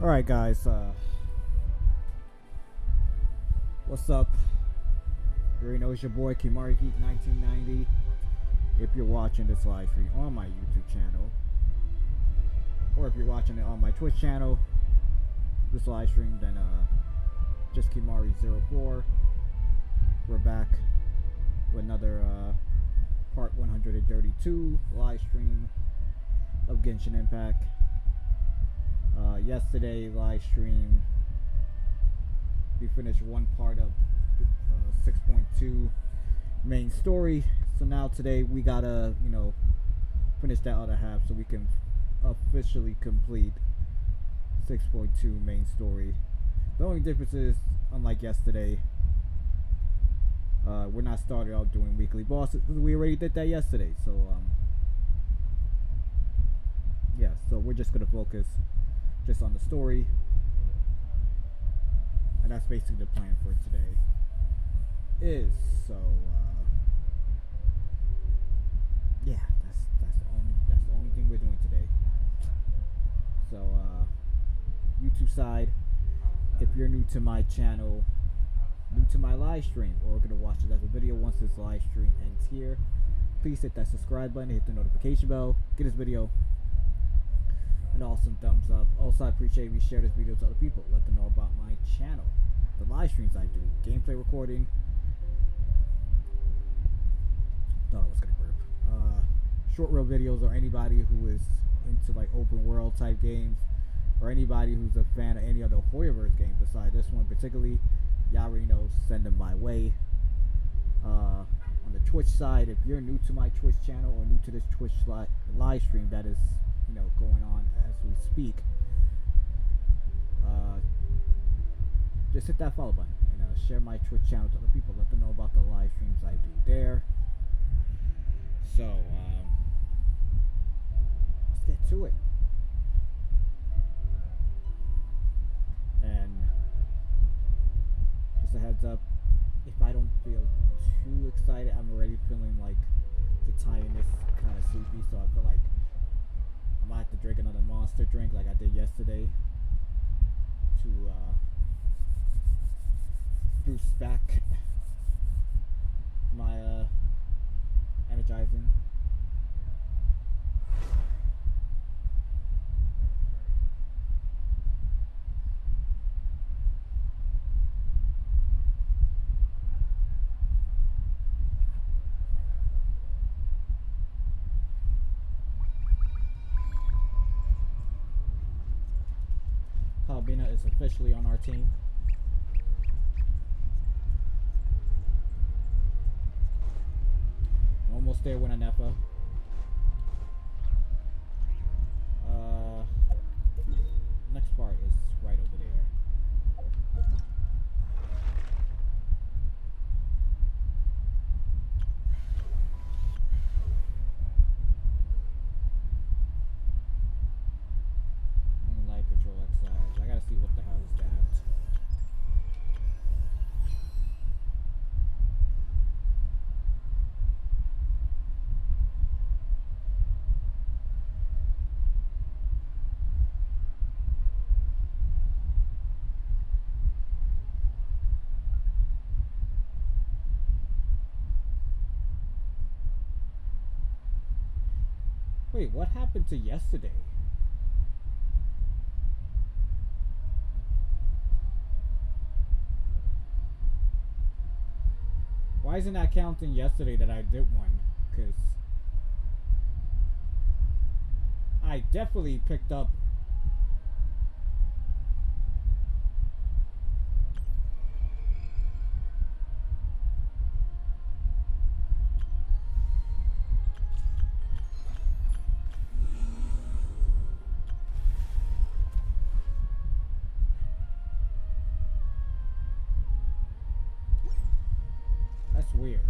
Alright guys, what's up? You already know it's your boy Kimari Geek 1990. If you're watching this live stream on my YouTube channel, or if you're watching it on my Twitch channel, this live stream, then just Kimari04. We're back with another part 132 live stream of Genshin Impact. Yesterday live stream we finished one part of 6.2 main story, so now today we gotta finish that other half so we can officially complete 6.2 main story. The only difference is, unlike yesterday, we're not started out doing weekly bosses. We already did that yesterday, so yeah, so we're just gonna focus just on the story, and that's basically the plan for today. Yeah, that's the only thing we're doing today. So YouTube side, if you're new to my channel, new to my live stream, or gonna watch it as a video once this live stream ends here, please hit that subscribe button, hit the notification bell, get this video an awesome thumbs up. Also, I appreciate if you share this video to other people, let them know about my channel, the live streams I do, gameplay recording. Thought I was gonna burp. Short reel videos, or anybody who is into like open world type games, or anybody who's a fan of any other Hoyoverse game besides this one particularly, y'all already know, send them my way. On the Twitch side, if you're new to my Twitch channel or new to this Twitch live stream that is going on as we speak, just hit that follow button and share my Twitch channel to other people, let them know about the live streams I do there. So let's get to it. And just a heads up, if I don't feel too excited, I'm already feeling like the tiredness kind of sleepy, so I feel like I might have to drink another monster drink like I did yesterday to boost back my energizing. Palbina is officially on our team. I'm almost there with Anefa. Next part is right over there. Light patrol exercise. I gotta see what the hell is that. Wait, what happened to yesterday? Why isn't that counting yesterday that I did one? Because I definitely picked up. That's weird.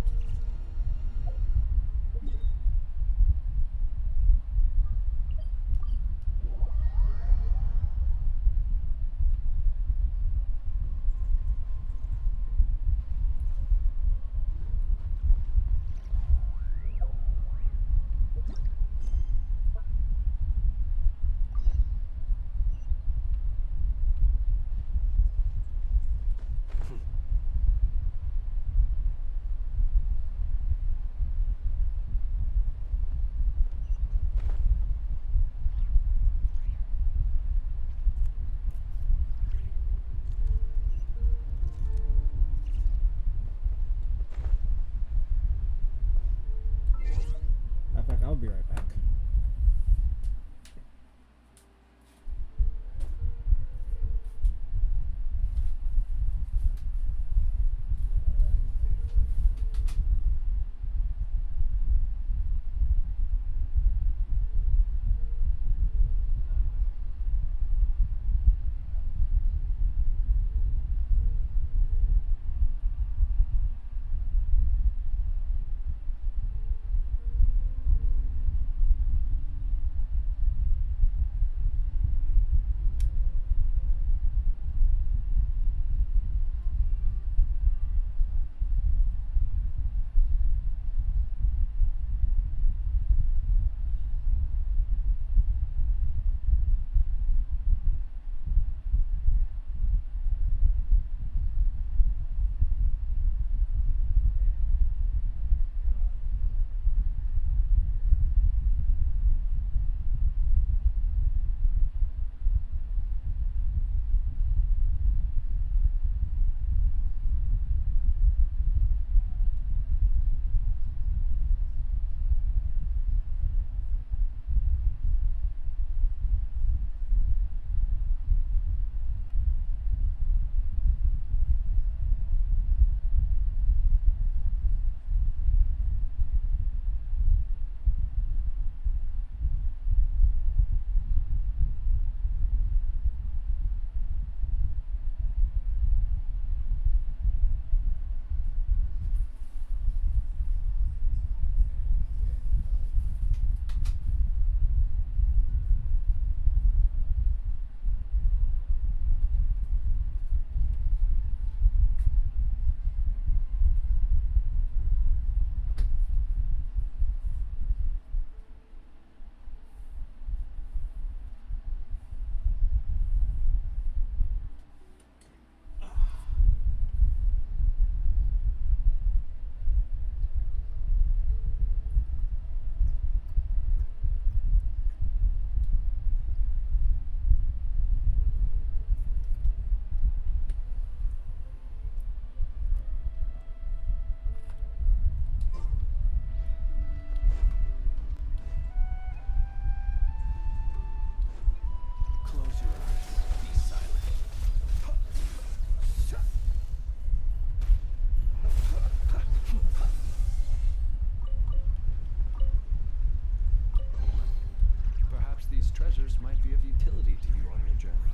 treasures might be of utility to you on your journey.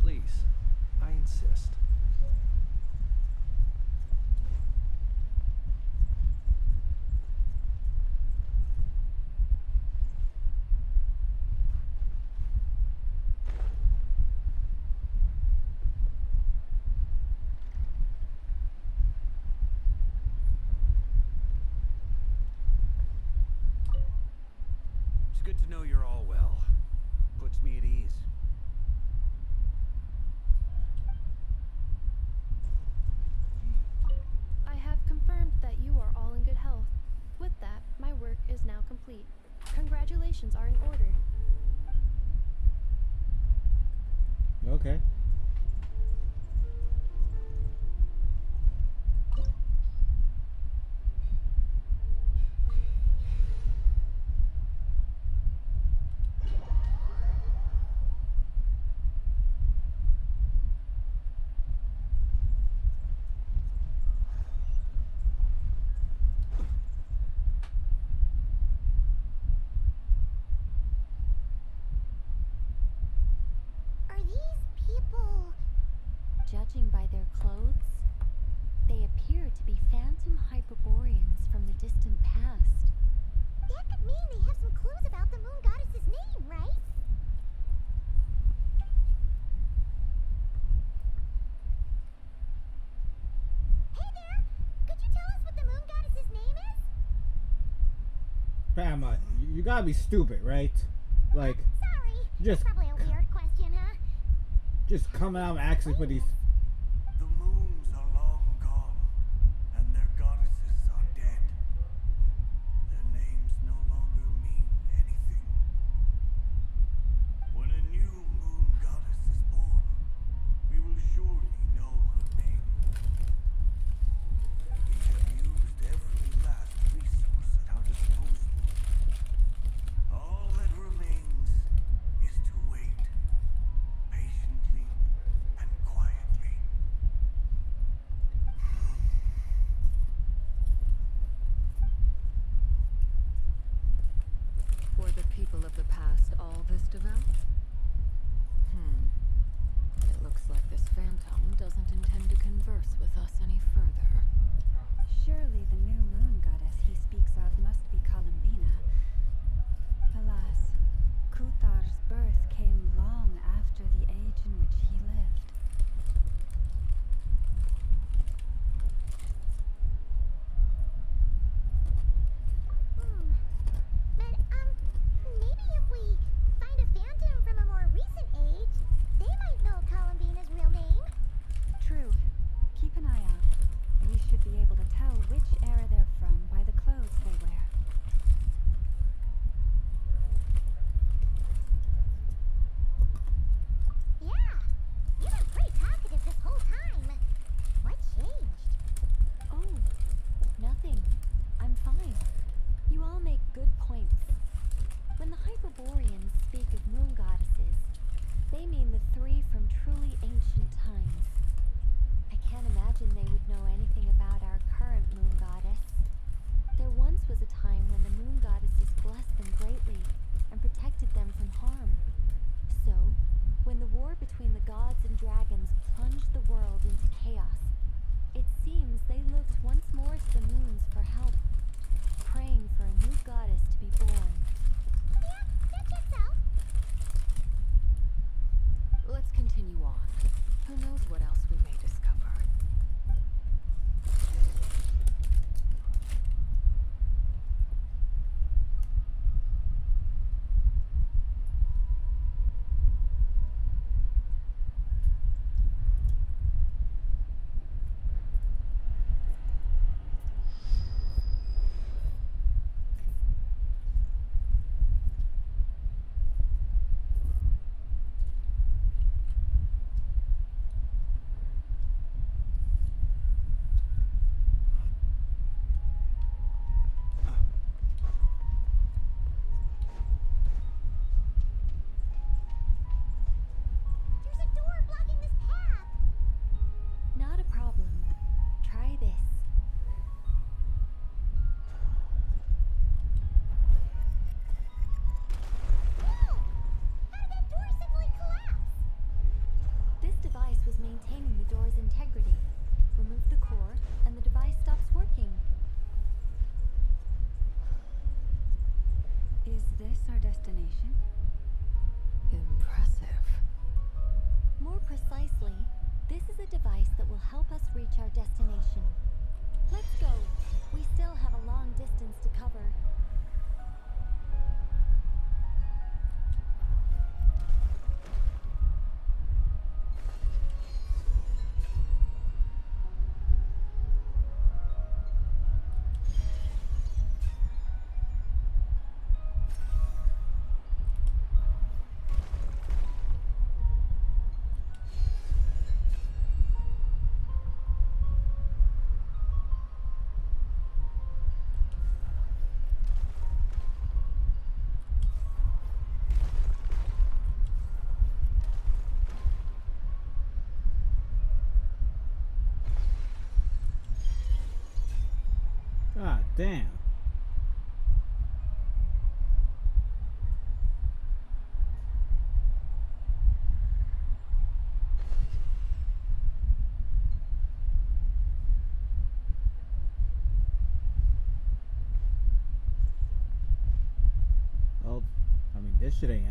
Please, I insist. It's good to know you're all well. Puts me at ease. I have confirmed that you are all in good health. With that, my work is now complete. Congratulations are in order. Okay. Are these people... Judging by their clothes, they appear to be phantom Hyperboreans from the distant past. That could mean they have some clues about the moon goddess's name, right? Hey there! Could you tell us what the moon goddess's name is? Fam, you gotta be stupid, right? Like, Sorry, Just- that's probably a weird question, huh? just coming out and asking for these. The moons are long gone, and their goddesses are dead. Their names no longer mean anything. When a new moon goddess is born, we will surely know her name. We have used every last resource at our disposal. All that remains is to wait, patiently and quietly. Were the people of the past all this devout? It looks like this phantom doesn't intend to converse with us any further. Surely the new moon goddess he speaks of must be Columbina. Alas, Kuthar's birth came long after the age in which he lived. But, maybe if we find a phantom from a more recent age, they might know Columbina's real name. True. Keep an eye out. We should be able to tell which era they're from by the clothes they wear. Yeah, you've been pretty talkative this whole time. What changed? Oh, nothing. I'm fine. You all make good points. When the Hyperboreans speak of moon goddesses, they mean the three from truly ancient times. I can't imagine they would know anything about our current moon goddess. There once was a time when the moon goddesses blessed them greatly and protected them from harm. So, when the war between the gods and dragons plunged the world into chaos, it seems they looked once more to the moons for help, praying for a new goddess to be born. Yeah, that checks out. Let's continue on. Who knows what else we may discover? this our destination? Impressive. More precisely, this is a device that will help us reach our destination. Let's go. We still have a long distance to cover. God damn. Well, I mean, this shit ain't.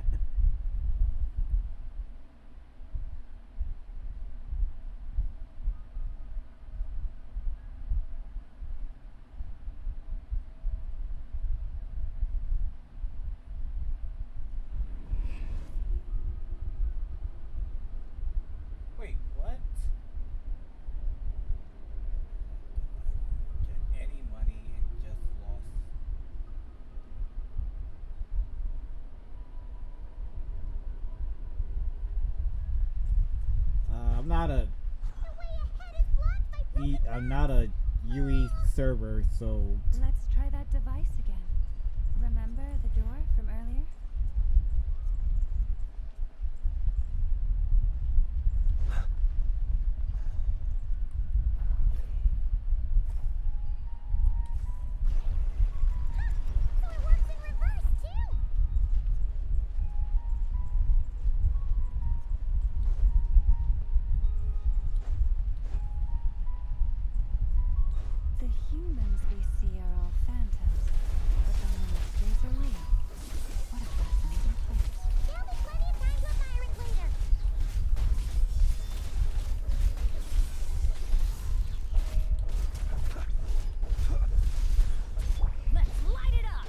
Wait, what? Get any money and just lost. I'm not a I'm not a UE server, so Let's try that device again. Remember the door from earlier? So it works in reverse, too! The humans we see are all phantoms, but the monsters are real. What a fascinating place. There'll be plenty of time to admire it later. Let's light it up!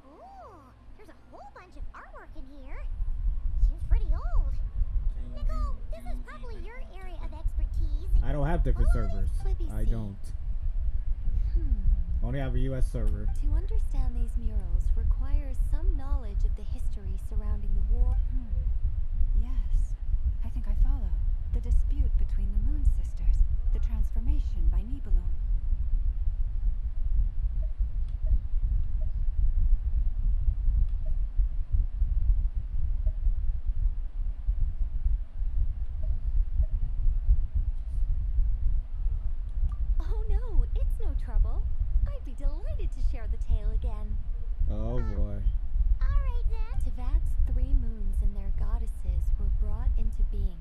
Ooh, there's a whole bunch of artwork in here. Seems pretty old. Nicole, this is probably your area of expertise. I don't have different Oh, servers. let me I see. don't. Only have a US server. To understand these murals requires some knowledge of the history surrounding the war. Yes, I think I follow. The dispute between the Moon Sisters, the transformation by Nibelung. Oh no, it's no trouble. I'd be delighted to share the tale again. Oh boy. Alright then. Tevat's 3 moons and their goddesses were brought into being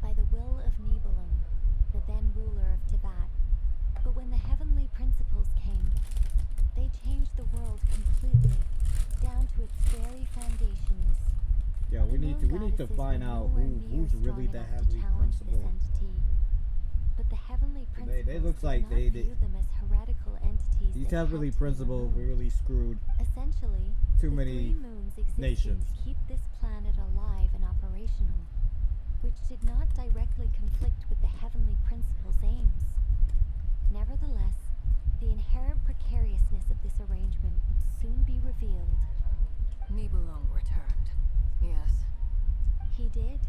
by the will of Nibelung, the then ruler of Tevat. But when the heavenly principles came, they changed the world completely, down to its very foundations. Yeah, we The need moon to goddesses find were out nowhere who's near really strong the enough to heavenly challenge principal. this entity. But the heavenly principles They look like did not view them as heretical entities. These that heavenly had to be principles removed. really screwed Essentially, too the many 3 moons existed nations. to keep this planet alive and operational, which did not directly conflict with the heavenly principles' aims. Nevertheless, the inherent precariousness of this arrangement would soon be revealed. Nibelung returned. Yes. He did,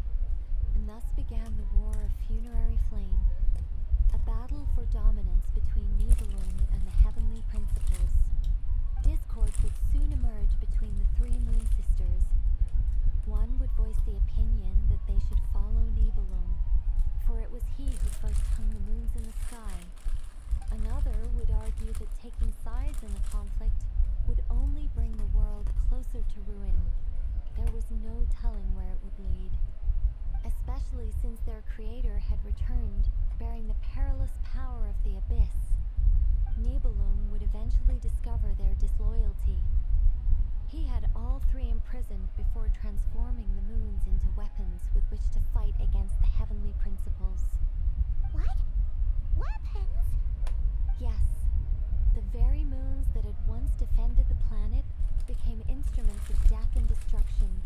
And thus began the War of Funerary Flame, a battle for dominance between Nibelung and the Heavenly Principles. Discord would soon emerge between the three Moon Sisters. One would voice the opinion that they should follow Nibelung, for it was he who first hung the moons in the sky. Another would argue that taking sides in the conflict would only bring the world closer to ruin. There was no telling where it would lead, especially since their creator had returned, bearing the perilous power of the abyss. Nibelung would eventually discover their disloyalty. He had all three imprisoned before transforming the moons into weapons with which to fight against the Heavenly Principles. What? Weapons? Yes, the very moons that had once defended the planet became instruments of death and destruction,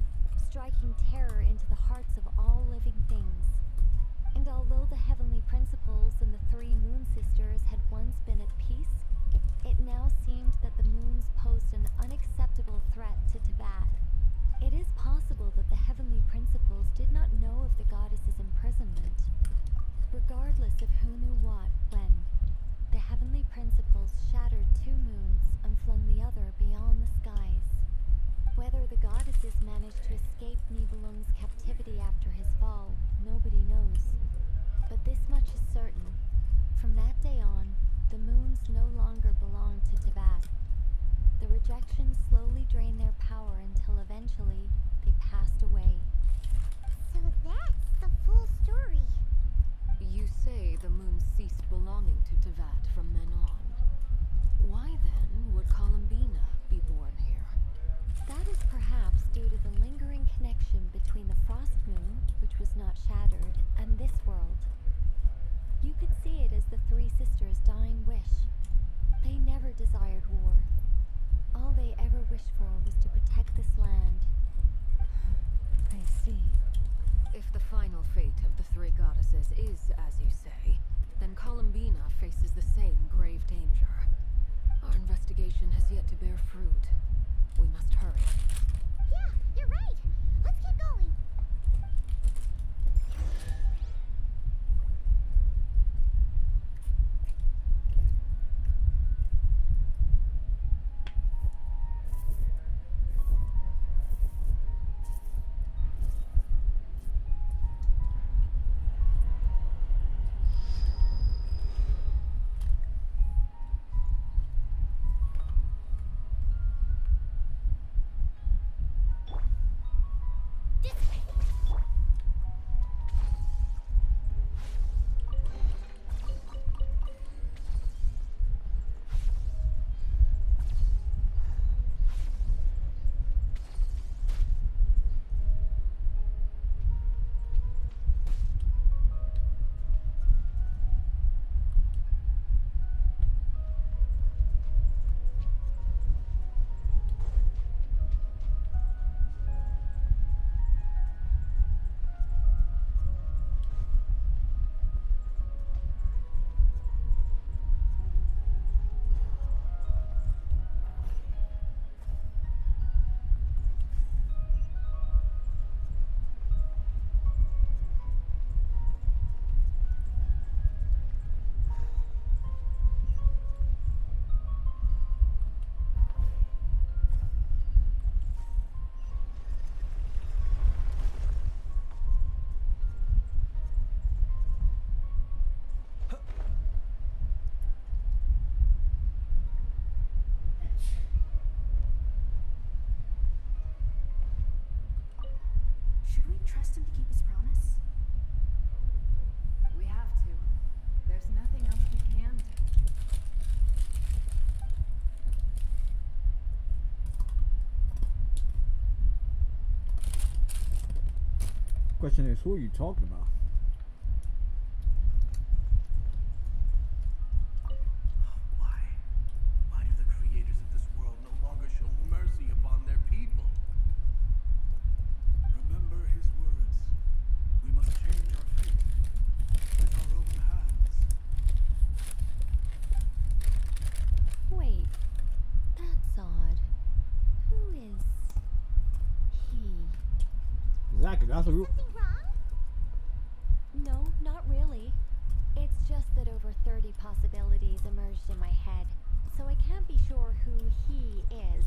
striking terror into the hearts of all living things. And although the Heavenly Principles and the three Moon Sisters had once been at peace, it now seemed that the moons posed an unacceptable threat to Tibet. It is possible that the Heavenly Principles did not know of the goddess's imprisonment. Regardless of who knew what, when, the Heavenly Principles shattered two moons and flung the other beyond the skies. Whether the goddesses managed to escape Nibelung's captivity after his fall, nobody knows. But this much is certain. From that day on, the moons no longer belonged to Tibet. The rejections slowly drained their power until eventually they passed away. So that's the full story. You say the moon ceased belonging to Teyvat from then on. Why then would Columbina be born here? That is perhaps due to the lingering connection between the Frost Moon, which was not shattered, and this world. You could see it as the three sisters' dying wish. They never desired war. All they ever wished for was to protect this land. I see. If the final fate of the three goddesses is as you say, then Columbina faces the same grave danger. Our investigation has yet to bear fruit. We must hurry. Yeah, you're right. Let's keep going. Should we trust him to keep his promise? We have to. There's nothing else we can do. Question is, who are you talking about? Why? Why do the creators of this world no longer show mercy upon their people? Remember his words. We must change our fate with our own hands. Wait, that's odd. Who is he? Exactly. That's what. Something wrong? Not really. It's just that over 30 possibilities emerged in my head, so I can't be sure who he is.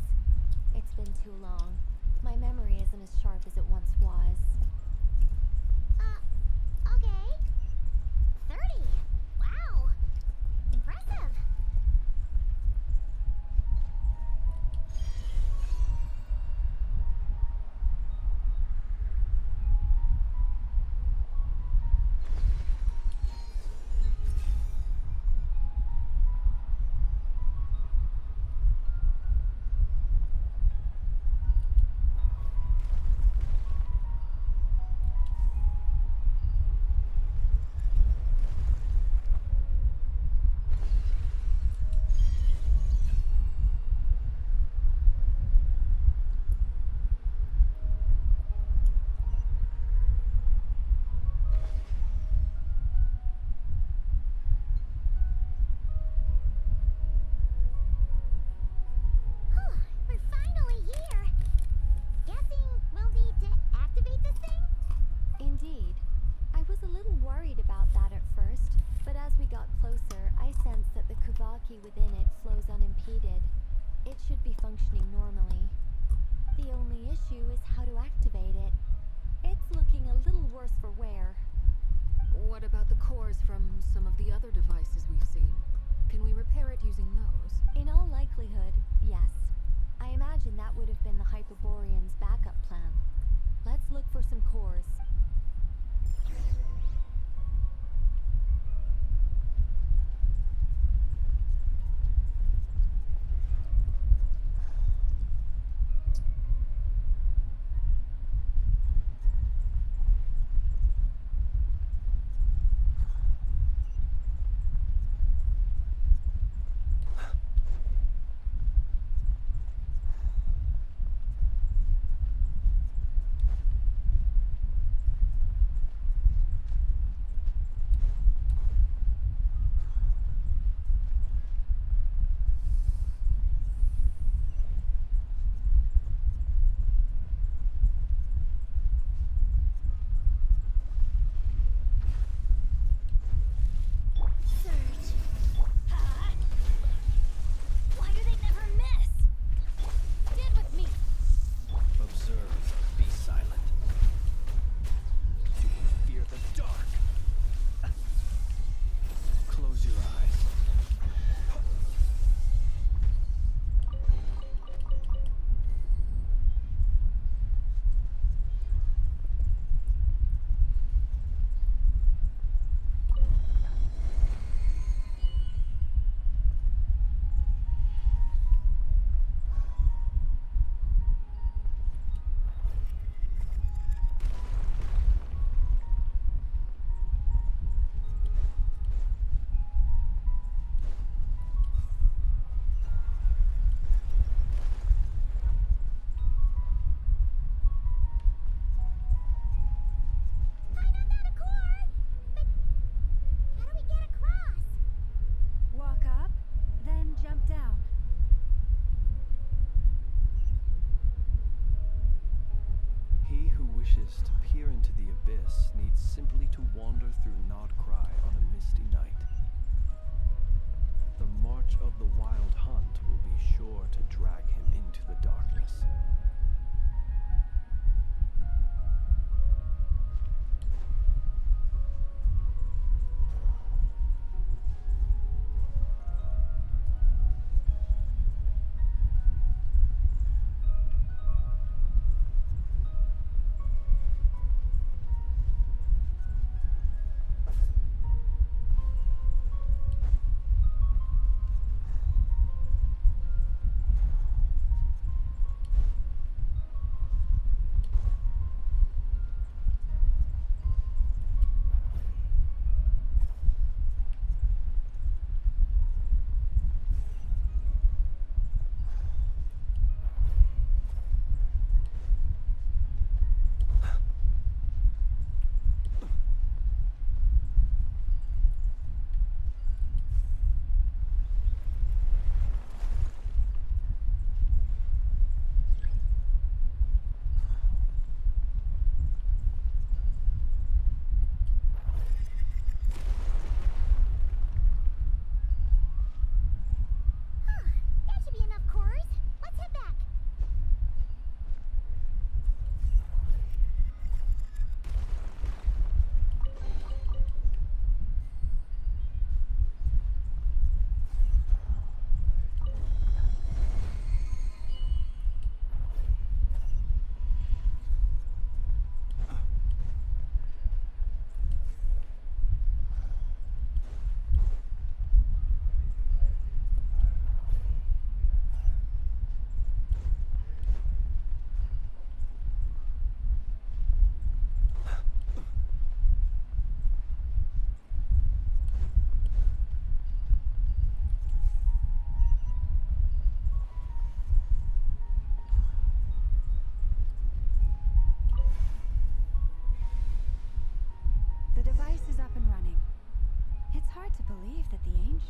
It's been too long. My memory isn't as sharp as it once was. Okay. 30. Wow. Impressive. We're finally here. Guessing we'll need to activate this thing? Indeed. I was a little worried about that at first, but as we got closer, I sensed that the Kuvaki within it flows unimpeded. It should be functioning normally. The only issue is how to activate it. It's looking a little worse for wear. What about the cores from some of the other devices we've seen? Can we repair it using those? In all likelihood, yes. I imagine that would have been the Hyperborean's backup plan. Let's look for some cores. Surge. Why do they never miss? Stand with me! Observe, be silent. Do you fear the dark? Close your eyes. I know not a core, but how do we get across? Walk up, then jump down. He who wishes to peer into the abyss needs simply to wander through Nod-Krai on a misty night. The march of the wild hunt will be sure to drag him into the darkness.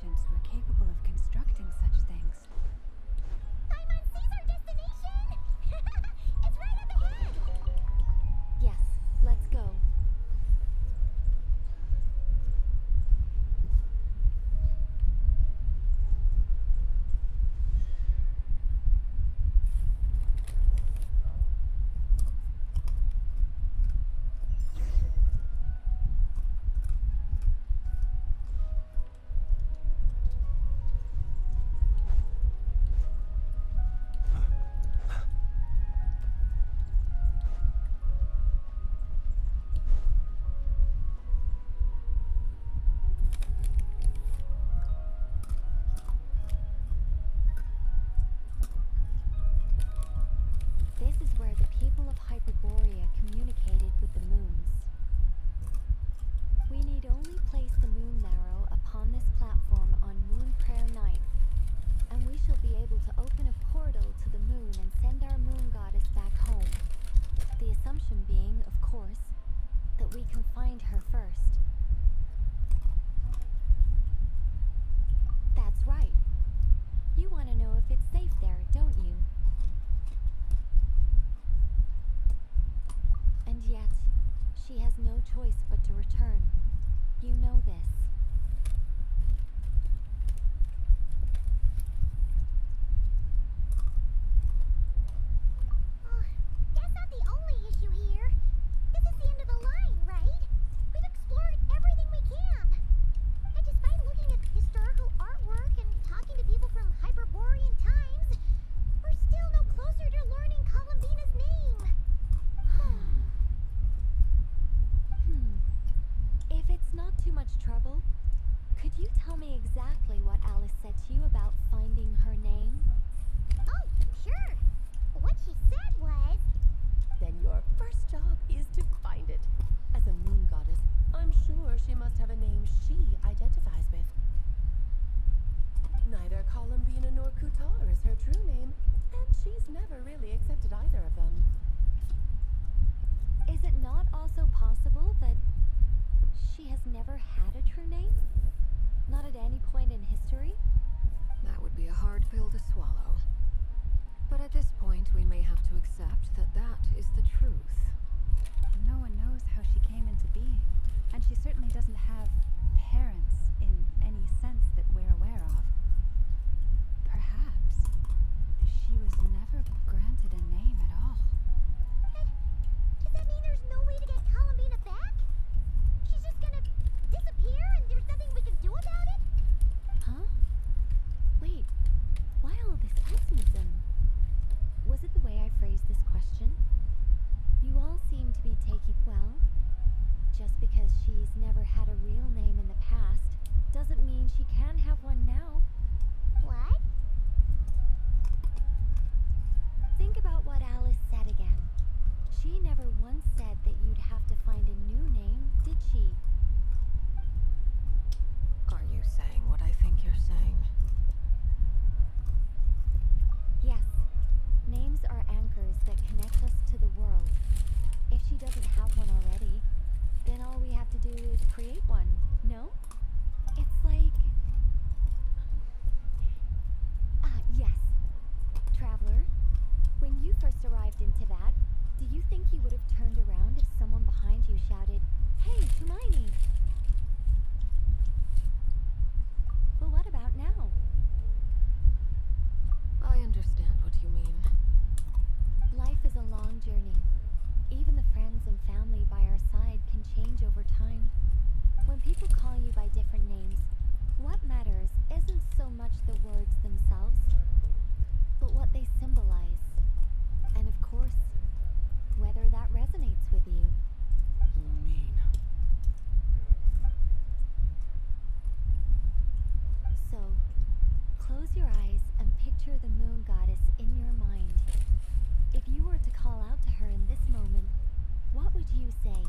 ancients were capable of constructing such things. I'm on Caesar destination! It's right up ahead! Yes, let's go. This is where the people of Hyperborea communicated with the moons. We need only place the moon marrow upon this platform on Moon Prayer Night, and we shall be able to open a portal to the moon and send our moon goddess back home. The assumption being, of course, that we can find her first. That's right. You want to know if it's safe there, don't you? And yet, she has no choice but to return. You know this. That's not the only issue here. This is the end of the line, right? We've explored everything we can. And despite looking at historical artwork and talking to people from Hyperborean times, we're still no closer to learning Columbina's name. If it's not too much trouble, could you tell me exactly what Alice said to you about finding her name? Oh, sure. What she said was, Then your first job is to find it. As a moon goddess, I'm sure she must have a name she identifies with. Neither Columbina nor Kutar is her true name, and she's never really accepted either of them. Is it not also possible that she has never had a true name? Not at any point in history? That would be a hard pill to swallow. But at this point, we may have to accept that that is the truth. No one knows how she came into being, and she certainly doesn't have parents in any sense that we're aware of. Perhaps she was never granted a name at all. does that mean there's no way to get Columbina back? She's just gonna disappear and there's nothing we can do about it? Huh? Wait, why all this pessimism? Was it the way I phrased this question? You all seem to be taking, well, just because she's never had a real name in the past, doesn't mean she can have one now. What? Think about what Alice said again. She never once said that you'd have to find a new name, did she? Are you saying what I think you're saying? Yes. Names are anchors that connect us to the world. If she doesn't have one already, then all we have to do is create one, no? It's like... yes. Traveler, when you first arrived in Tibet, do you think you would have turned around if someone behind you shouted, "Hey, Tumaini"? Well, what about now? I understand what you mean. Life is a long journey. Even the friends and family by our side can change over time. When people call you by different names, what matters isn't so much the words themselves, but what they symbolize. And of course, whether that resonates with you. Lumine. So, close your eyes and picture the moon goddess in your mind. If you were to call out to her in this moment, what would you say?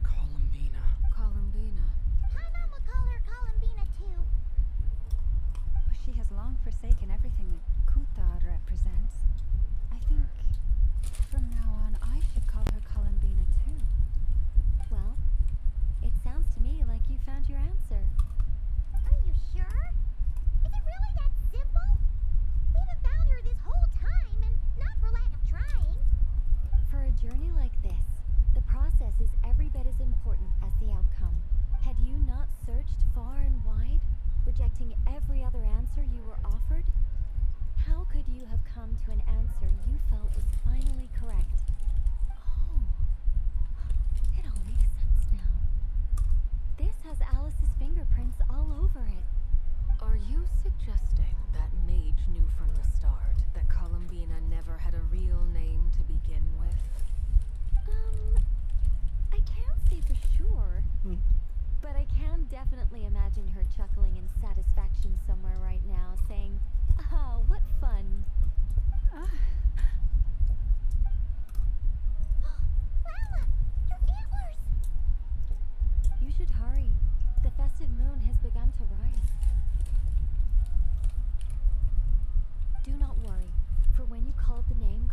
Columbina. Columbina. My mom will call her Columbina too. Well, she has long forsaken everything that Kuthar represents. I think from now on I should call her Columbina too. Well,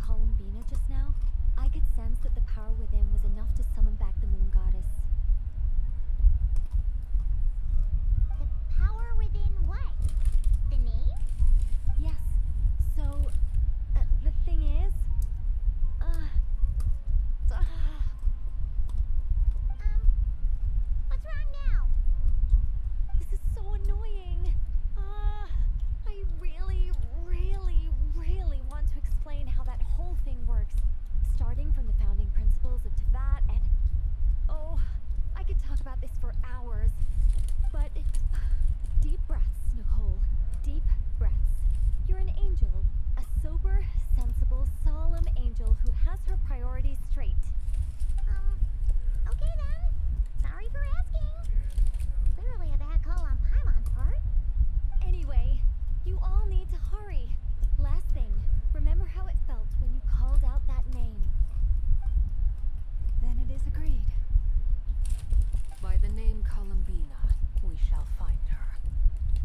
Columbina just now, I could sense that the power within was enough to summon back the moon goddess. The power within what? The name? Yes. So, the thing is, What's wrong now? this is so annoying. I really, really, really want to explain how that whole thing works. Starting from the founding principles of Teyvat and... Oh, I could talk about this for hours. But it's... Deep breaths, Nicole. Deep breaths. You're an angel. A sober, sensible, solemn angel who has her priorities straight. Okay then. Sorry for asking. Clearly a bad call on Paimon's part. Anyway, you all need to hurry. Last thing, remember how it felt when you called out that name. Then it is agreed. By the name Columbina, we shall find her.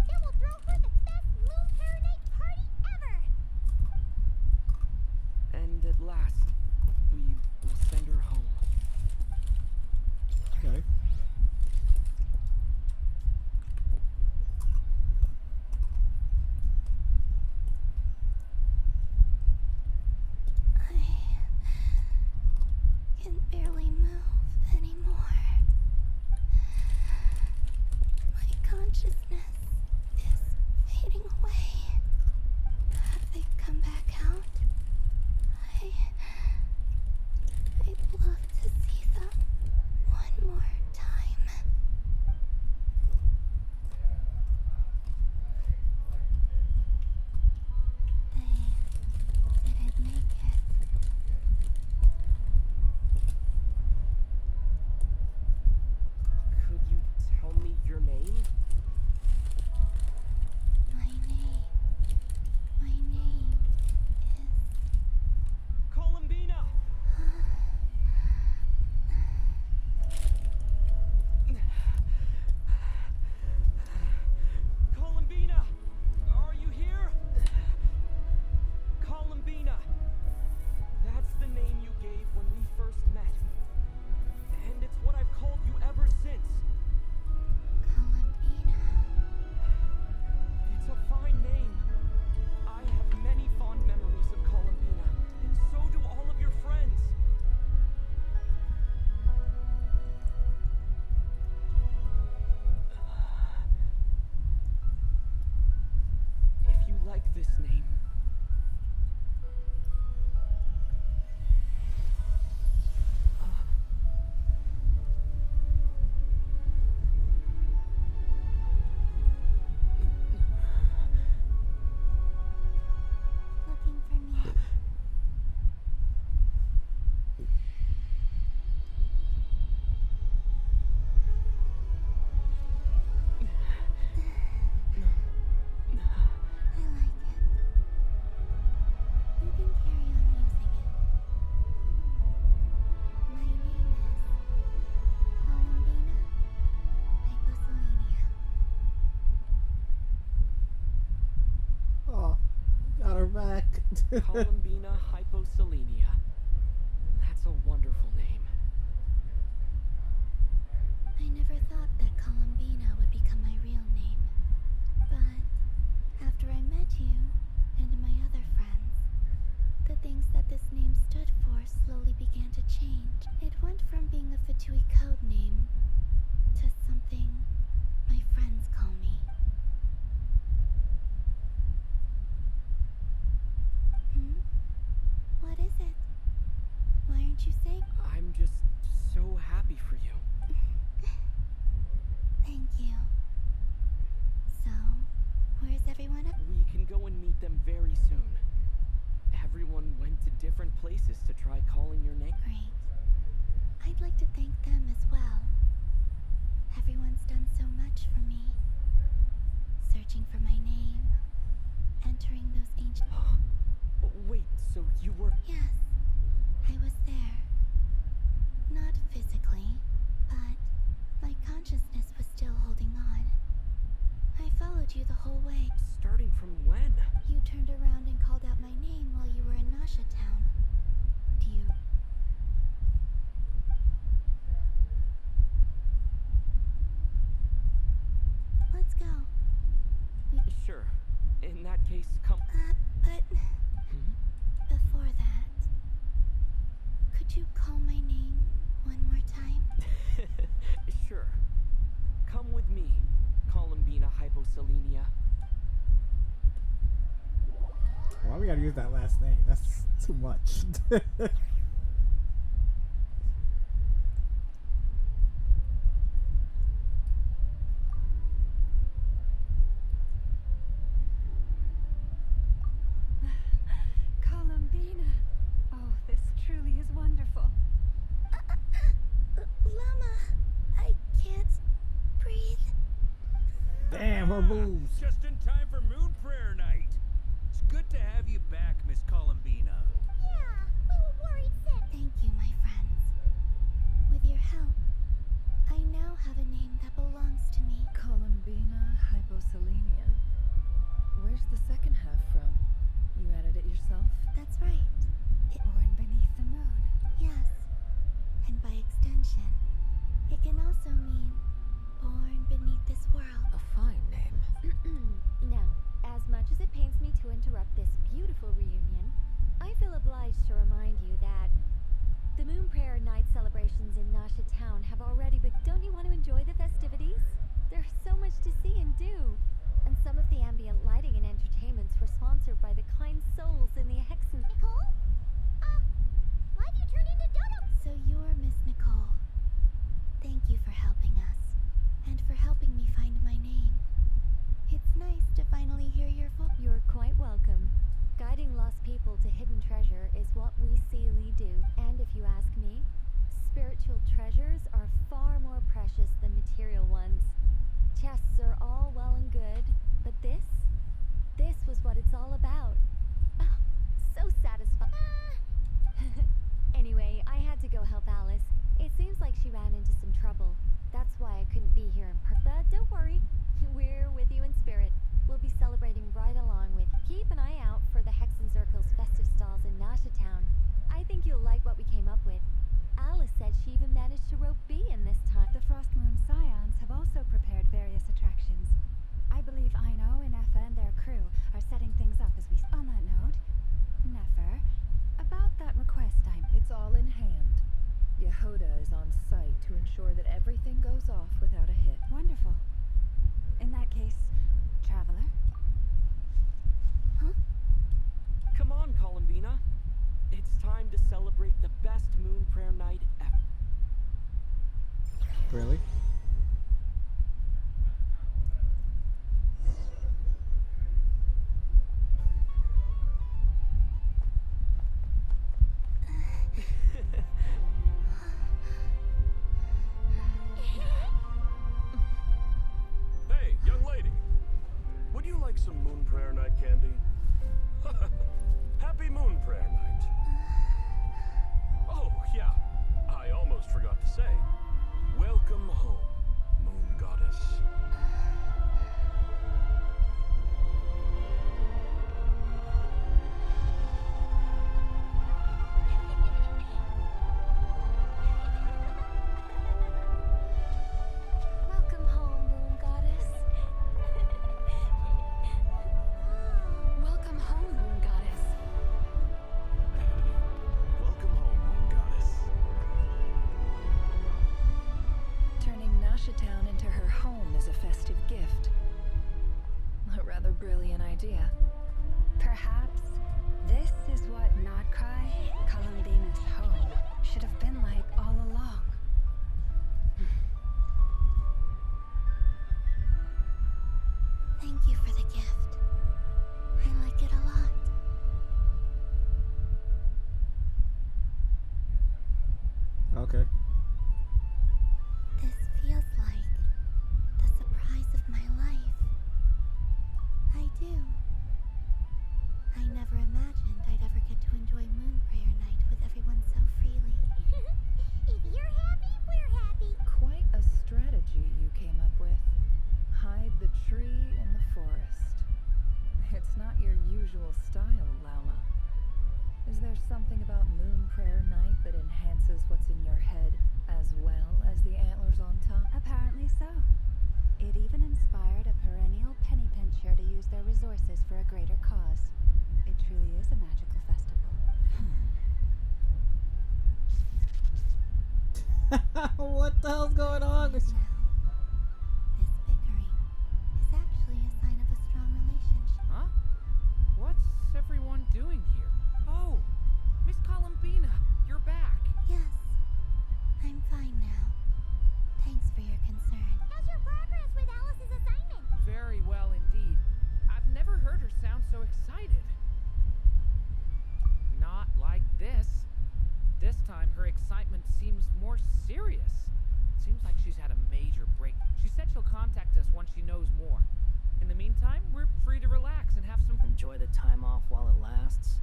Then we'll throw her the best Moon Paradise party ever! And at last, we will send her home. Okay. I can barely move anymore. My consciousness is fading away. Have they come back out? I'd love to see them one more time. They didn't make it. Could you tell me your name? My name is... Columbina! Columbina! Are you here? Columbina! That's the name you gave when we first met. And it's what I've called you ever since. Columbina. It's a fine name. I have many fond memories of Columbina, and so do all of your friends. If you like this name, Looking for me. I like it. You can carry on using it. My name is Columbina Hyposelenia. Oh, got her back. Columbina Hyposelenia. That's a wonderful name. I never thought that Columbina would become my real name. But after I met you and my other friends, the things that this name stood for slowly began to change. It went from being a Fatui code name to something my friends call me. What is it? Why aren't you saying? I'm just so happy for you. Thank you. So, where's everyone at? We can go and meet them very soon. Everyone went to different places to try calling your name. Great. I'd like to thank them as well. Everyone's done so much for me. Searching for my name, entering those ancient... Wait, so you were... Yes, I was there. Not physically, but my consciousness was still holding on. I followed you the whole way. Starting from when? You turned around and called out my name while you were in Nasha Town. Could you call my name one more time? Sure. Come with me, Columbina Hyposelenia. Why we gotta use that last name? That's too much. Columbina. Oh, this truly is wonderful. Llama, I can't breathe. Damn, her boobs. Just in time for Moon Prayer Night. It's good to have you back, Miss Columbina. Yeah, we were worried sick. Thank you, my friends. With your help, I now have a name that belongs to me. Columbina Hyposelenia. Where's the second half from? You added it yourself? That's right. Born beneath the moon. Yes. And by extension, it can also mean born beneath this world. A fine name. Now, as much as it pains me to interrupt this beautiful reunion, I feel obliged to remind you that the Moon Prayer Night celebrations in Nasha Town have already begun. Don't you want to enjoy the festivities? There's so much to see and do. And some of the ambient lighting and entertainments were sponsored by the kind souls in the Hexen. Nicole? Why'd you turn into Dodo? So you're Miss Nicole. Thank you for helping us. And for helping me find my name. It's nice to finally hear your voice. You're quite welcome. Guiding lost people to hidden treasure is what we Seelie do. And if you ask me, spiritual treasures are far more precious than material ones. Chests are all well and good, but this was what it's all about. Oh, so satisfying. Anyway, I had to go help Alice. It seems like she ran into some trouble. That's why I couldn't be here in person. But don't worry, we're with you in spirit. We'll be celebrating right along with you. Keep an eye out for the Hexenzirkel's festive stalls in Nasha Town. I think you'll like what we came up with. Alice said she even managed to rope B in this time. The Frost Moon Scions have also prepared various attractions. I believe Aino and Effa and their crew are setting things up as we... On that note, Nefer, about that request It's all in hand. Yehoda is on site to ensure that everything goes off without a hit. Wonderful. In that case, Traveler? Huh? Come on, Columbina. It's time to celebrate the best Moon Prayer Night ever. Really? Hey, young lady. Would you like some Moon Prayer Night candy? Happy Moon Prayer Night. Oh, yeah. I almost forgot to say. Welcome home, Moon Goddess. Welcome home, Moon Goddess. Welcome home, Moon Goddess. Welcome home, Moon Goddess. Turning Nasha Town into her home is a festive gift. A rather brilliant idea. Perhaps this is what Nod-Krai, Columbina's home, should have been like all along. Thank you for the gift. I like it a lot. Okay. This feels like the surprise of my life. I do. I never imagined I'd ever get to enjoy Moon Prayer Night with everyone so freely. If you're happy, we're happy. Quite a strategy you came up with. Hide the tree in the forest. It's not your usual style, Lauma. Is there something about Moon Prayer Night that enhances what's in your head as well as the antlers on top? Apparently so. It even inspired a perennial penny pincher to use their resources for a greater cause. It truly is a magical festival. what the hell's going on? This bickering is actually a sign of a strong relationship. Huh? What's everyone doing here? Oh, Miss Columbina, you're back. Yes, I'm fine now. Thanks for your concern. How's your progress with Alice's assignment? Very well indeed. I've never heard her sound so excited. Not like this. This time her excitement seems more serious. Seems like she's had a major break. She said she'll contact us once she knows more. In the meantime, we're free to relax and have some Enjoy the time off while it lasts.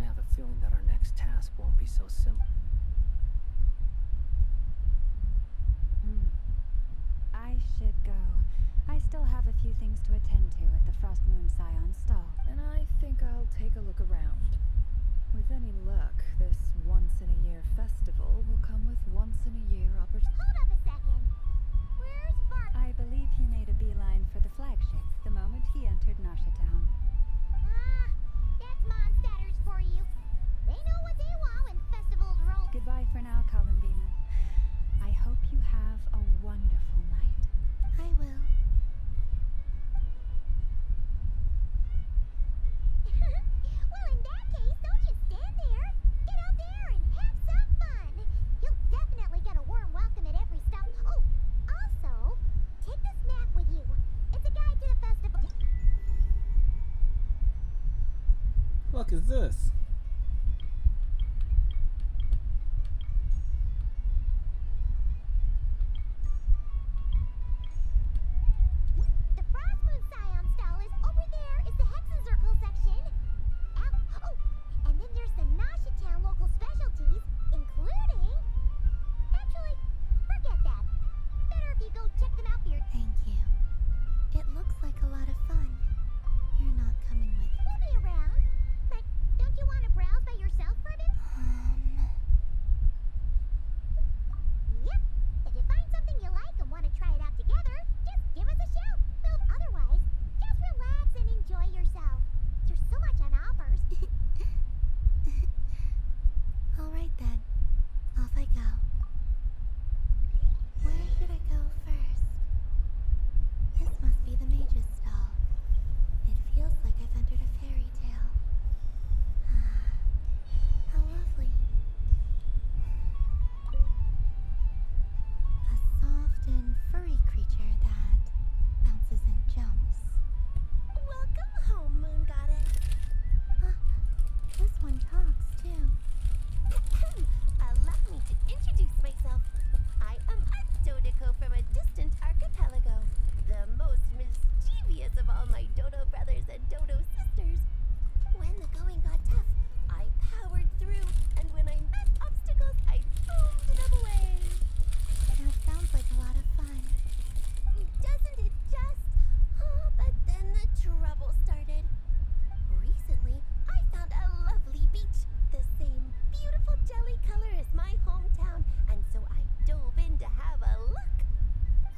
I have a feeling that our next task won't be so simple. I should go. I still have a few things to attend to at the Frost Moon Scion stall. And I think I'll take a look around. With any luck, this once-in-a-year festival will come with once-in-a-year opportunity. Hold up a second. Where's Bart? I believe he made a beeline for the flagship the moment he entered Nasha Town. Ah, that's Mondstadters for you. They know what they want when festivals roll. Goodbye for now, Columbina. I hope you have a wonderful night. I will. Well, in that case, don't just stand there. Get out there and have some fun. You'll definitely get a warm welcome at every stop. Oh, also, take this map with you. It's a guide to the festival. Fuck is this? The Frost Moon Scion stall is over there. Is the Hexen Circle section. Oh, and then there's the Nasha Town local specialties, including. Actually, forget that. Better if you go check them out for your. Thank you. It looks like a lot of fun. You're not coming with. We'll be around. But don't you want to browse by yourself for a bit? Yep. If you find something you like and want to try it out together, just give us a shout. Well, otherwise, just relax and enjoy yourself. There's so much on offers. All right then. Off I go. Where should I go first? This must be the mage's stall. It feels like I've entered a fairy tale. How lovely. A soft and furry creature that bounces and jumps. Welcome home, Moon Goddess. This one talks too. Allow me to introduce myself. I am a Dodoco from a distant archipelago, the most mischievous of all my Dodo brothers and Dodo sisters. When the going got tough, I powered through, and when I met obstacles, I boomed them away. That sounds like a lot of fun. Doesn't it just? Oh, but then the trouble started. Recently, I found a lovely beach, the same beautiful jelly color as my hometown, and so I dove in to have a look.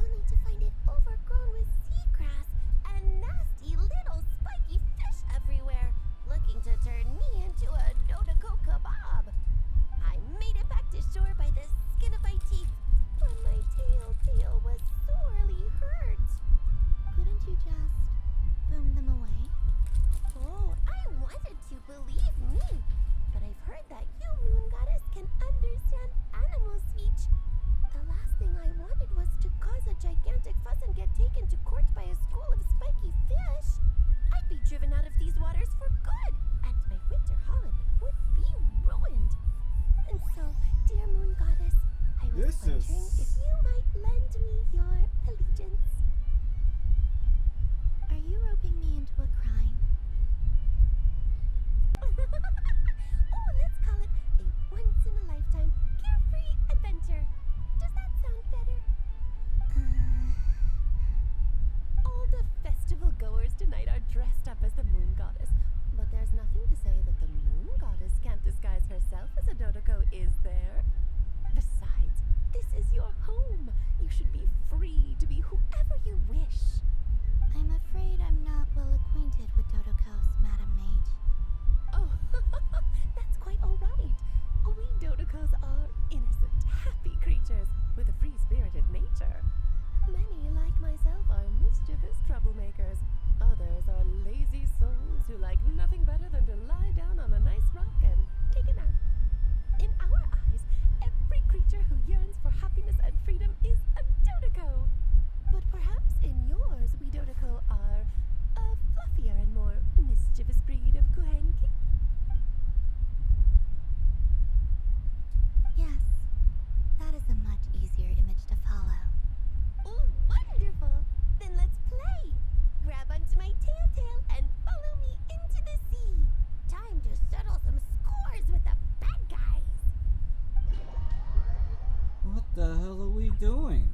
Only to find it overgrown with seagrass and nasty little spiky fish everywhere, looking to turn me into a Dodoco kebab. I made it back to shore by the skin of my teeth, but my tail was sorely hurt. Couldn't you just boom them away? Oh, I wanted to, believe me. But I've heard that you, Moon Goddess, can understand animal speech. The last thing I wanted was to cause a gigantic fuss and get taken to court by a school of spiky fish. I'd be driven out of these waters for good, and my winter holiday would be ruined. And so, dear Moon Goddess, I was wondering if you might lend me your allegiance. Are you roping me into a crime? Oh, let's call it a once-in-a-lifetime carefree adventure. Does that sound better? All the festival goers tonight are dressed up as the Moon Goddess, but there's nothing to say that the Moon Goddess can't disguise herself as a Dodoco, is there? Besides, this is your home. You should be free to be whoever you wish. I'm afraid I'm not well doing?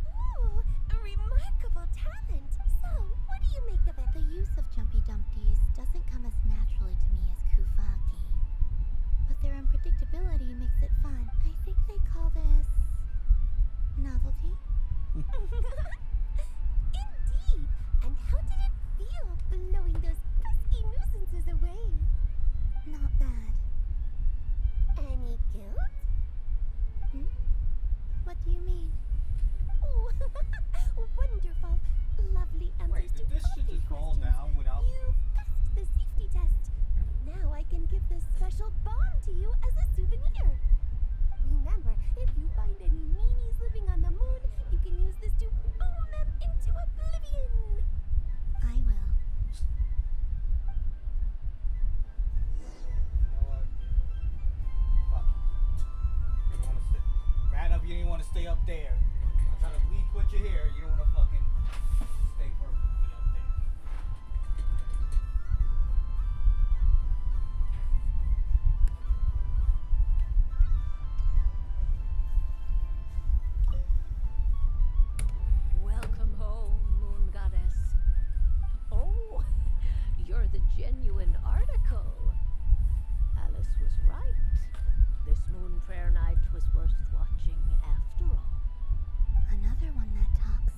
Ooh, a remarkable talent. So, what do you make of it? The use of jumpy dumpties doesn't come as naturally to me as Kuvaki. But their unpredictability makes it fun. I think they call this novelty. Indeed. And how did it feel blowing those pesky nuisances away? Not bad. Any guilt? What do you mean? Oh, wonderful. Lovely answers Wait, to did this all shit the just fall questions. down without... You passed the safety test. Now I can give this special bomb to you as a souvenir. Remember, if you find any meanies living on the moon, you can use this to boom them into oblivion. I will. Fuck. You don't want to stay... Ran up, you didn't want to stay up there. I'm trying to bleed put you here. You don't want to fucking stay perfectly up there. Welcome home, Moon Goddess. Oh, you're the genuine article. Alice was right. This moon prayer night was worth watching after all. Another one that talks.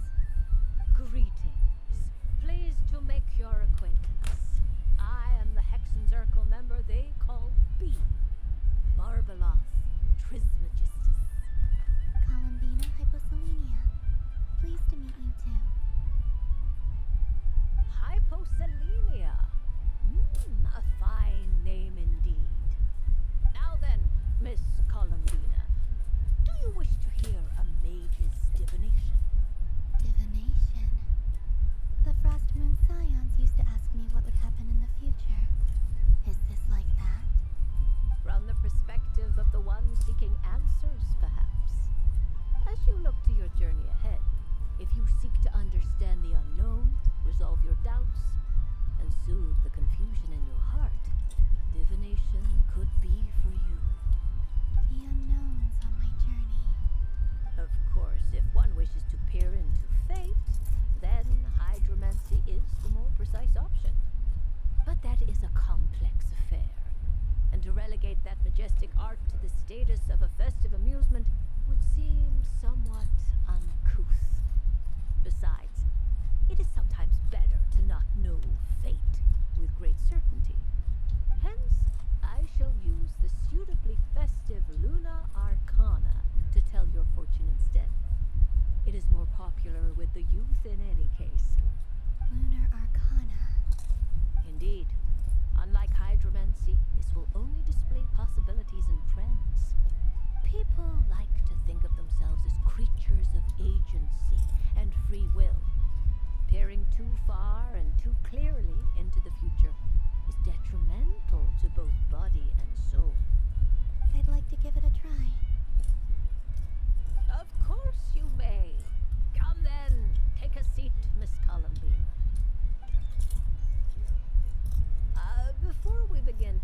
Greetings. Pleased to make your acquaintance. I am the Hexenzirkel member they call B. Barbalos Trismegistus. Columbina Hyposelenia. Pleased to meet you too. Hyposelenia. A fine name indeed. Now then, Miss Columbina, do you wish to hear a mage's divination? Divination. The Frost Moon Scions used to ask me what would happen in the future. Is this like that? From the perspective of the one seeking answers, perhaps. As you look to your journey ahead, if you seek to understand the unknown, resolve your doubts, and soothe the confusion in your heart, divination could be for you. The unknowns on my journey. Of course, if one wishes to peer into fate, then hydromancy is the more precise option. But that is a complex affair, and to relegate that majestic art to the status of a festive amusement would seem somewhat uncouth. Besides, it is sometimes better to not know fate with great certainty. Hence, I shall use the suitably festive Luna Arcana to tell your fortune instead. It is more popular with the youth in any case. Lunar Arcana. Indeed. Unlike hydromancy, too far and too clearly into the future is detrimental to both body and soul. I'd like to give it a try. Of course you may. Come then, take a seat, Miss Columbina. Before we begin,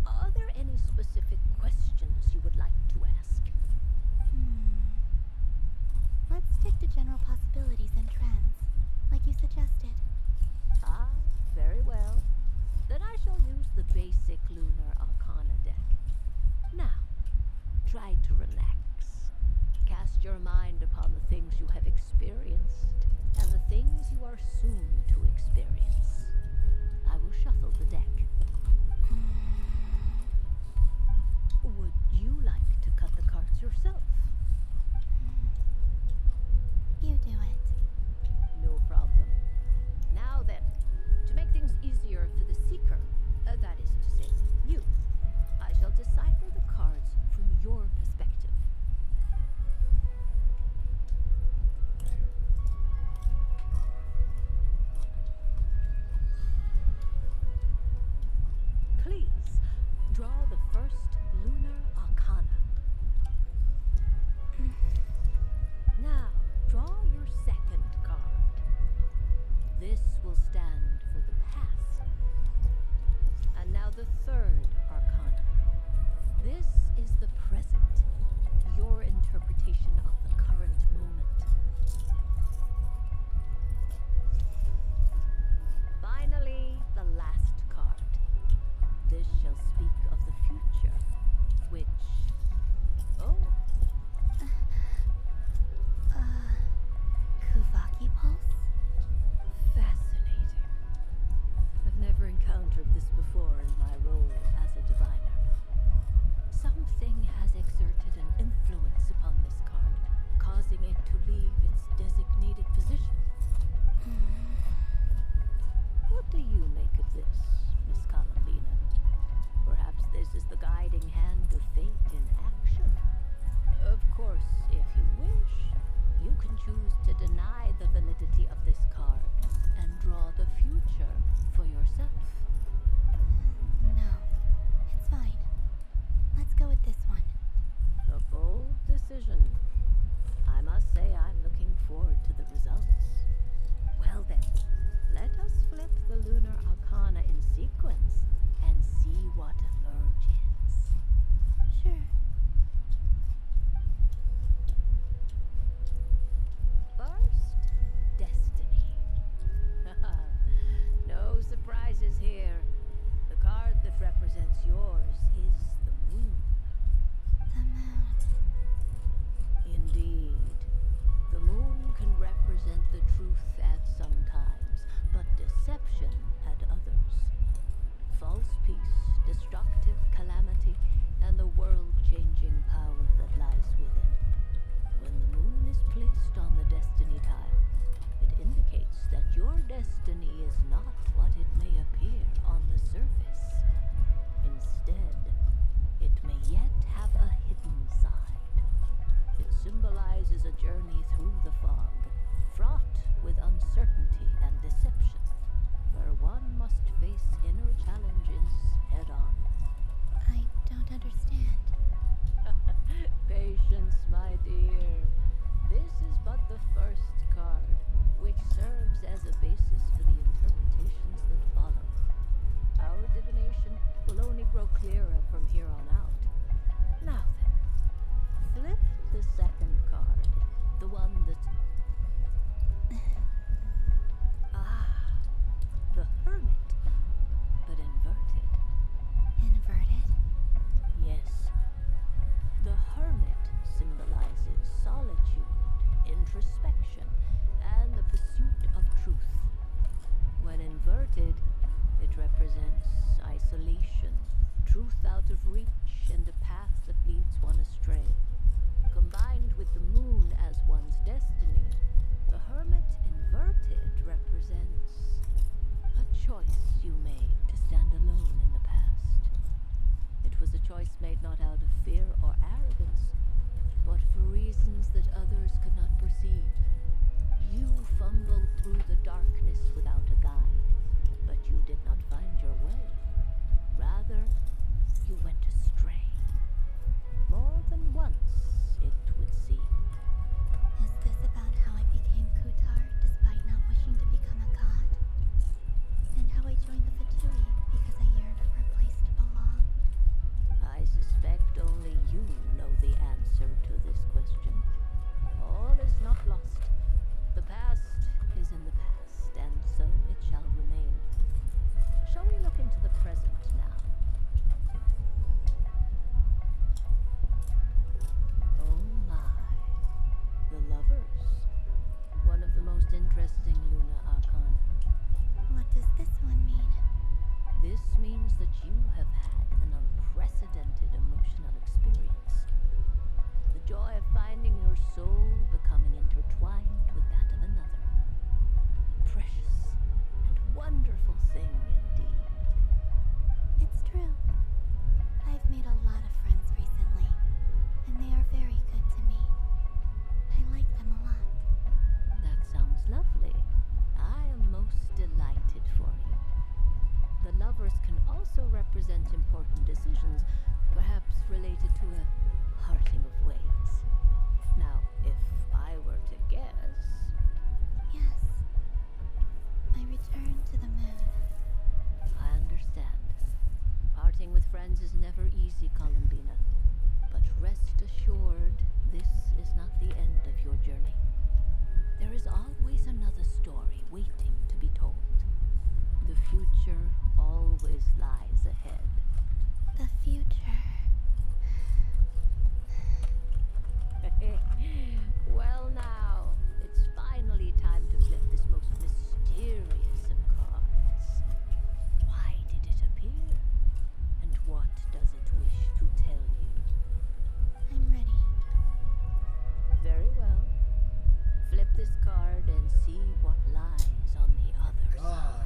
are there any specific questions you would like to ask? Let's stick to general possibilities and trends, like you suggested. Ah, very well. Then I shall use the basic Lunar Arcana deck. Now, try to relax. Cast your mind upon the things you have experienced and the things you are soon to experience. I will shuffle the deck. Would you like to cut the cards yourself? You do it. No problem. Now then, to make things easier for the seeker, that is to say, you, I shall decipher the cards from your perspective. Please, draw the first Lunar Arcana. Now, draw your second card. This will stand for the past. And now the third Arcana. This is the present, your interpretation of the current moment. Finally, the last card. This shall speak of the future, which... Oh, Kuvaki pulse? fascinating. I've never encountered this before in my role as a diviner. Something has exerted an influence upon this card, causing it to leave its designated position. What do you make of this, Miss Columbina? Perhaps this is the guiding hand of fate in action. Of course, if you wish, you can choose to deny the validity of this card and draw the future for yourself. No, it's fine. Let's go with this one. A bold decision. I must say I'm looking forward to the results. Well then, let us flip the Lunar Arcana in sequence and see what emerges. Sure. First, Destiny. No surprises here. The card that represents yours is the moon. The moon. Indeed. The moon can represent the truth at some times, but deception at others. False peace, destructive calamity, and the world-changing power that lies within. When the moon is placed on the destiny tile, it indicates that your destiny is not what it may appear on the surface. Instead, have had an unprecedented emotional experience. The joy of finding your soul becoming intertwined with that of another. Precious and wonderful thing indeed. It's true. I've made a lot of friends recently, and they are very good to me. I like them a lot. That sounds lovely. I am most delighted for you. The lovers can also represent important decisions, perhaps related to a parting of ways. Now, if I were to guess... Yes. I return to the moon. I understand. Parting with friends is never easy, Columbina. But rest assured, this is not the end of your journey. There is always another story waiting to be told. The future always lies ahead. The future. Well now, it's finally time to flip this most mysterious of cards. Why did it appear? And what does it wish to tell you? I'm ready. Very well. Flip this card and see what lies on the other side.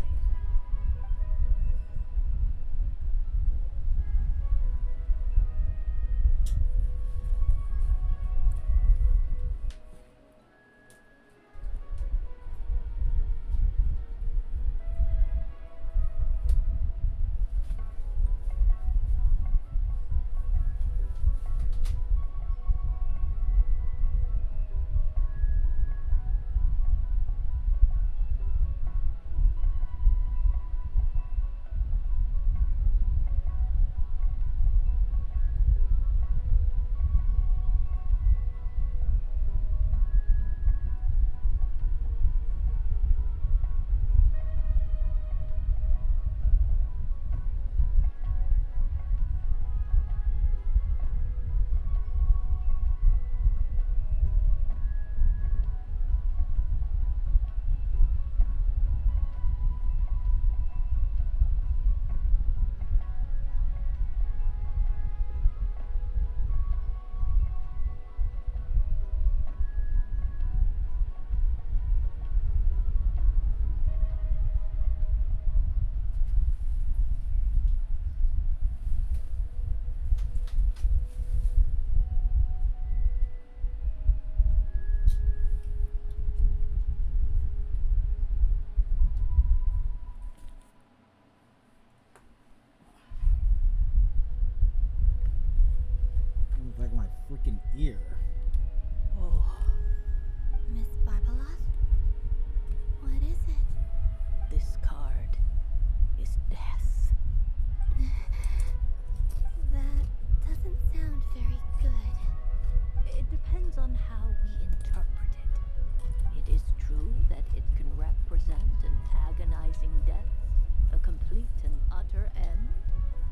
Like my freaking ear. Oh, Miss Barbalos? What is it? this card is death. That doesn't sound very good. It depends on how we interpret it. It is true that it can represent an agonizing death, a complete and utter end,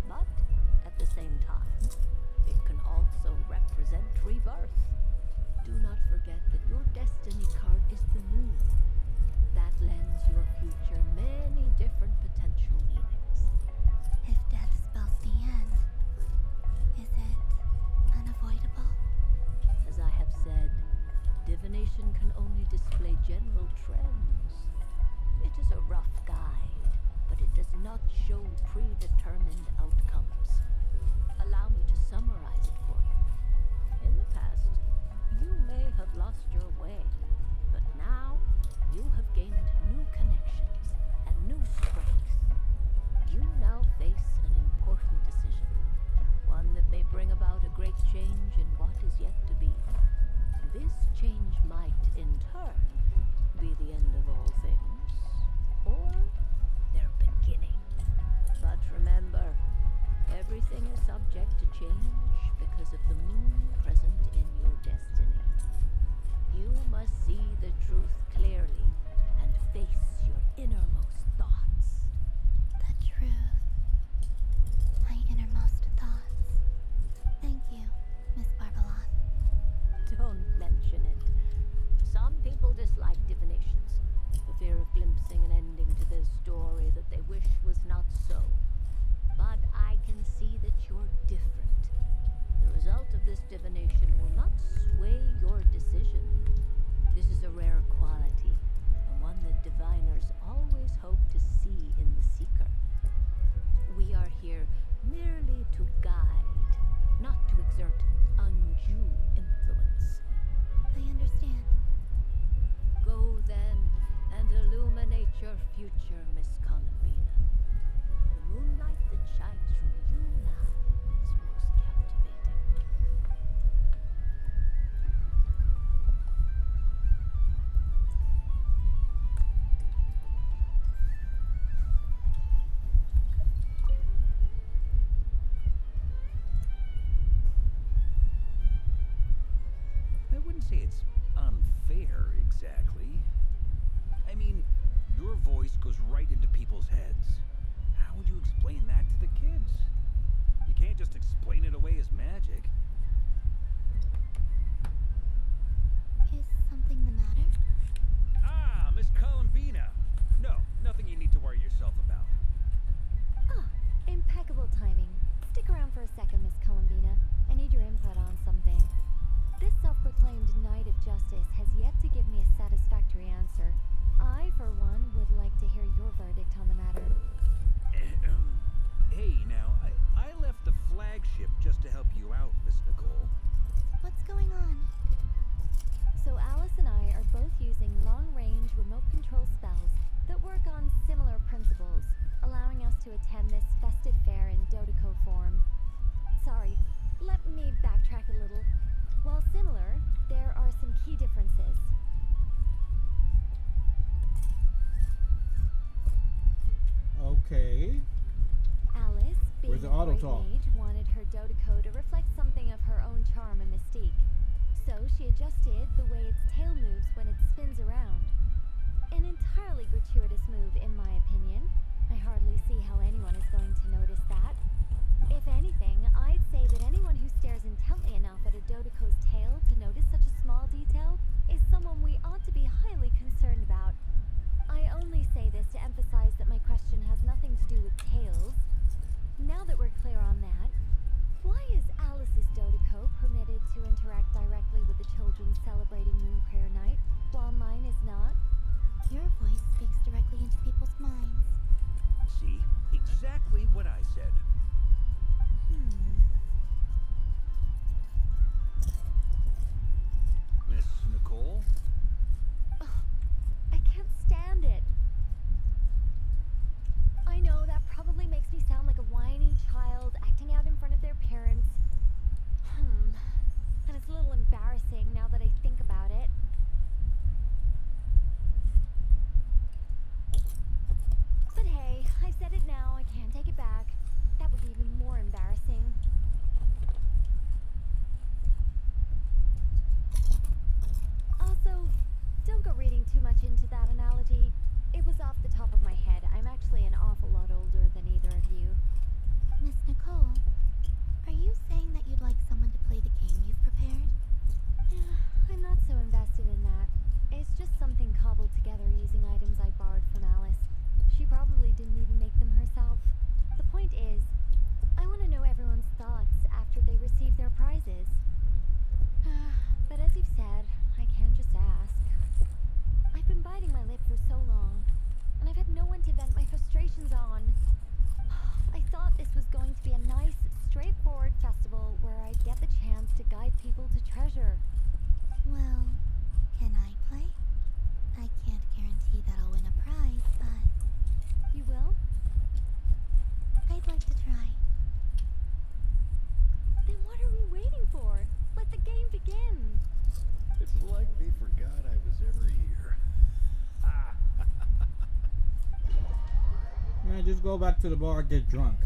but at the same time, it can also represent rebirth. Do not forget that your destiny card is the moon. That lends your future many different potential meanings. If death spells the end, is it unavoidable? As I have said, divination can only display general trends. It is a rough guide, but it does not show predetermined outcomes. Allow me to summarize it for you. In the past, you may have lost your way, but now you have gained new connections and new strength. You now face an important decision, one that may bring about a great change in what is yet to be. This change might, in turn, be the end of all things, or their beginning. But remember, your future, Miss Columbina. The moonlight that shines from you now is most captivating. I wouldn't say it's unfair exactly. I mean, your voice goes right into people's heads. How would you explain that to the kids? You can't just explain it away as magic. Is something the matter? Ah, Miss Columbina! No, nothing you need to worry yourself about. Ah, impeccable timing. Stick around for a second, Miss Columbina. I need your input on something. This self-proclaimed Knight of Justice has yet to give me a satisfactory answer. I, for one, would like to hear your verdict on the matter. Hey, now, I left the flagship just to help you out, Miss Nicole. What's going on? So Alice and I are both using long-range remote control spells that work on similar principles, allowing us to attend this festive fair in Dodeco form. Sorry, let me backtrack a little. While similar, there are some key differences. Okay. Alice, being Where's the a auto great talk? mage, wanted her Dodeco to reflect something of her own charm and mystique. So she adjusted the way its tail moves when it spins around. An entirely gratuitous move, in my opinion. I hardly see how anyone is going to notice that. If anything, I'd say that anyone who stares intently enough at a Dodeco's tail to notice such a small detail is someone we ought to be highly concerned about. I only say this to emphasize that my question has nothing to do with tails. Now that we're clear on that, why is Alice's Dodeco permitted to interact directly with the children celebrating Moon Prayer Night, while mine is not? Your voice speaks directly into people's minds. See? Exactly what I said. Miss Nicole? Ugh, I can't stand it. I know that probably makes me sound like a whiny child acting out in front of their parents. And it's a little embarrassing now that I think about it. But hey, I said it now, I can't take it back. That would be even more embarrassing. Also, don't go reading too much into that analogy. It was off the top of my head. I'm actually an awful lot older than either of you. Miss Nicole, are you saying that you'd like someone to play the game you've prepared? I'm not so invested in that. It's just something cobbled together using items I borrowed from Alice. She probably didn't even make them herself. The point is, I want to know everyone's thoughts after they receive their prizes. But as you've said, I can't just ask. I've been biting my lip for so long, and I've had no one to vent my frustrations on. I thought this was going to be a nice, straightforward festival where I'd get the chance to guide people to treasure. Well, can I play? I can't guarantee that I'll win a prize, but... You will? I'd like to try. Then what are we waiting for? Let the game begin! It's like they forgot I was ever here. Man, just go back to the bar, get drunk.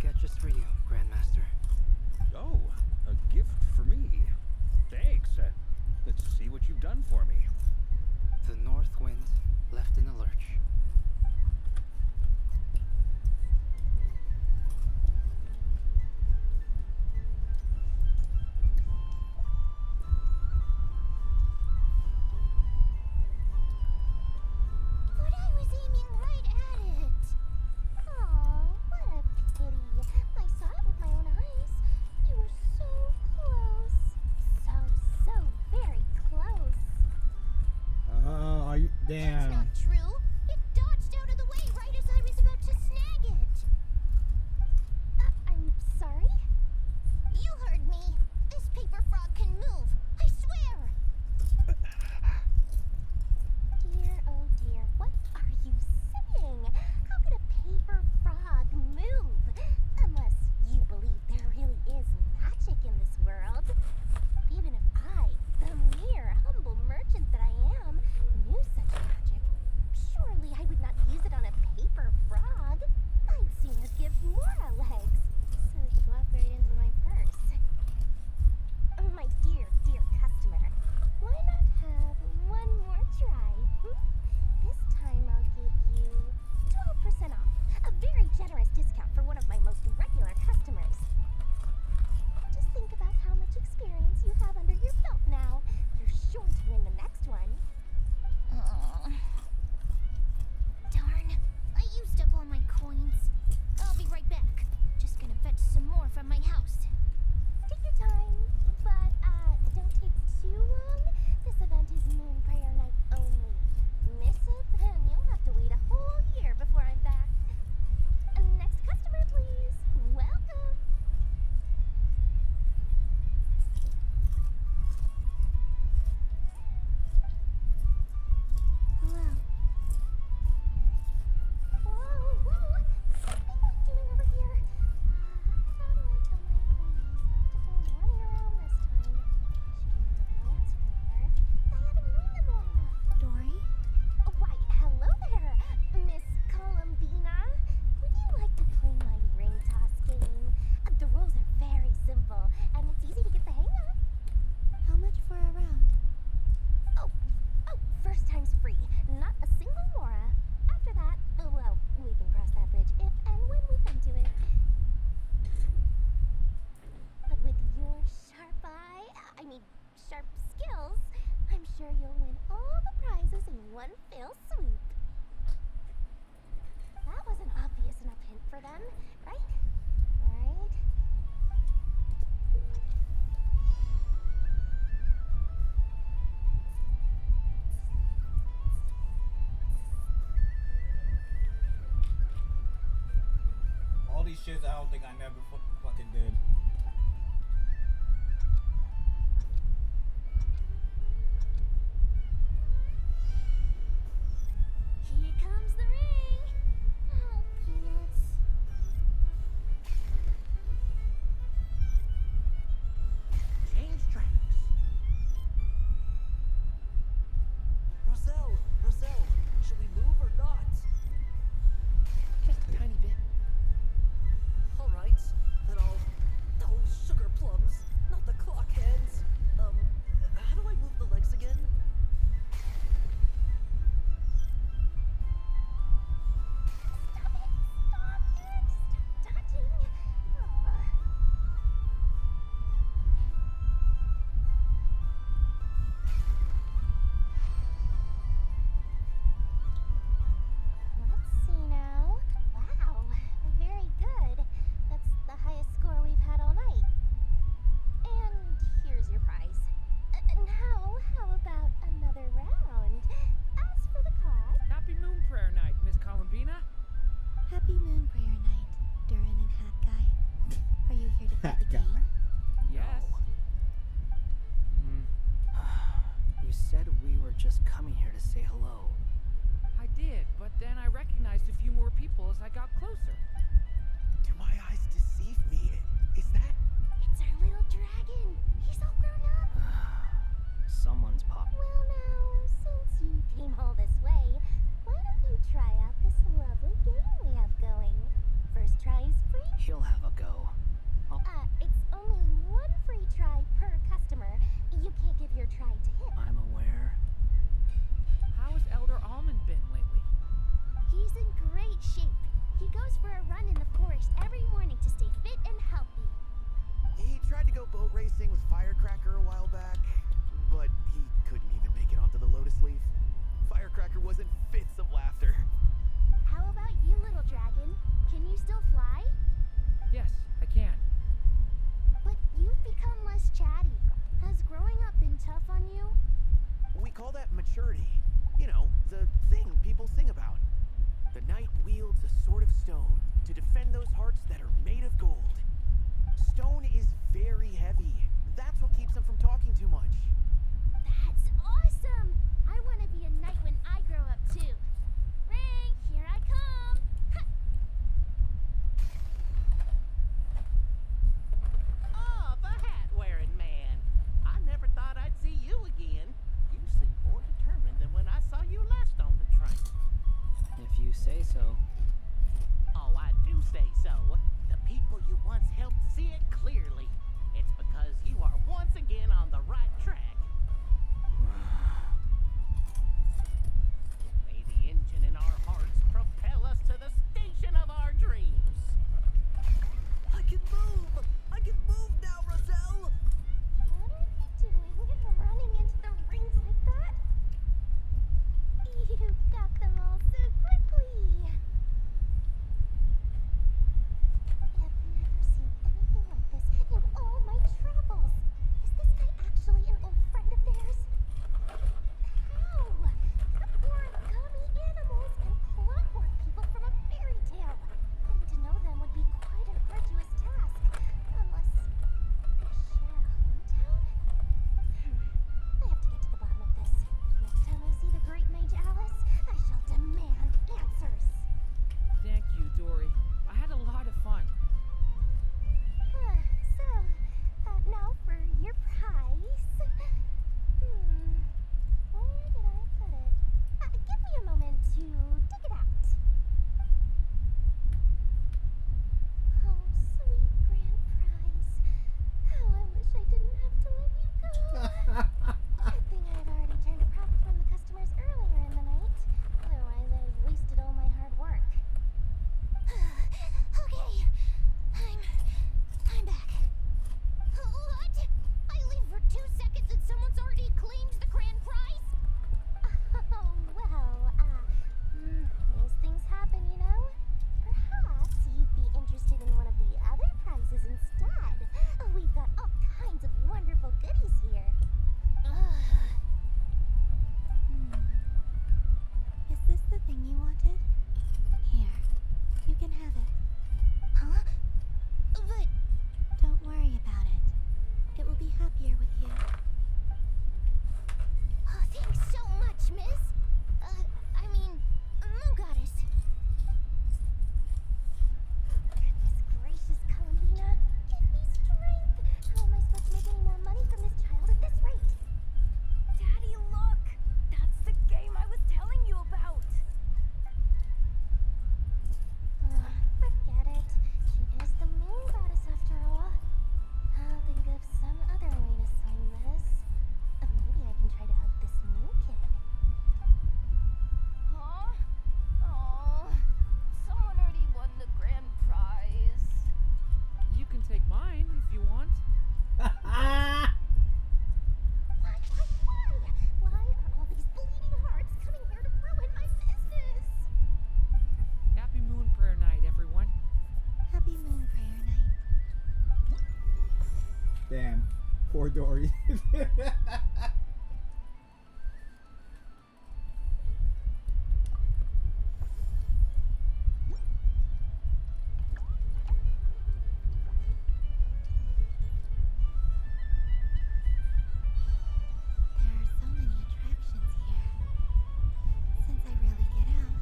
sketch is for you, Grandmaster. Oh, a gift for me. Thanks. Let's see what you've done for me. The north wind left in the lurch. But I was aiming right at it. Aw, what a pity. I saw it with my own eyes. You were so close. So very close. Are you? Damn. That's not true. It dodged out of the way right as I was about to snag it. I'm sorry? You heard me. This paper frog can move. I swear. Dear, oh dear, what are you saying? How could a paper frog move? Unless you believe there really is magic in this world. Even if I, the mere humble merchant that I am, knew such magic, surely I would not use it on a paper frog. I'd sooner give Mora legs, so it could walk right into my purse. My dear, dear customer, why not have one more try? This time I'll give you 12% off, a very generous discount for one of my most regular customers. Just think about how much experience you have under your belt now. You're sure to win the next one. Darn, I used up all my coins. I'll be right back. Just gonna fetch some more from my house. Take your time, but don't take too long. This event is Moon Prayer Night only. Miss it, and you'll have to wait a whole year before I'm back. Next customer, please. Welcome. Hello. Whoa, whoa! What are you doing over here? How do I tell my employees not to go running around this time? Should be on the dance floor. I haven't known them long enough. Dory? Why, hello there, Miss Columbina. Would you like to play my ring toss game? The rules are very simple, and it's easy to get the hang of. How much for a round? Oh, first time's free. Not a single Mora. After that, well, we can cross that bridge if and when we come to it. But with your sharp eye, sharp skills, I'm sure you'll win all the prizes in one fell swoop. That was an obvious enough hint for them, right? Right? All these shits I don't think I never fucking did. Here comes the ring. Oh, peanuts. Change tracks. Roselle, should we move or not? Just a tiny bit. All right, then I'll. Oh, sugar plums, not the clock hands. How do I move the legs again? Stop it! Stop touching! Let's see now. Wow, very good. That's the highest score we've had all night. And here's your prize. Now, how about another round? As for the cost... Happy Moon Prayer Night, Miss Columbina. Happy Moon Prayer Night, Durin and Hat Guy. Are you here to play the game? Yes. You said we were just coming here to say hello. I did, but then I recognized a few more people as I got closer. Do my eyes deceive me? Is that? It's our little dragon. He's all grown up. Someone's pop. Well now, since you came all this way, why don't you try out this lovely game we have going? First try is free, he'll have a go. It's only one free try per customer. You can't give your try to him. I'm aware. How has Elder Almond been lately? He's in great shape. He goes for a run in the forest every morning to stay fit and healthy. He tried to go boat racing with Firecracker a while back, but he couldn't even make it onto the Lotus Leaf. Firecracker was in fits of laughter. How about you, little dragon? Can you still fly? Yes, I can. But you've become less chatty. Has growing up been tough on you? We call that maturity. You know, the thing people sing about. The knight wields a sword of stone to defend those hearts that are made of gold. Stone is very heavy. That's what keeps him from talking too much. That's awesome! I want to be a knight when I grow up too. Ring, here I come! Oh, the hat-wearing man. I never thought I'd see you again. You seem more determined than when I saw you last on the train. If you say so. Oh, I do say so. The people you once helped see it clearly. It's because you are once again on the right track. May the engine in our hearts propel us to the station of our dreams. I can move! I can move now, Roselle! What are you doing? Running into the rings like that? You got them all so quickly! I've never seen anything like this in all my travels. Is this guy actually an old friend of theirs? How? The poor gummy animals and clockwork people from a fairy tale. Getting to know them would be quite an arduous task. Unless they share a hometown? I have to get to the bottom of this. Next time I see the great mage Alice, I shall demand answers. Thank you, Dory. I had a lot of fun. So, now for your prize. Where did I put it? Give me a moment to dig it out. Oh, sweet grand prize. How I wish I didn't have to let you go. Good thing I had already turned a profit from the customers earlier in the night. Otherwise, I'd have wasted all my hard work. Okay, I'm back. What? I leave for 2 seconds and someone's already claimed the grand prize? Oh, well, those things happen, you know? Perhaps you'd be interested in one of the other prizes instead. We've got all kinds of wonderful goodies here. Is this the thing you wanted? Here, you can have it. Huh? But... Don't worry about it. It will be happier with you. Oh, thanks so much, miss. I mean, Moon Goddess. Goodness gracious, Columbina. Give me strength. How am I supposed to make any more money from this child at this rate? Daddy, look! That's the game I was telling you about! Forget it. She is the Moon Goddess after all. I'll think of some other way to swing this. Maybe I can try to hook this new kid. Huh? Oh, someone already won the grand prize. You can take mine if you want. Why? Why are all these bleeding hearts coming here to ruin my business? Happy Moon Prayer Night, everyone. Happy Moon Prayer Night. Damn. Poor Dory. There are so many attractions here. Since I rarely get out,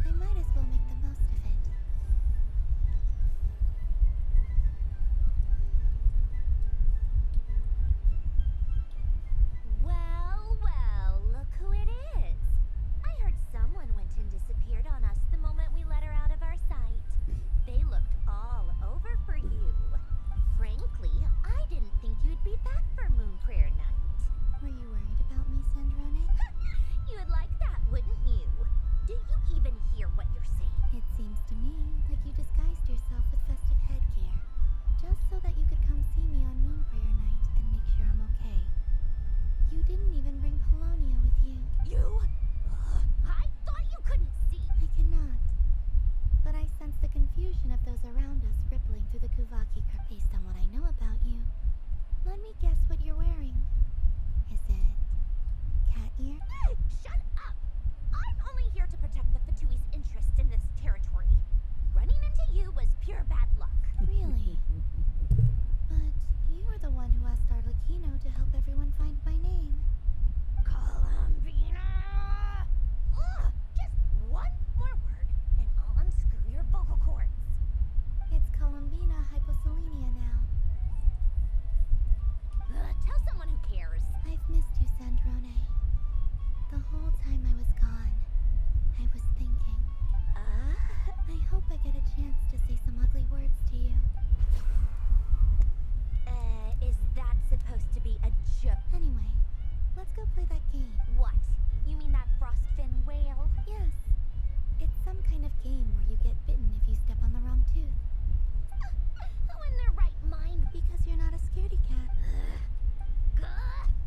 I might as well make the most of it. perception of those around us rippling through the Kuvaki based on what I know about you. Let me guess what you're wearing. Is it cat ear? Shut up! I'm only here to protect the Fatui's interest in this territory. Running into you was pure bad luck. Really? But you were the one who asked Arlecchino to help everyone find my name. Columbina! Ugh! Just one more word, and I'll unscrew your vocal cords. It's Columbina Hyposelenia now. Tell someone who cares. I've missed you, Sandrone. The whole time I was gone, I was thinking. I hope I get a chance to say some ugly words to you. Is that supposed to be a joke? Anyway, let's go play that game. What? You mean that frostfin whale? Yes. It's some kind of game where you get bitten if you step on the wrong tooth. Who in their right mind? Because you're not a scaredy cat.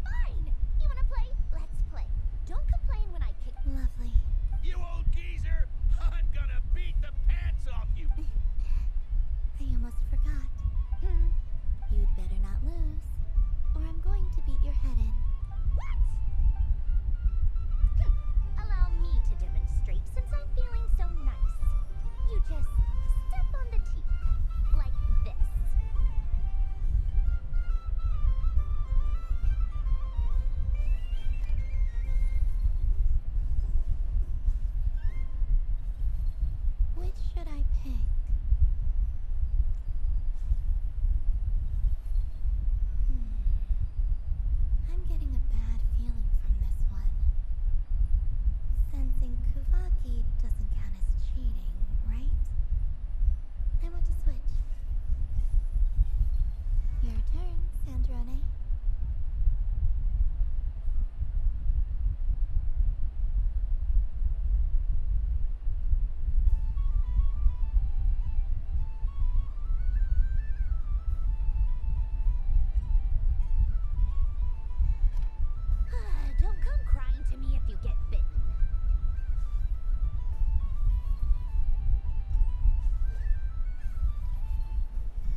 Fine! You wanna play? Let's play. Don't complain when I kick. Lovely. You old geezer! I'm gonna beat the pants off you! I almost forgot. You'd better not lose, or I'm going to beat your head in. What? Allow me to demonstrate since I'm feeling so nice. You just step on the teeth, like this. Which should I pick? I'm getting a bad feeling from this one. Sensing Kuvaki doesn't count as cheating, right? I want to switch. Your turn, Sandrone. Don't come crying to me if you get bitten.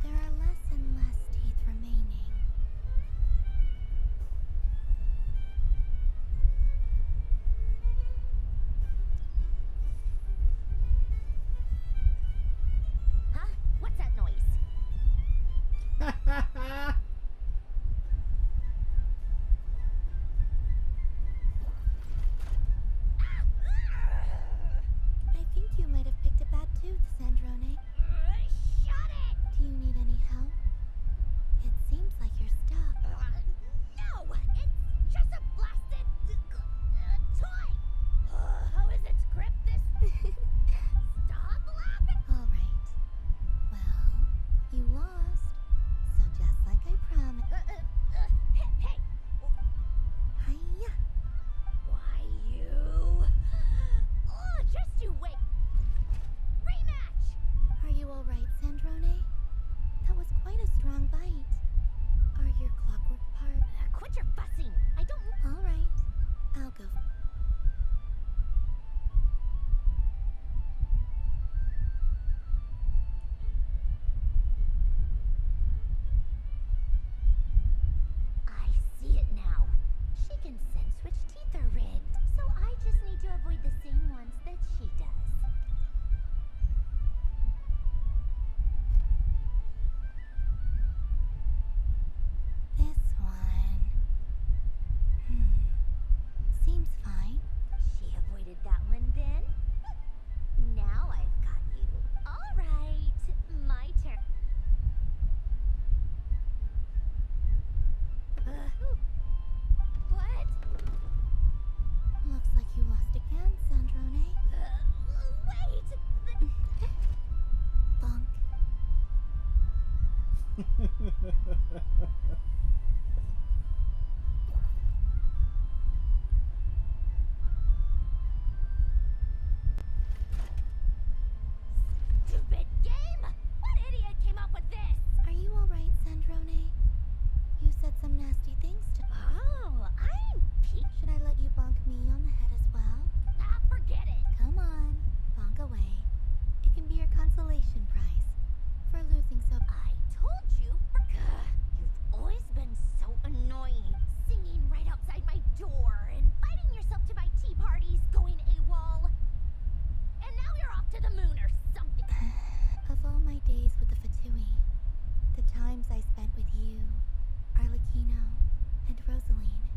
There are less and less teeth remaining. Huh? What's that noise? I think you might have picked a bad tooth, Sandrone. Shut it! Do you need any help? It seems like you're stuck. No! It's just a blasted toy! How is its grip this? Stop laughing! All right. Well, you lost. So just like I promised. Hey! Hiya. Why you? Oh, just you wait. Rematch! Are you all right, Sandrone? That was quite a strong bite. Are your clockwork part? Quit your fussing. I don't. All right. I'll go. I see it now. She can sense which teeth are rigged, so I just need to avoid the same ones that she does. This one. Seems fine. She avoided that one then. Now I've got you. All right, my turn. What? Looks like you lost again, Sandrone. Wait! Bonk. Stupid game! What idiot came up with this? Are you all right, Sandrone? You said some nasty things to. Oh, I'm peaked. Should I let you bonk me on the head as well? Ah, forget it. Come on, bonk away. It can be your consolation. consolation prize for losing so. I told you. You've always been so annoying. Singing right outside my door, inviting yourself to my tea parties, going AWOL. And now you're off to the moon or something. Of all my days with the Fatui, the times I spent with you, Arlecchino, and Rosaline,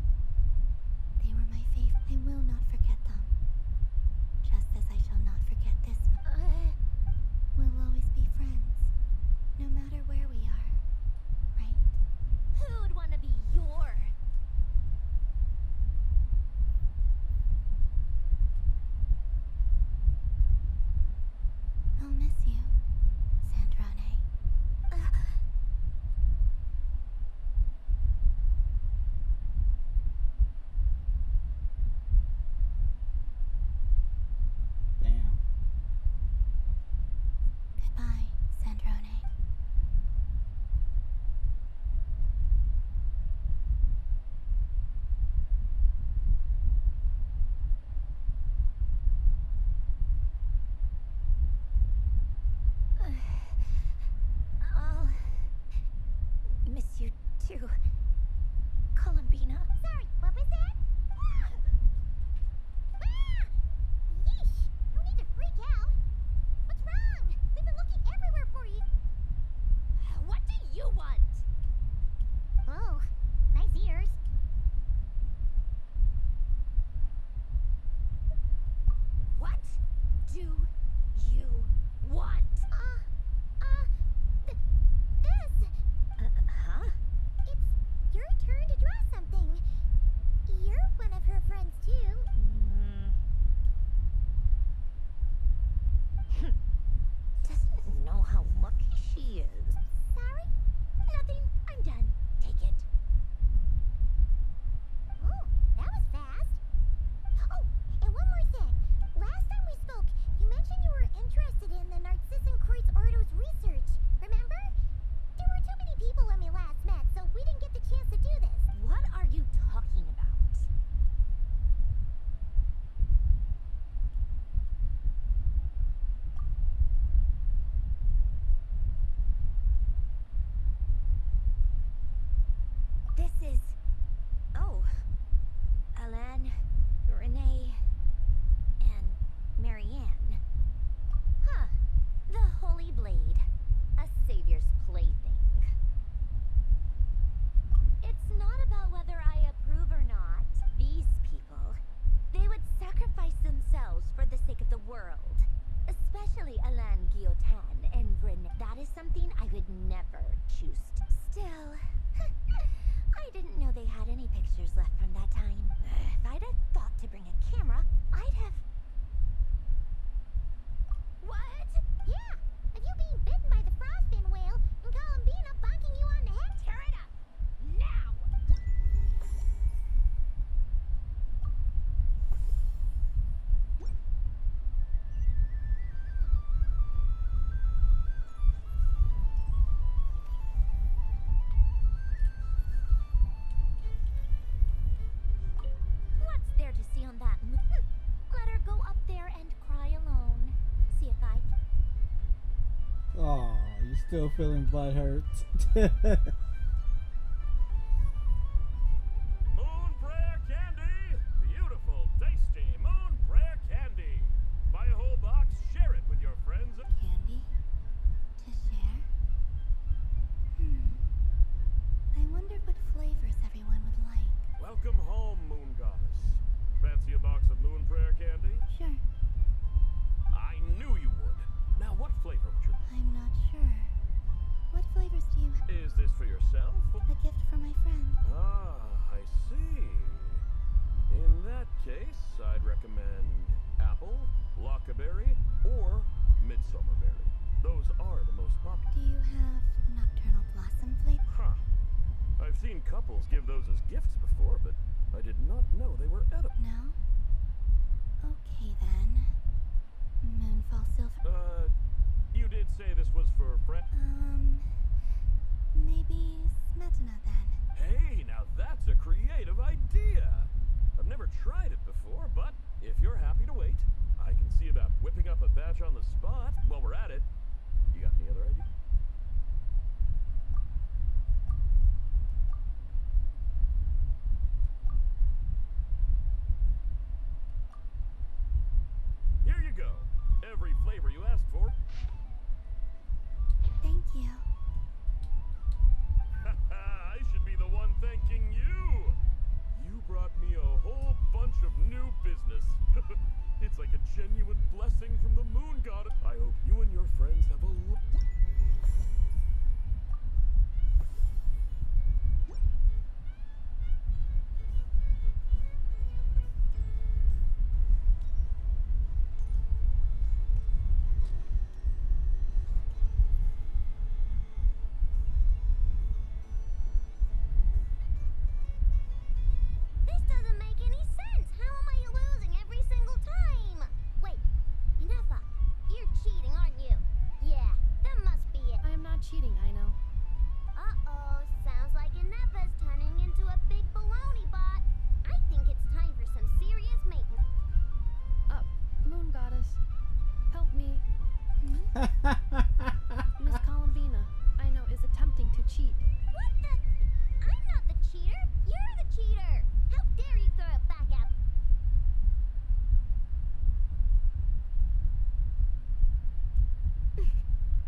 they were my favorite. I will not forget them. Just as I shall not forget this. We'll always be friends, no matter where we are, right? Who'd want to be your? I'll miss you, Sandrane. Damn. Goodbye, Sandrone. I'll miss you too, Columbina. Sorry, what was that? Yeesh! No need to freak out. What's wrong? We've been looking everywhere for you. What do you want? Oh, nice ears. What do you want? This. Huh? It's your turn to draw something. You're one of her friends too. Doesn't know how lucky she is. Sorry? Nothing. I'm done. Take it. Oh, that was fast. Oh, and one more thing. Last time we spoke, you mentioned you were interested in the Narcissan Kreutz Ordo's research. Remember? There were too many people when we last met, so we didn't get the chance to do this. What are you talking about? This is... Oh. Alan, Renee, and Marianne. Huh. The Holy Blade. A savior's plaything. It's not about whether I approve or not. These people, they would sacrifice themselves for the sake of the world. Especially Alain Guillotin and Renee. That is something I would never choose to. Still, I didn't know they had any pictures left from that time. If I'd have thought to bring a camera, I'd have... What? Yeah, of you being bitten by the frostfin whale and Columbina bonking you on the head. Tear it up! Now! What's there to see on that moon? Let her go up there and cry alone. See if I... Oh, you still feeling butthurt? Moon Prayer Candy! Beautiful, tasty Moon Prayer Candy! Buy a whole box, share it with your friends. Candy? To share? I wonder what flavors everyone would like. Welcome home, Moon Goddess. Fancy a box of Moon Prayer Candy? Sure. I knew you would. Now, what flavor would you... I'm not sure. What flavors do you have? Is this for yourself? A gift for my friend. Ah, I see. In that case, I'd recommend apple, lockaberry, or midsummerberry. Those are the most popular. Do you have nocturnal blossom flavor? Huh. I've seen couples give those as gifts before, but I did not know they were edible. No? Okay then. Moonfall silver. You did say this was for friend. Maybe smetana then. Hey, now that's a creative idea. I've never tried it before, but if you're happy to wait, I can see about whipping up a batch on the spot while we're at it.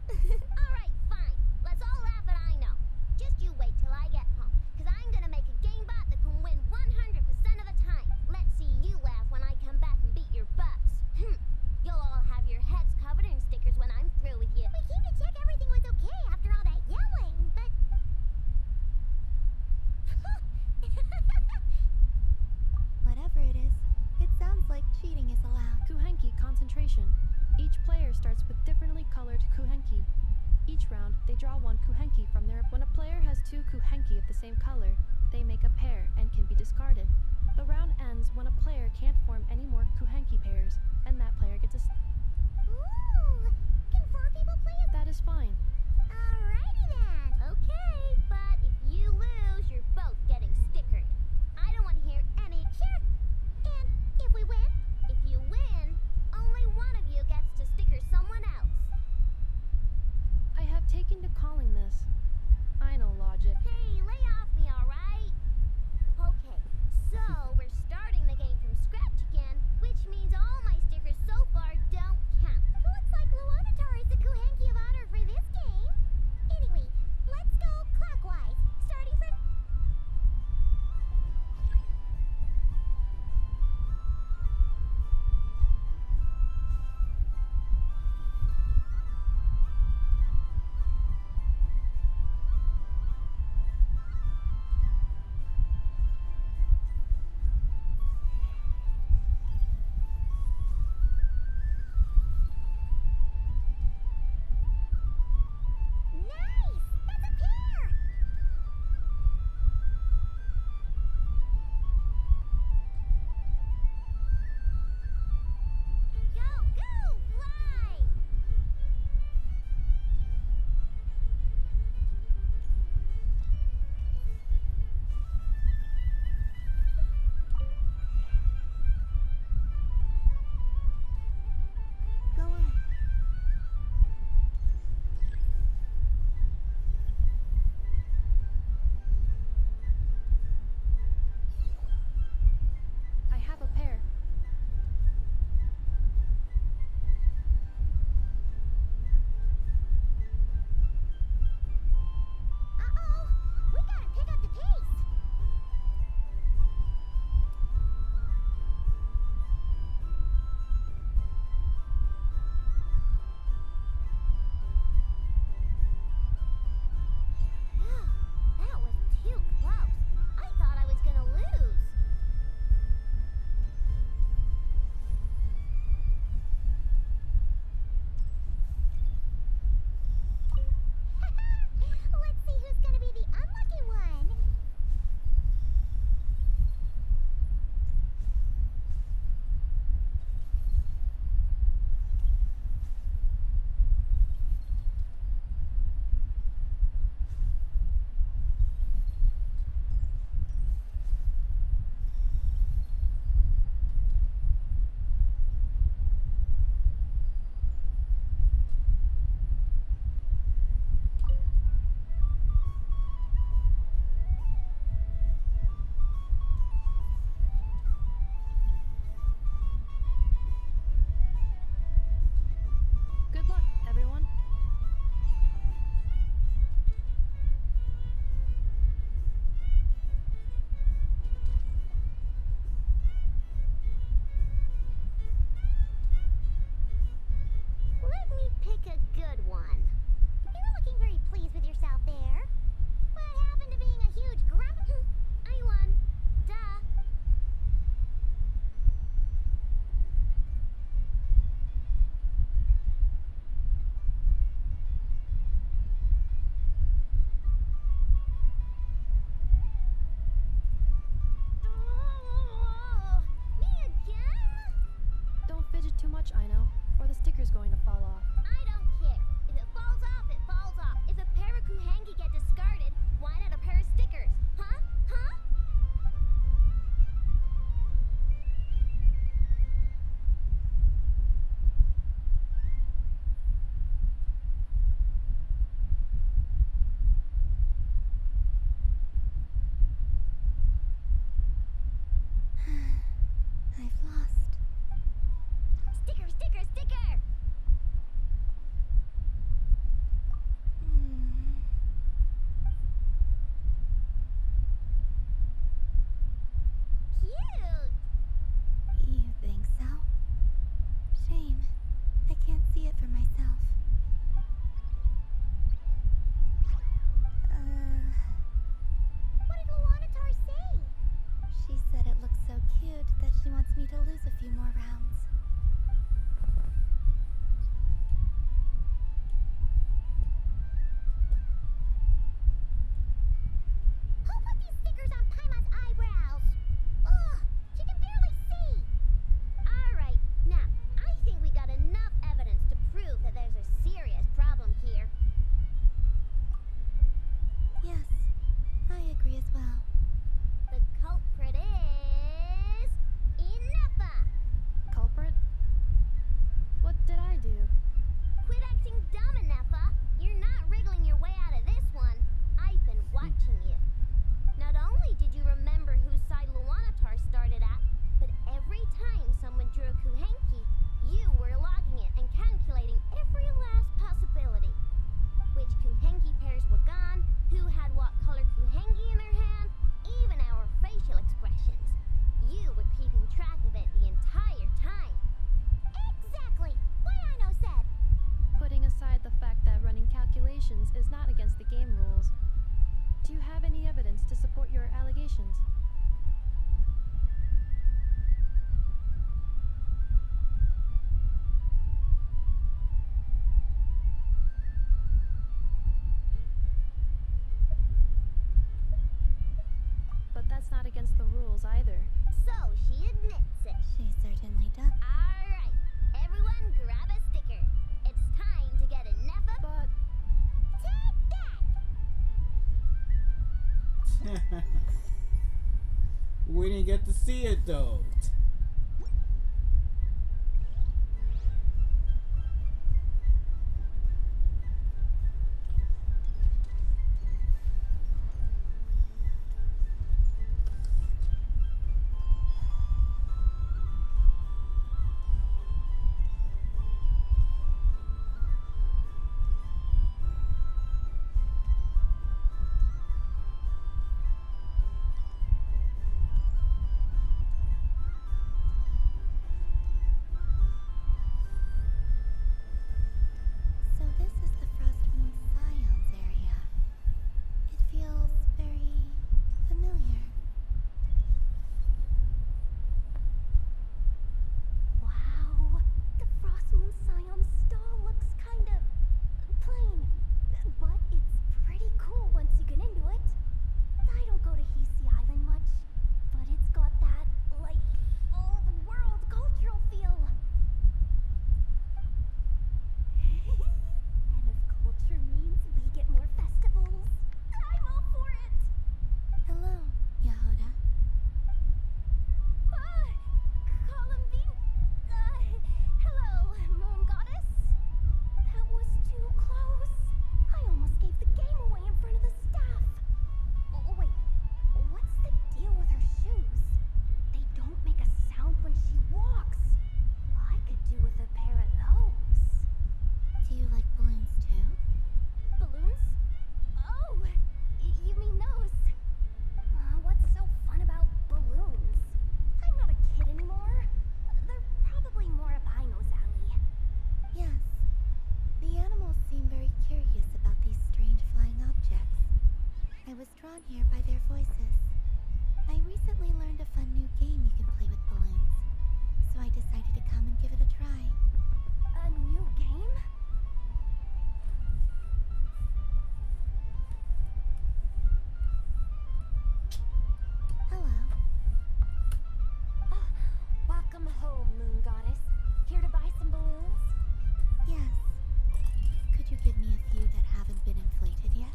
Alright, fine. Let's all laugh at I know. Just you wait till I get home, cause I'm gonna make a game bot that can win 100% of the time. Let's see you laugh when I come back and beat your butts. You'll all have your heads covered in stickers when I'm through with you. We came to check everything was okay after all that yelling, but... Whatever it is, it sounds like cheating is allowed. Kuhenki concentration. Each player starts with differently colored kuhenki. Each round, they draw one kuhenki from their... When a player has two kuhenki of the same color, they make a pair and can be discarded. The round ends when a player can't form any more kuhenki pairs, and that player gets a... Ooh! Can 4 people play it? That is fine. Alrighty then. Okay, but if you lose, you're both getting stickered. I don't want to hear any. Sure. And if we win? If you win, only one of you gets to sticker someone else. I have taken to calling this. I know logic. Hey, lay off me, alright? Okay, so we're starting the game from scratch again, which means all my stickers so far don't count. Looks like Luonatar is the Kuhenki of honor for this game. Anyway, let's go clockwise, starting from... accusations is not against the game rules. Do you have any evidence to support your allegations? But that's not against the rules either. So she admits it. She certainly does. Alright, everyone grab a sticker. It's time to get enough of. But take that! We didn't get to see it though. So this is the Frost Moon Scions area. It feels very familiar. Wow, the Frost Moon Scion stall looks kind of plain, but it's pretty cool once you get into it. I don't go to Hisi Island much, but it's got that, like, old world cultural feel. And if culture means we get more festivals, I'm all for it. Hello, Yahoda. Columbine? Hello, Moon Goddess. That was too close. I almost gave the game away in front of the staff. Oh, wait. What's the deal with her shoes? They don't make a sound when she walks. I could do with a pair of those. Do you like balloons too? Balloons? Oh, you mean those? What's so fun about balloons? I'm not a kid anymore. They're probably more up Aino's alley. Yes. The animals seem very curious about these strange flying objects. I was drawn here by their voices. I recently learned a fun new game you can play with balloons, so I decided to come and give it a try. A new game? Hello. Welcome home, Moon Goddess. Here to buy some balloons? Yes. Could you give me a few that haven't been inflated yet?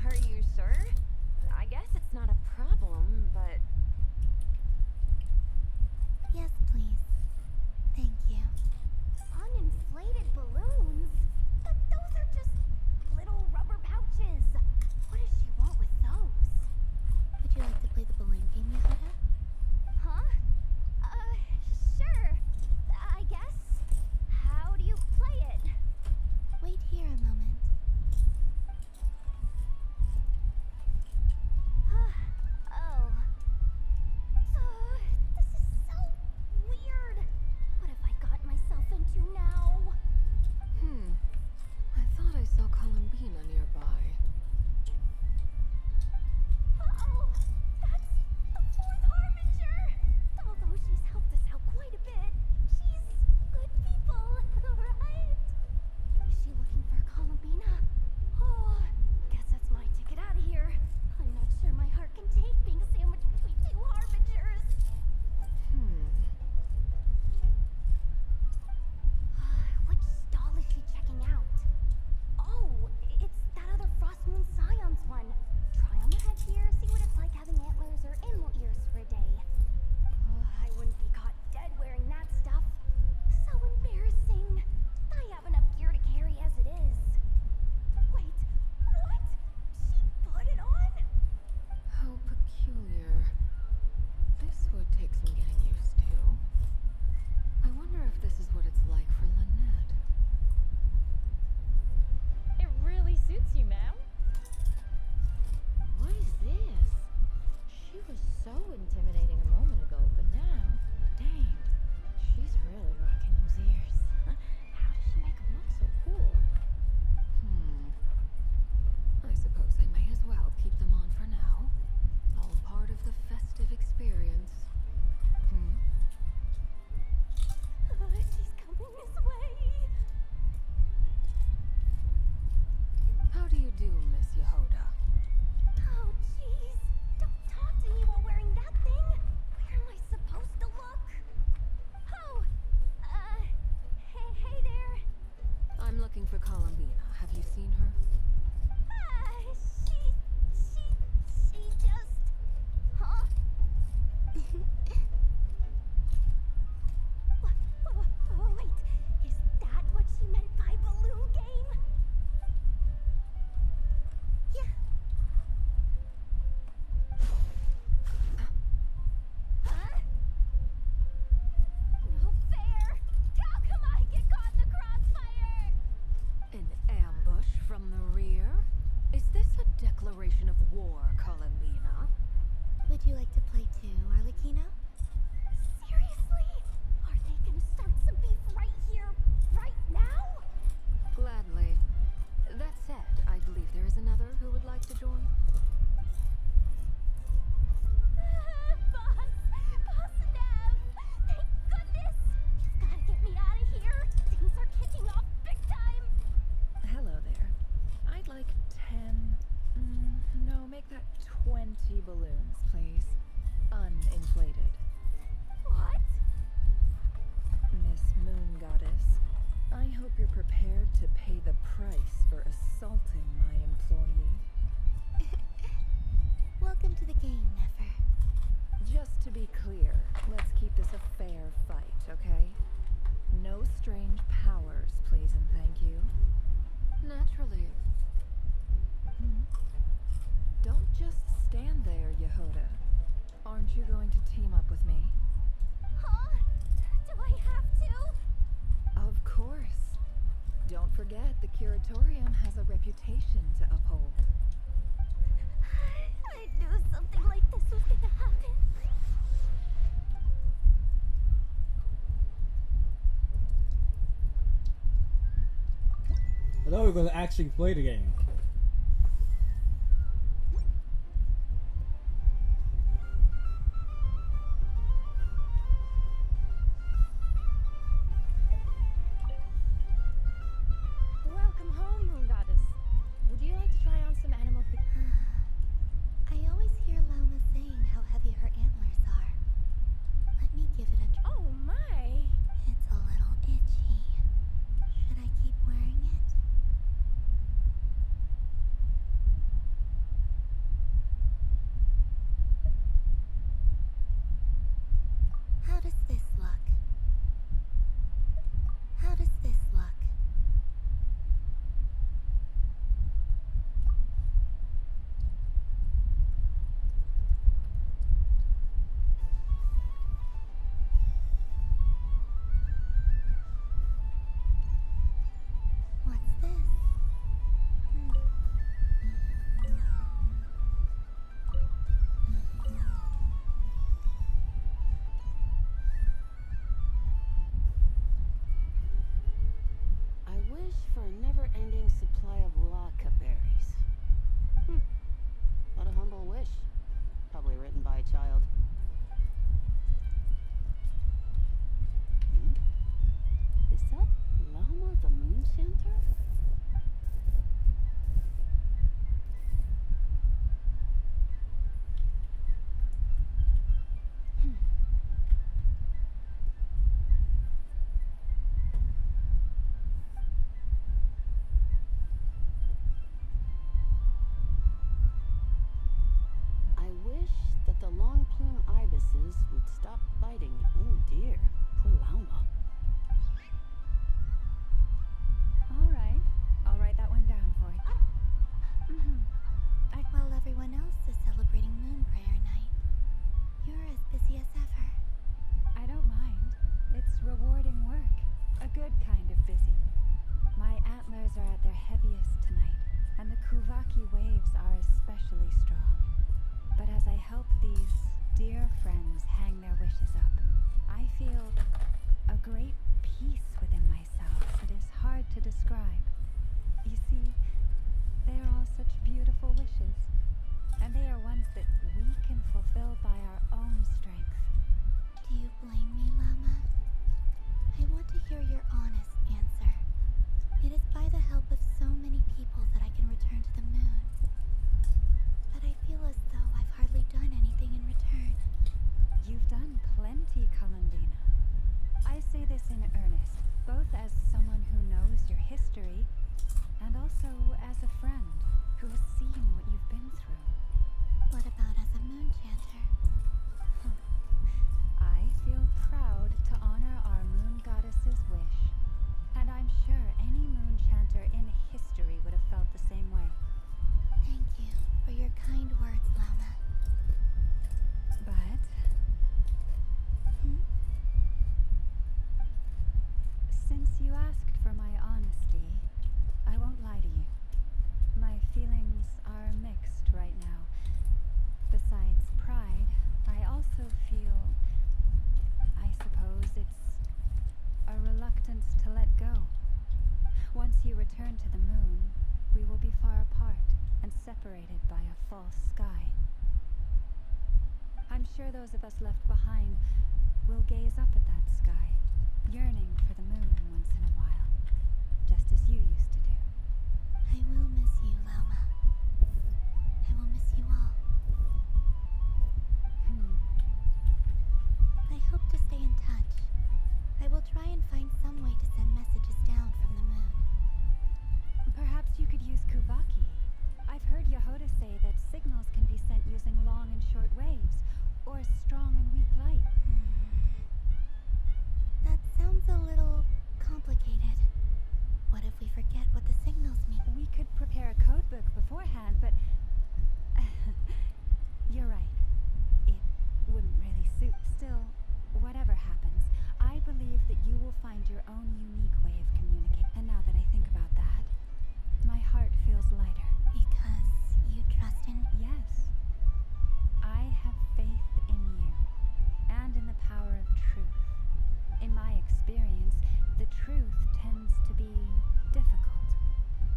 Are you sure? I guess it's not a problem, but... Yes, please. for Columbina. Have you seen her? She just... Huh? Wait, is that what she meant by balloon game? Yeah. Huh? No fair! How come I get caught in the crossfire? An ambush from the rear? Is this a declaration of war, Columbina? Would you like to play too, Arlecchino? Seriously? Are they gonna start some beef right here, right now? Gladly. That said, I believe there is another who would like to join. Boss Nev! Thank goodness! You've gotta get me out of here! Things are kicking off big time! Hello there. I'd like 10... no, make that 20 balloons, please. Uninflated. What? Miss Moon Goddess, I hope you're prepared to pay the price for assaulting my employee. Welcome to the game, Nefer. Just to be clear, let's keep this a fair fight, okay? No strange powers, please and thank you. Naturally. Don't just stand there, Yehoda. Aren't you going to team up with me? Huh? Do I have to? Of course. Don't forget, the Curatorium has a reputation to uphold. I knew something like this was gonna happen. I thought we were going to actually play the game. Welcome home, Moon Goddess. Would you like to try on some animal food? I always hear Lauma saying how heavy her antlers are. Let me give it a try. Oh my! It's a little itchy. Should I keep wearing it? How does this look? How does this look? What's this? I wish for a never-ending supply of laka berries. What a humble wish. Probably written by a child. Is that Lauma the Moon Chanter? I wish that the long plume ibises would stop biting. Oh dear, poor Lauma. Alright, I'll write that one down for you. While everyone else is celebrating Moon Prayer Night, you're as busy as ever. I don't mind. It's rewarding work. A good kind of busy. My antlers are at their heaviest tonight, and the Kuvaki waves are especially strong. But as I help these dear friends hang their wishes up, I feel a great peace within myself that is hard to describe. You see, they are all such beautiful wishes, and they are ones that we can fulfill by our own strength. Do you blame me, Lauma? I want to hear your honest answer. It is by the help of so many people that I can return to the moon. But I feel as though I've hardly done anything in return. You've done plenty, Columbina. I say this in earnest, both your history, and also as a friend who has seen what you've been through. What about as a moon chanter? I feel proud to honor our moon goddess's wish, and I'm sure any moon chanter in history would have felt the same way. Thank you for your kind words, Lama. But since you asked for my honesty, I won't lie to you. My feelings are mixed right now. Besides pride, I also feel, I suppose it's a reluctance to let go. Once you return to the moon, we will be far apart and separated by a false sky. I'm sure those of us left behind will gaze up at that sky, yearning for the moon once in a while, just as you used to do. I will miss you, Lama. I will miss you all. I hope to stay in touch. I will try and find some way to send messages down from the moon. Perhaps you could use Kuvaki. I've heard Yehoda say that signals can be sent using long and short waves, or strong and weak light. That sounds a little complicated. What if we forget what the signals mean? We could prepare a codebook beforehand, but you're right. It wouldn't really suit. Still, whatever happens, I believe that you will find your own unique way of communicating. And now that I think about that, my heart feels lighter. Because you trust in... Yes. I have faith in you, and in the power of truth. In my experience, the truth tends to be difficult,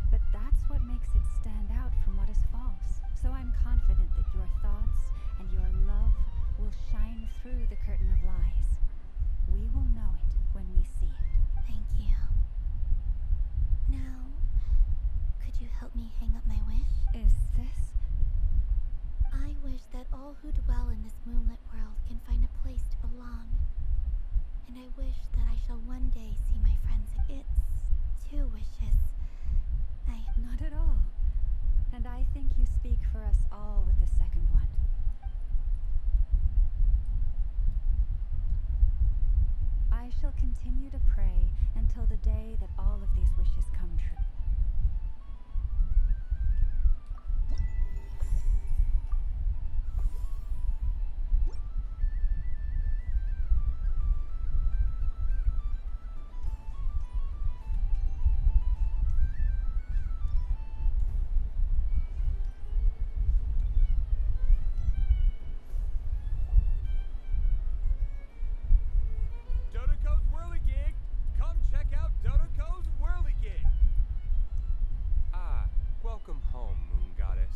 but that's what makes it stand out from what is false. So I'm confident that your thoughts and your love will shine through the curtain of lies. We will know it when we see it. Thank you. Now, could you help me hang up my wish? Is this? I wish that all who dwell in this moonlit world can find a place to belong. And I wish that I shall one day see my friends. It's 2 wishes. Not at all. And I think you speak for us all with the second one. I shall continue to pray until the day that all of these wishes come true. Dodoko's Whirligig! Come check out Dodoko's Whirligig! Ah, welcome home, Moon Goddess.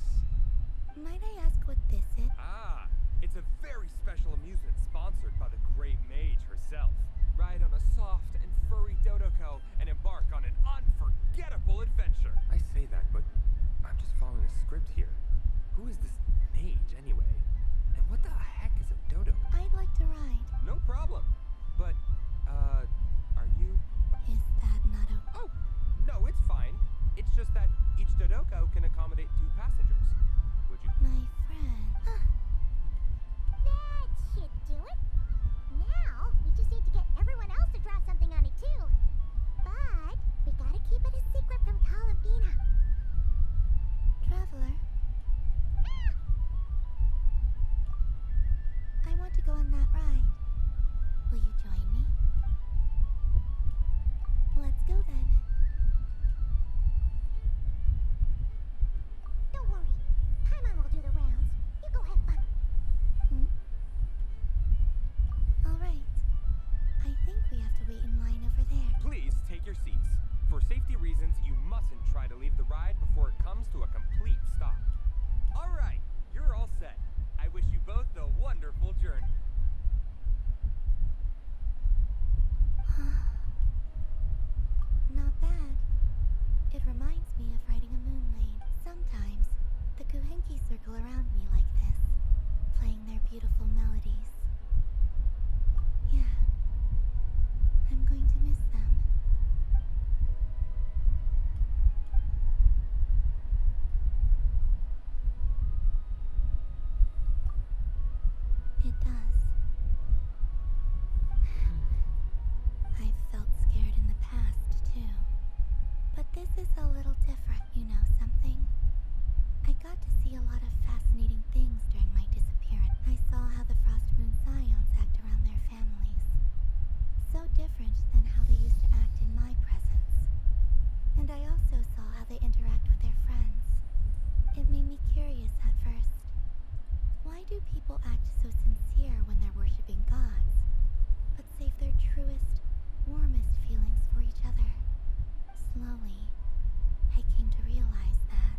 Might I ask what this is? Ah, it's a very special amusement sponsored by the great mage herself. Ride on a soft and furry Dodoko and embark on an unforgettable adventure. I say that, but I'm just following a script here. Who is this mage, anyway? And what the heck is a Dodoko? I'd like to ride. No problem. But, are you... Is that not a... Oh, no, it's fine. It's just that each Dodoko can accommodate 2 passengers. Would you... My friend. That should do it. Now, we just need to get everyone else to draw something on it too. But, we gotta keep it a secret from Columbina. Traveler. I want to go on that ride. Will you join me? Let's go then. Don't worry. Paimon will do the rounds. You go have fun. All right. I think we have to wait in line over there. Please take your seats. For safety reasons, you mustn't try to leave the ride before it comes to a complete stop. All right, you're all set. I wish you both a wonderful journey. Not bad. It reminds me of riding a moon lane. Sometimes, the Kuhenki circle around me like this, playing their beautiful melodies. Yeah, I'm going to miss them. This is a little different, you know something? I got to see a lot of fascinating things during my disappearance. I saw how the Frost Moon Scions act around their families. So different than how they used to act in my presence. And I also saw how they interact with their friends. It made me curious at first. Why do people act so sincere when they're worshipping gods, but save their truest, warmest feelings for each other? Slowly, I came to realize that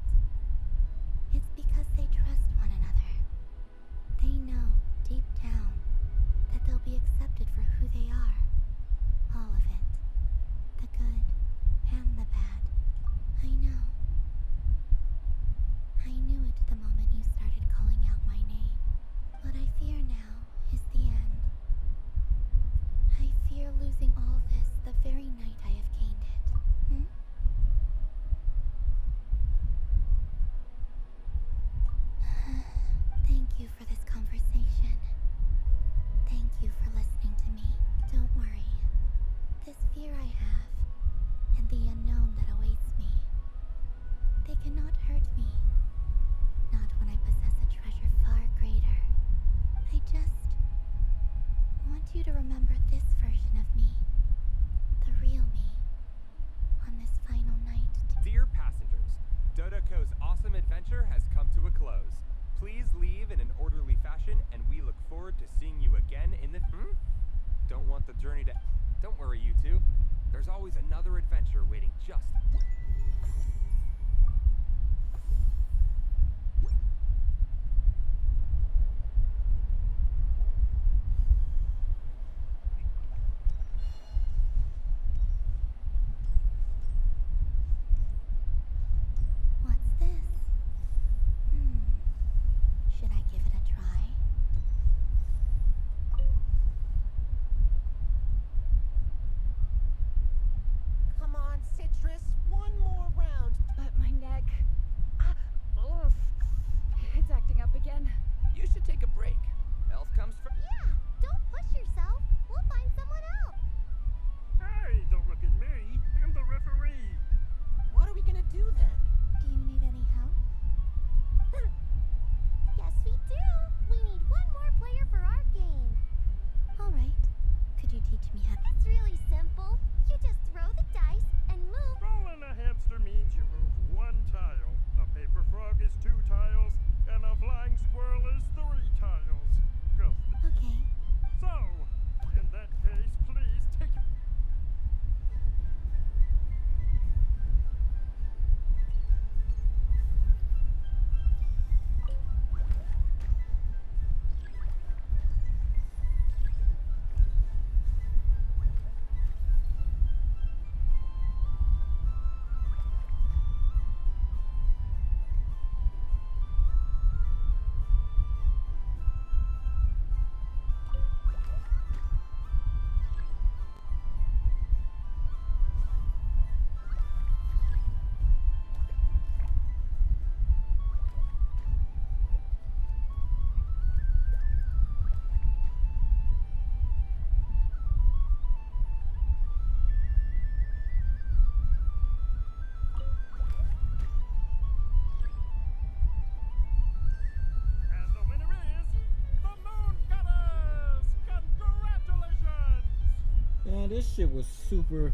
it's because they trust one another. They know, deep down, that they'll be accepted for who they are. All of it. The good and the bad. I know. I knew it the moment you started calling out my name. What I fear now is the end. I fear losing all this the very night I have gained it. Thank you for this conversation. Thank you for listening to me. Don't worry. This fear I have, and the unknown that awaits me, they cannot hurt me. Not when I possess a treasure far greater. I just want you to remember this version of me. The real me. On this final night. Dear passengers, Dodoko's awesome adventure has come to a close. Please leave in an orderly fashion, and we look forward to seeing you again in the... Don't want the journey to... Don't worry, you two. There's always another adventure waiting just... What's this? Should I give it a try? Come on, Citrus. One more round. But my neck. Oof. It's acting up again. You should take a break. Health comes first. Yeah, don't push yourself. We'll find someone else. Hey, don't look at me. I'm the referee. What are we gonna do then? Do you need any help? Yes, we do. We need one more player for our game. All right. Could you teach me how? It's really simple. You just throw the dice and move. Rolling a hamster means you move one tile. A paper frog is 2 tiles, and a flying squirrel is 3 tiles. Okay. So, in that case, please take... And the winner is the Moon Goddess! Congratulations! Man, this shit was super.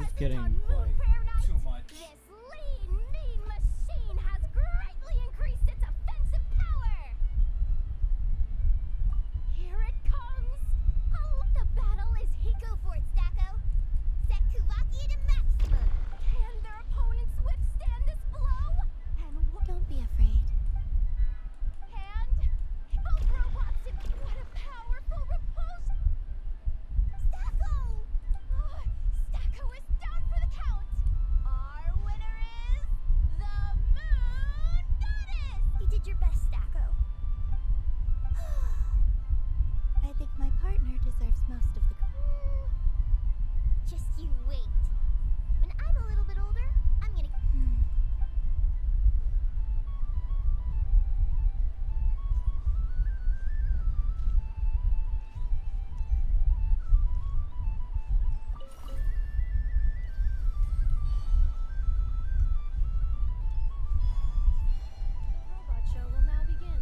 is getting quite too much. This lean, mean machine has greatly increased its offensive power! Here it comes! The battle is Hiko for it, Stacko! Set Kuvakia to maximum! Can their opponents withstand this blow? And Don't be afraid. And both robots in what a powerful repulsion! Stacko! Stacko is down for the count! Our winner is the Moon Goddess! You did your best, Stacko. I think my partner deserves most of the. Just you wait. When I'm a little bit older, I'm gonna. The robot show will now begin.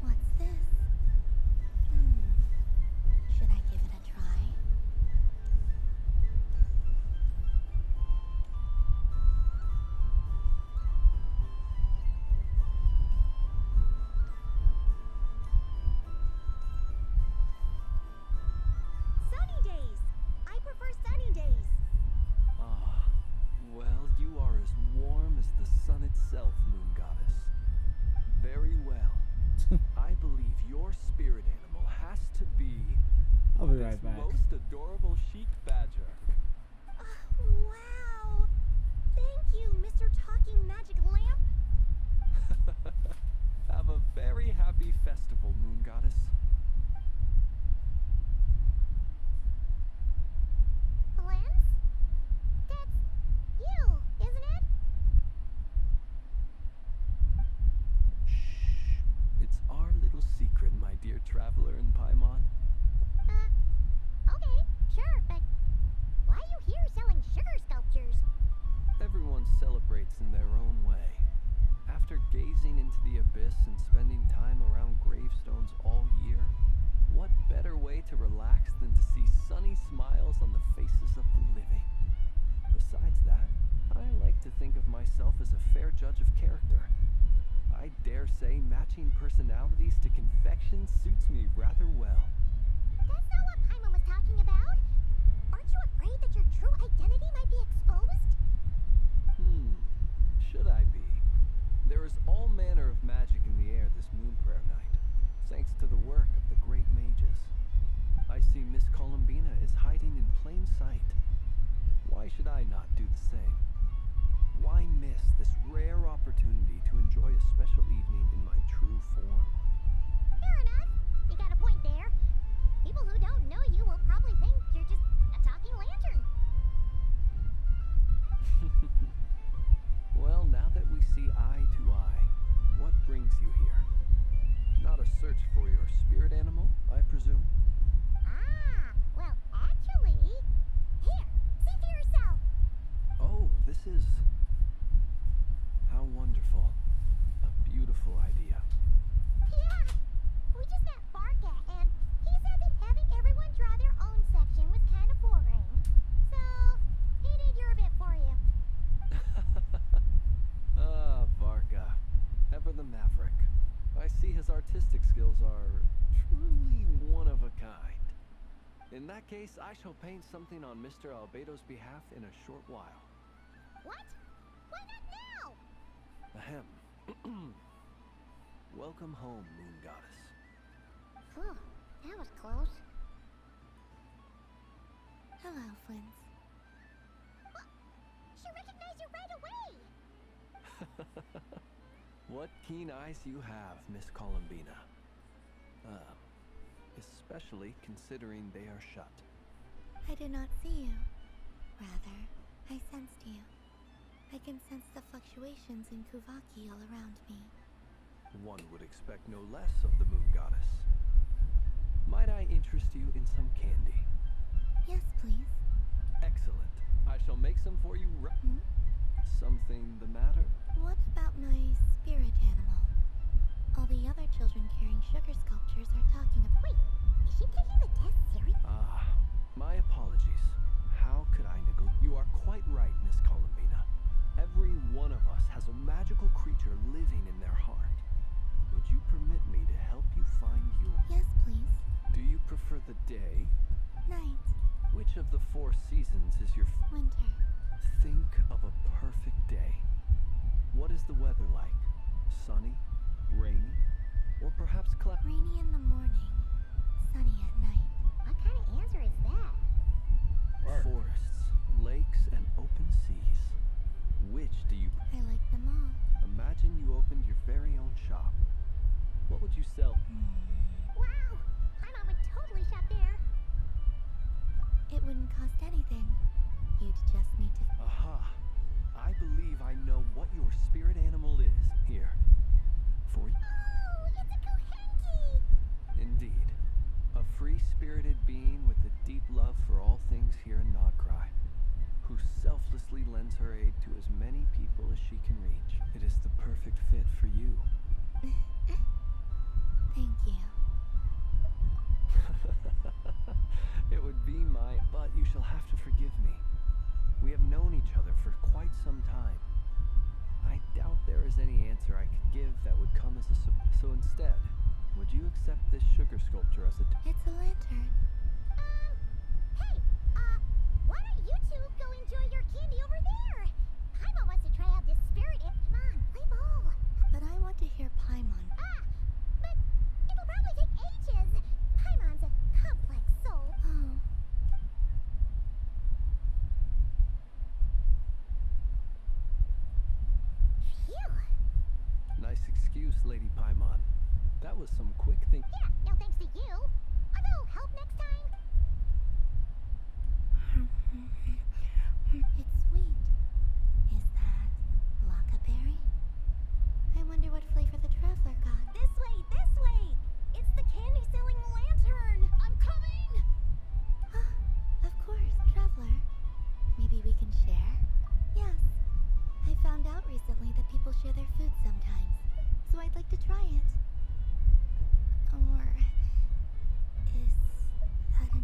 What's this? Should I give it a try? Sunny days! I prefer sunny days. Ah, well, you are as warm as the sun itself, Moon Goddess. Very well. I believe your spirit animal has to be I'll be right its back. most adorable chic badger. Wow! Thank you, Mr. Talking Magic Lamp. Have a very happy festival, Moon Goddess. Lance? That's you, isn't it? It's our little secret, my dear traveler in Paimon. Okay, sure, but why are you here selling sugar sculptures? Everyone celebrates in their own way. After gazing into the abyss and spending time around gravestones all year, what better way to relax than to see sunny smiles on the faces of the living? Besides that, I like to think of myself as a fair judge of character. I dare say matching personalities to confection suits me rather well. That's not what Paimon was talking about. Aren't you afraid that your true identity might be exposed? Should I be? There is all manner of magic in the air this moon prayer night, thanks to the work of the great mages. I see Miss Columbina is hiding in plain sight. Why should I not do the same? Why miss this rare opportunity to enjoy a special evening in my true form? Fair enough. You got a point there. People who don't know you will probably think you're just a talking lantern. Well, now that we see eye to eye, what brings you here? Not a search for your spirit animal, I presume? Well, actually... Here, see for yourself. Oh, this is... How wonderful. A beautiful idea. Yeah, we just met Barca, and he said that having everyone draw their own section was kind of boring. So, he did your bit for you. Ah, Varka. Ever the maverick. I see his artistic skills are truly one of a kind. In that case, I shall paint something on Mr. Albedo's behalf in a short while. What? Why not now? Ahem. Welcome home, Moon Goddess. Phew, that was close. Hello, Flint. She recognized you right away! What keen eyes you have, Miss Columbina. Especially considering they are shut. I did not see you. Rather, I sensed you. I can sense the fluctuations in Kuvaki all around me. One would expect no less of the moon goddess. Might I interest you in some candy? Yes, please. Excellent. I shall make some for you Something the matter? What about my spirit animal? All the other children carrying sugar sculptures are talking about. Wait, is she taking the test seriously? Ah, my apologies. How could I neglect? You are quite right, Miss Columbina. Every one of us has a magical creature living in their heart. Would you permit me to help you find your... Yes, please. Do you prefer the day? Night. Which of the 4 seasons is your... Winter. Think of a perfect day. What is the weather like? Sunny? Rainy? Or perhaps Rainy in the morning, sunny at night. What kind of answer is that? Forests, lakes, and open seas. Which do you... I like them all. Imagine you opened your very own shop. What would you sell? Wow! My mom would totally shop there. It wouldn't cost anything. You'd just need to... Aha! I believe I know what your spirit animal is. Here. For you. Oh, it's a Kohenki! Indeed. A free-spirited being with a deep love for all things here in Nod-Krai, who selflessly lends her aid to as many people as she can reach. It is the perfect fit for you. Thank you. It would be but you shall have to forgive me. We have known each other for quite some time. I doubt there is any answer I could give that would come as a so instead, would you accept this sugar sculpture as a... It's a lantern. Hey, why don't you two go enjoy your candy over there? Paimon wants to try out this spirit. Come on, play ball. But I want to hear Paimon. But it'll probably take ages. Paimon's a complex soul. Oh. Phew. Nice excuse, Lady Paimon. That was some quick think... Yeah, no thanks to you. Although, help next time. It's sweet. Is that Lockaberry? I wonder what flavor the traveler got. This way, this way! It's the candy-selling lantern! I'm coming! Of course, traveler. Maybe we can share? Yes. I found out recently that people share their food sometimes, so I'd like to try it. Or is that a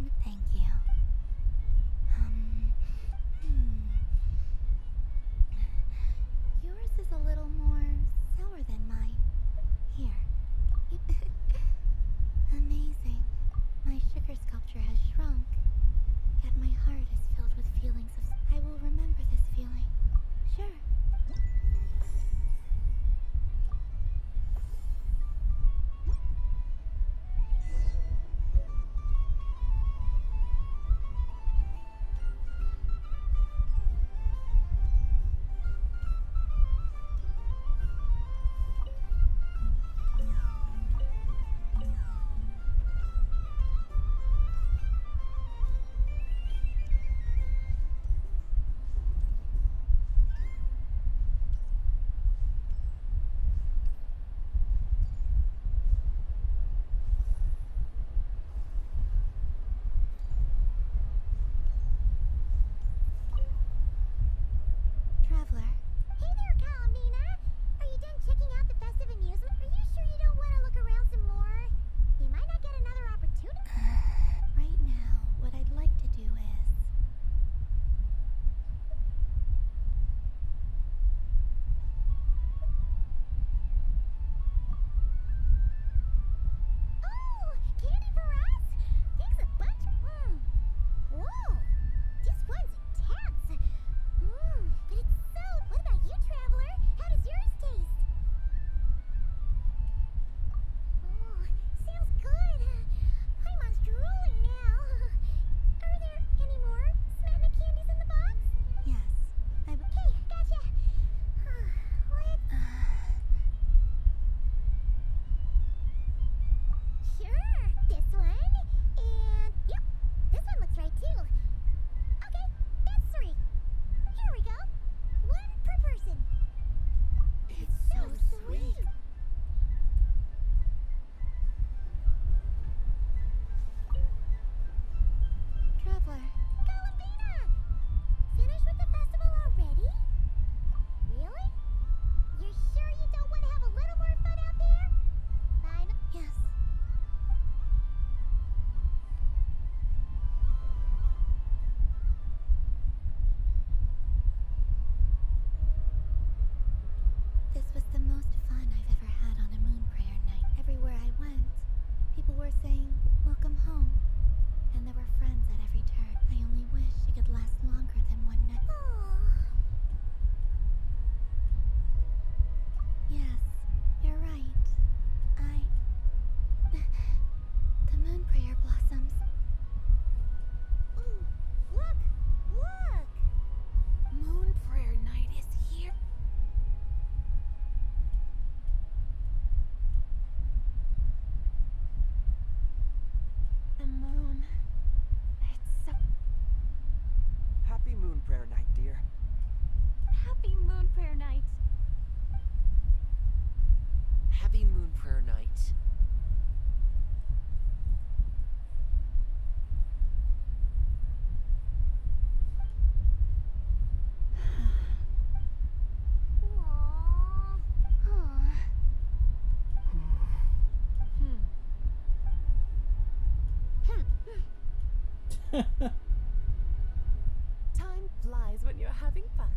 Time flies when you're having fun.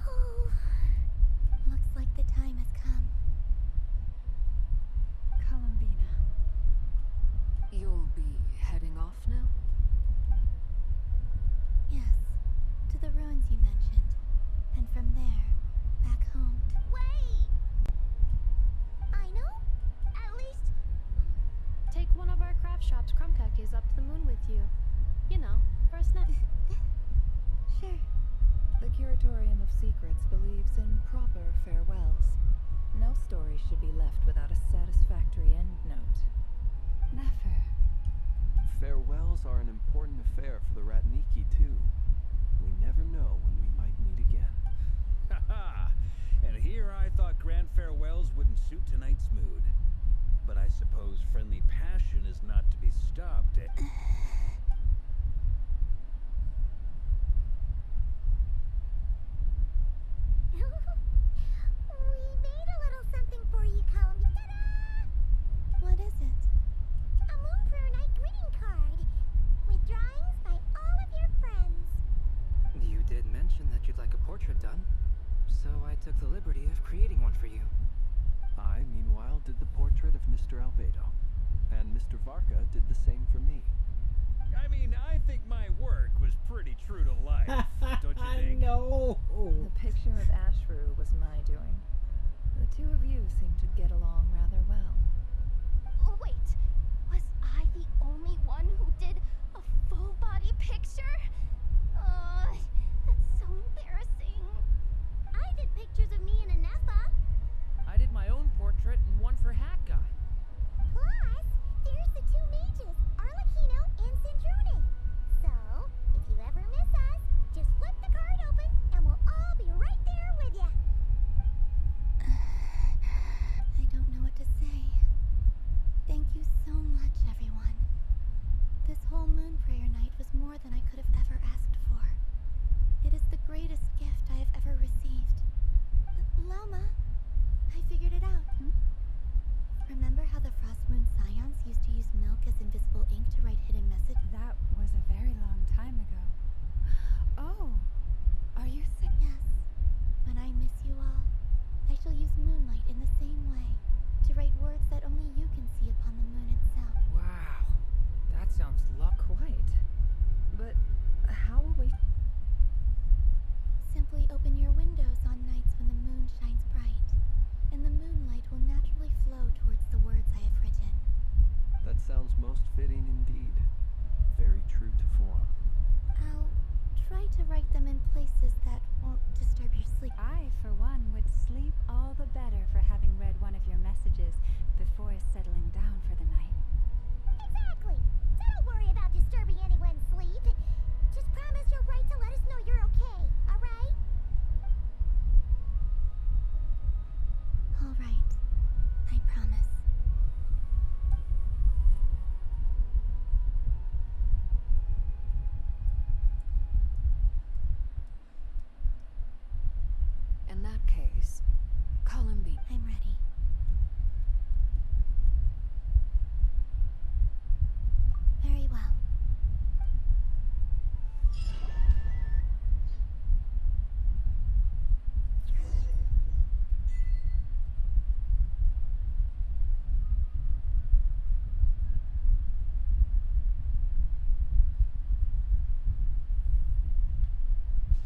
Oh, looks like the time has come. Columbina. You'll be heading off now? Yes, to the ruins you mentioned. And from there, back home. Wait! I know? At least... Take one of our craft shops crumcakes up to the moon with you. You know, for a snack. Sure. The Curatorium of Secrets believes in proper farewells. No story should be left without a satisfactory endnote. Never. Farewells are an important affair for the Ratniki, too. We never know when we might meet again. Haha! And here I thought grand farewells wouldn't suit tonight's mood. But I suppose friendly passion is not to be stopped, eh? We made a little something for you, Columbia. Ta-da! What is it? A Moon Prayer Night greeting card with drawings by all of your friends. You did mention that you'd like a portrait done, so I took the liberty of creating one for you. I, meanwhile, did the portrait of Mr. Albedo, and Mr. Varka did the same for me. I mean, I think my work was pretty true to life, don't you think? No. The picture of Ashru was my doing. The two of you seem to get along rather well. Oh, wait, was I the only one who did a full body picture? That's so embarrassing. I did pictures of me and Anefa. I did my own portrait and one for Hat Guy. Plus, there's the two mages, Arlecchino and Sindrune. So, if you ever miss us, just flip the card open and we'll all be right there with you. I don't know what to say. Thank you so much, everyone. This whole Moon Prayer Night was more than I could have ever asked for. It is the greatest gift I have ever received. Loma, I figured it out. Remember how the Frost Moon Scions used to use milk as invisible ink to write hidden messages? That was a very long time ago. Oh, are you sick? Yes. When I miss you all, I shall use moonlight in the same way to write words that only you can see upon the moon itself. Wow, that sounds Quite. But how will we... Simply open your windows on nights when the moon shines bright, and the moonlight will naturally flow towards the words I have written. That sounds most fitting indeed. Very true to form. I'll try to write them in places that won't disturb your sleep. I, for one, would sleep all the better for having read one of your messages before settling down for the night. Exactly. Don't worry about disturbing anyone's sleep. Just promise you'll write to let us know you're okay, alright? Alright. I promise. In that case, Columbine. I'm ready. Very well.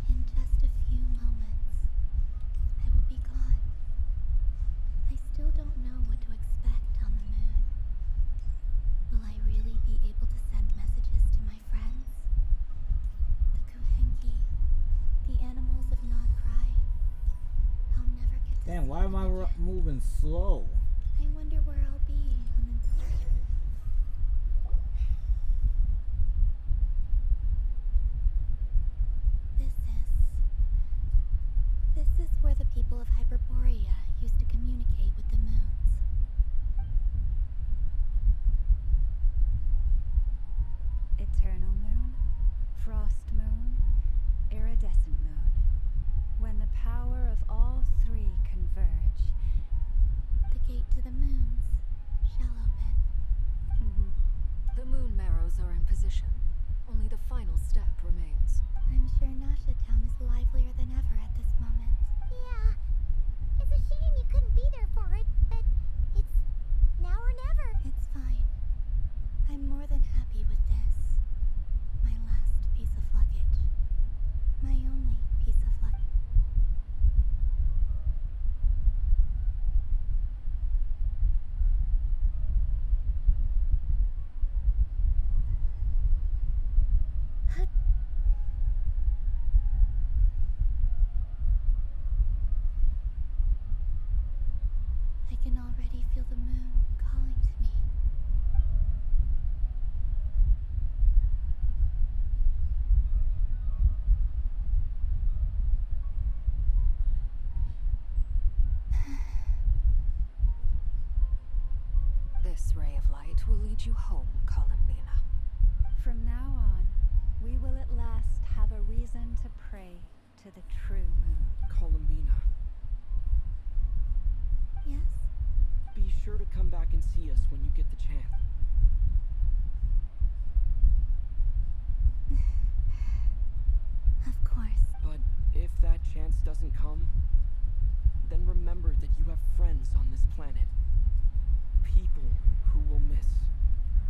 In just a few moments, I will be gone. I still don't know what to expect on the moon. Will I really be able to send messages to my friends? The Kuhenki, the animals of Nod-Krai. I'll never get to Damn, see why am I them again. moving slow? I wonder where I'll be when the... This is where the people of Hyperborea used to communicate with the moons. Eternal moon, frost moon, iridescent moon. When the power of all three converge, The gate to the moons shall open. are in position. Only the final step remains. I'm sure Nasha Town is livelier than ever at this moment. Yeah. It's a shame you couldn't be there for it, but it's now or never. It's fine. I'm more than happy with this. My last piece of luggage. My only piece of luggage. I can already feel the moon calling to me. This ray of light will lead you home, Columbina. From now on, we will at last have a reason to pray to the true moon. Columbina, Yes? be sure to come back and see us when you get the chance. Of course. But if that chance doesn't come, then remember that you have friends on this planet. People who will miss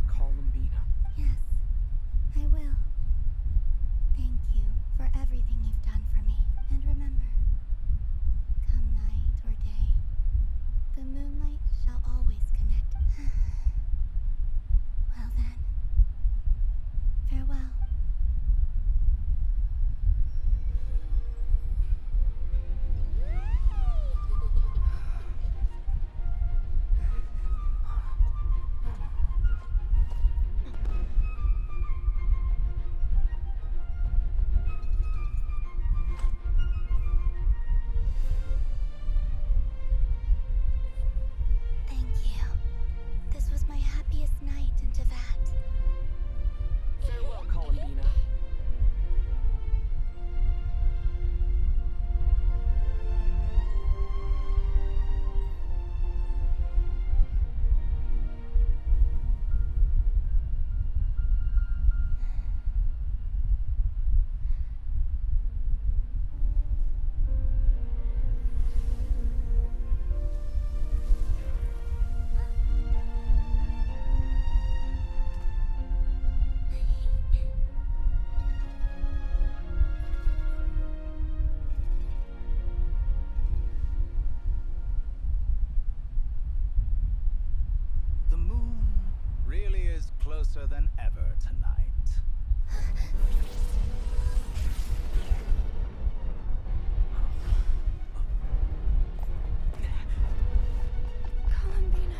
Columbina. Yes, I will. Thank you for everything you've done for me. And remember, come night or day, the moonlight shall always connect. Well then, farewell. Thank you. This was my happiest night in Teyvat. Farewell, Columbina. The moon really is closer than ever tonight. Columbina.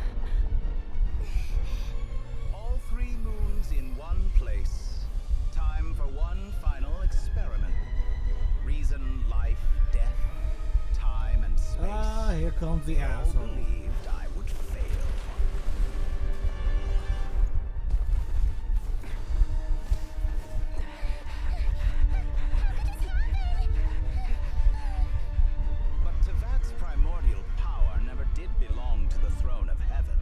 All three moons in one place. Time for one final experiment. Reason, life, death, time, and space. Ah, here comes the They all asshole. believed I would fail. But Teyvat's primordial power never did belong to the throne of heaven.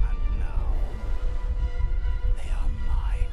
And now, they are mine.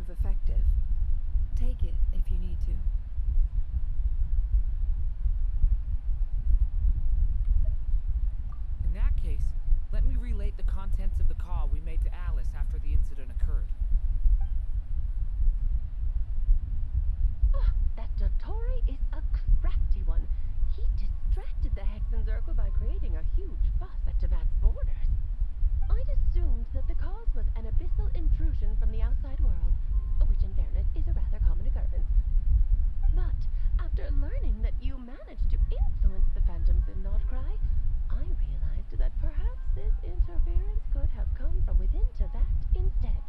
prove effective. Take it if you need to. In that case, let me relate the contents of the call we made to Alice after the incident occurred. That Dottore is a crafty one. He distracted the Hexenzirkel by creating a huge fuss at Tibet's borders. I'd assumed that the cause was an abyssal intrusion from the outside world, which in fairness is a rather common occurrence. But after learning that you managed to influence the phantoms in Nod-Krai, I realized that perhaps this interference could have come from within Tibet instead.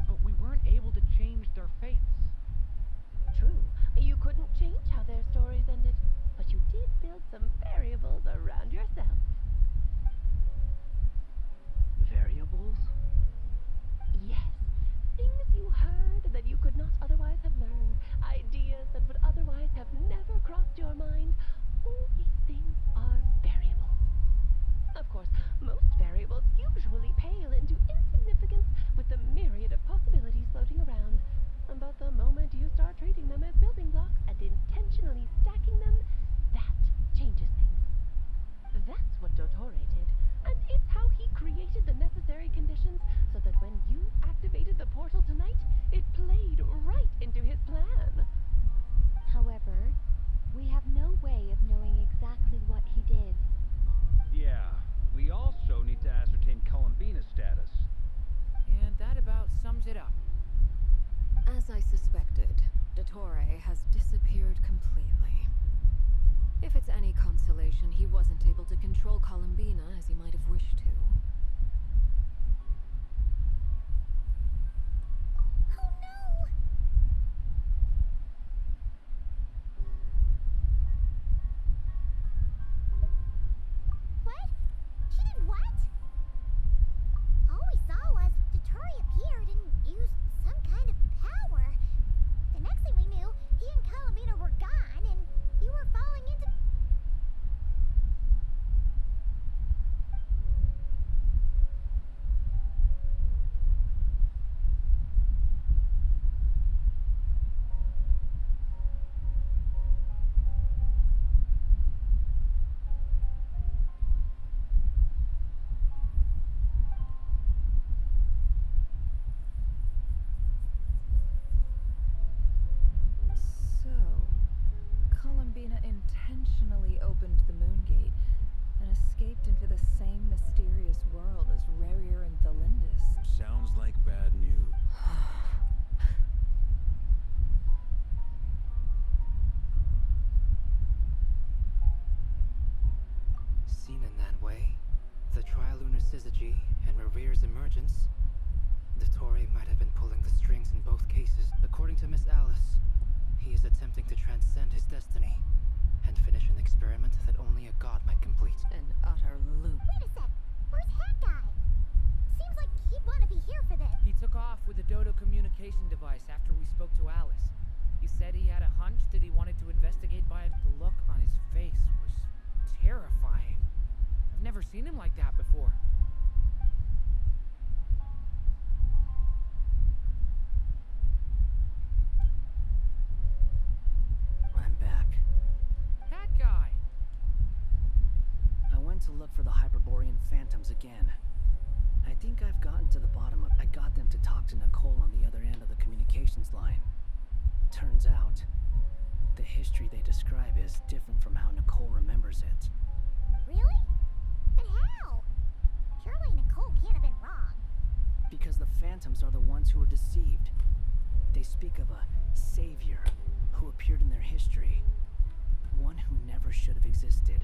But we weren't able to change their fates. True, you couldn't change how their stories ended, but you did build some variables around yourself. Variables? Yes, things you heard that you could not otherwise have learned, ideas that would otherwise have never crossed your mind. All these things are variables. Of course, most variables usually pale into insignificance with the myriad of possibilities floating around. But the moment you start treating them as building blocks and intentionally stacking them, that changes things. That's what Dottore did, and it's how he created the necessary conditions so that when you activated the portal tonight, it played right into his plan. However, we have no way of knowing exactly what he did. Yeah, we also need to ascertain Columbina's status. And that about sums it up. As I suspected, Dottore has disappeared completely. If it's any consolation, he wasn't able to control Columbina as he might have wished to. Oh no! What? She did what? All we saw was Dottore appeared and used some kind of power. The next thing we knew, he and Columbina were gone, and you were falling into... So, Columbina intentionally opened the moon gate and escaped into the same mysterious world as Rarier and Thalindis. Sounds like bad news. Seen in that way, the Trilunar Syzygy and Revere's emergence, Dottore might have been pulling the strings in both cases. According to Miss Alice, he is attempting to transcend his destiny and finish an experiment that only a god might complete. An utter loop. Wait a sec. Where's Hat Guy? Seems like he'd want to be here for this. He took off with a Dodo communication device after we spoke to Alice. He said he had a hunch that he wanted to investigate by him. The look on his face was terrifying. I've never seen him like that before. I'm back. That guy! I went to look for the Hyperborean phantoms again. I think I've gotten to the bottom of it. I got them to talk to Nicole on the other end of the communications line. Turns out, the history they describe is different from how Nicole remembers it. Really? But how? Surely Nicole can't have been wrong. Because the phantoms are the ones who were deceived. They speak of a savior who appeared in their history. One who never should have existed.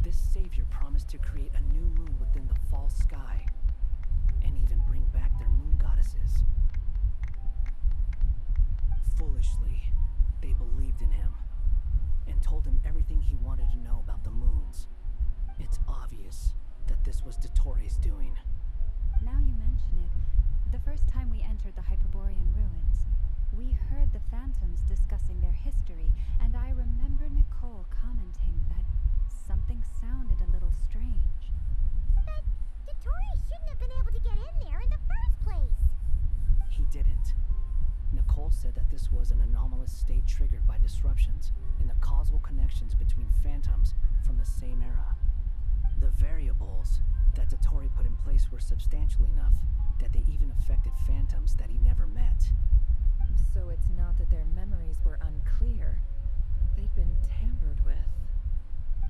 This savior promised to create a new moon within the false sky, and even bring back their moon goddesses. Foolishly, they believed in him, and told him everything he wanted to know about the moons. It's obvious that this was Dottore's doing. Now you mention it, the first time we entered the Hyperborean ruins, we heard the phantoms discussing their history, and I remember Nicole commenting that something sounded a little strange. But Dottore shouldn't have been able to get in there in the first place. He didn't. Nicole said that this was an anomalous state triggered by disruptions in the causal connections between phantoms from the same era. The variables that Dottore put in place were substantial enough that they even affected phantoms that he never met. So it's not that their memories were unclear. They'd been tampered with.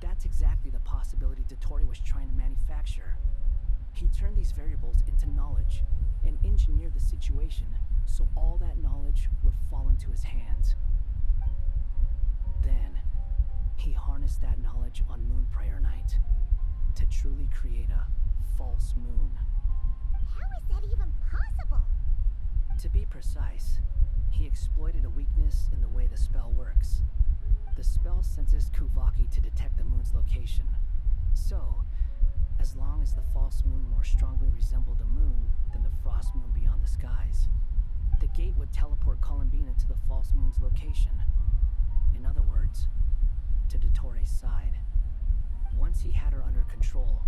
That's exactly the possibility Dottore was trying to manufacture. He turned these variables into knowledge and engineered the situation so all that knowledge would fall into his hands. Then, he harnessed that knowledge on Moon Prayer Night to truly create a false moon. How is that even possible? To be precise, he exploited a weakness in the way the spell works. The spell senses Kuvaki to detect the moon's location. So, as long as the false moon more strongly resembled the moon than the frost moon beyond the skies, the gate would teleport Columbina to the false moon's location. In other words, to Dottore's side. Once he had her under control,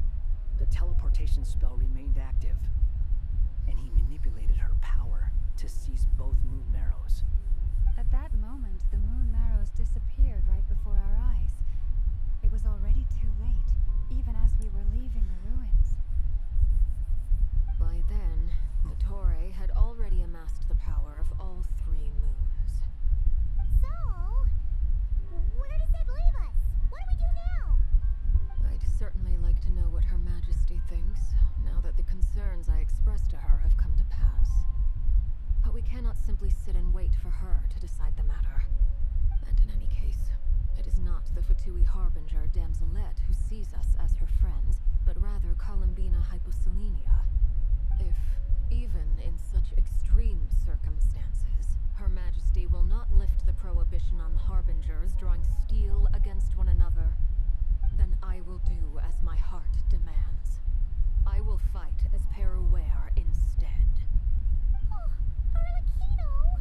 the teleportation spell remained active, and he manipulated her power to seize both moon marrows. At that moment, the moon marrows disappeared right before our eyes. It was already too late, even as we were leaving the ruins. By then, Dottore had already amassed the power of all three moons. So, where does that leave us? What do we do now? I'd certainly like to know what Her Majesty thinks, now that the concerns I expressed to her have come to pass. But we cannot simply sit and wait for her to decide the matter. And in any case, it is not the Fatui Harbinger Damselette who sees us as her friends, but rather Columbina Hyposelenia. If, even in such extreme circumstances, Her Majesty will not lift the prohibition on Harbingers drawing steel against one another, then I will do as my heart demands. I will fight as Peruware instead. Oh, Arlecchino!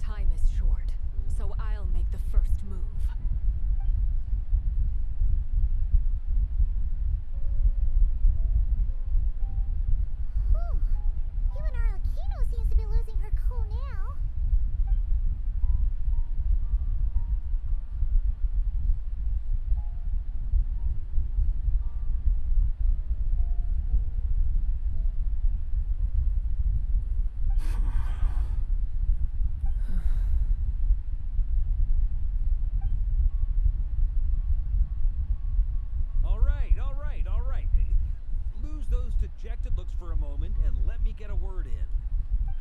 Time is short, so I'll make the first move. Whew. Even Arlecchino seems to be losing her cool now. All right. Lose those dejected looks for a moment and let me get a word in.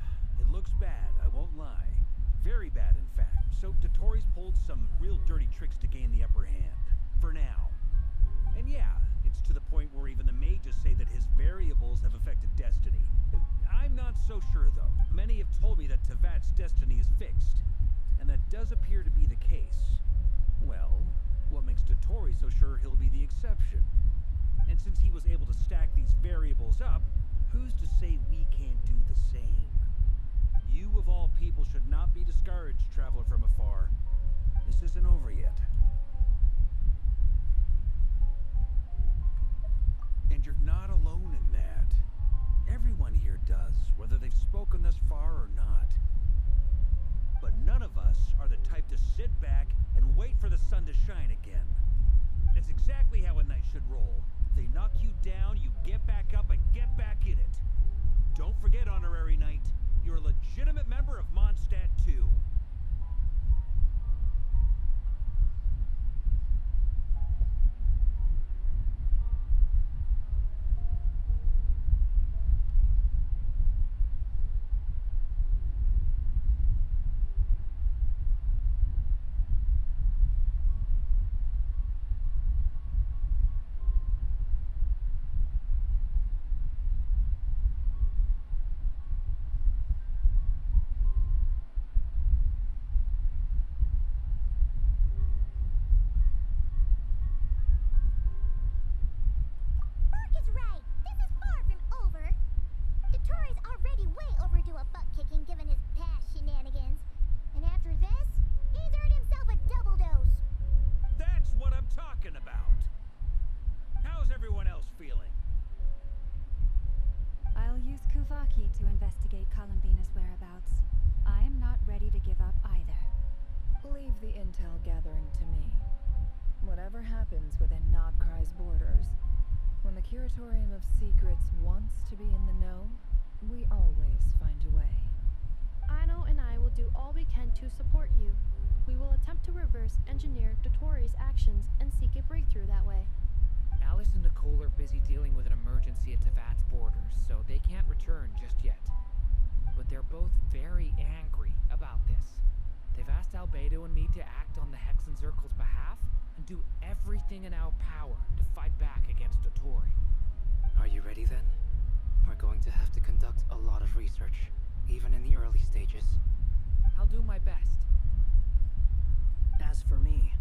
It looks bad, I won't lie. Very bad, in fact. So Dottore's pulled some real dirty tricks to gain the upper hand. For now. And yeah, it's to the point where even the mages say that his variables have affected destiny. I'm not so sure, though. Many have told me that Tevat's destiny is fixed. And that does appear to be the case. Well, what makes Dottore so sure he'll be the exception? And since he was able to stack these variables up, who's to say we can't do the same? You of all people should not be discouraged, traveler from afar. This isn't over yet. And you're not alone in that. Everyone here does, whether they've spoken thus far or not. But none of us are the type to sit back and wait for the sun to shine again. It's exactly how a knight should roll. They knock you down, you get back up and get back in it. Don't forget, Honorary Knight, you're a legitimate member of Mondstadt too. Taki to investigate Columbina's whereabouts. I am not ready to give up either. Leave the intel gathering to me. Whatever happens within Nod-Krai's borders, when the Curatorium of Secrets wants to be in the know, we always find a way. Aino and I will do all we can to support you. We will attempt to reverse engineer Dotori's actions and seek a breakthrough that way. Alice and Nicole are busy dealing with an emergency at Tevat's borders, so they can't return just yet. But they're both very angry about this. They've asked Albedo and me to act on the Hexen Circle's behalf and do everything in our power to fight back against Dotori. Are you ready then? We're going to have to conduct a lot of research, even in the early stages. I'll do my best. As for me,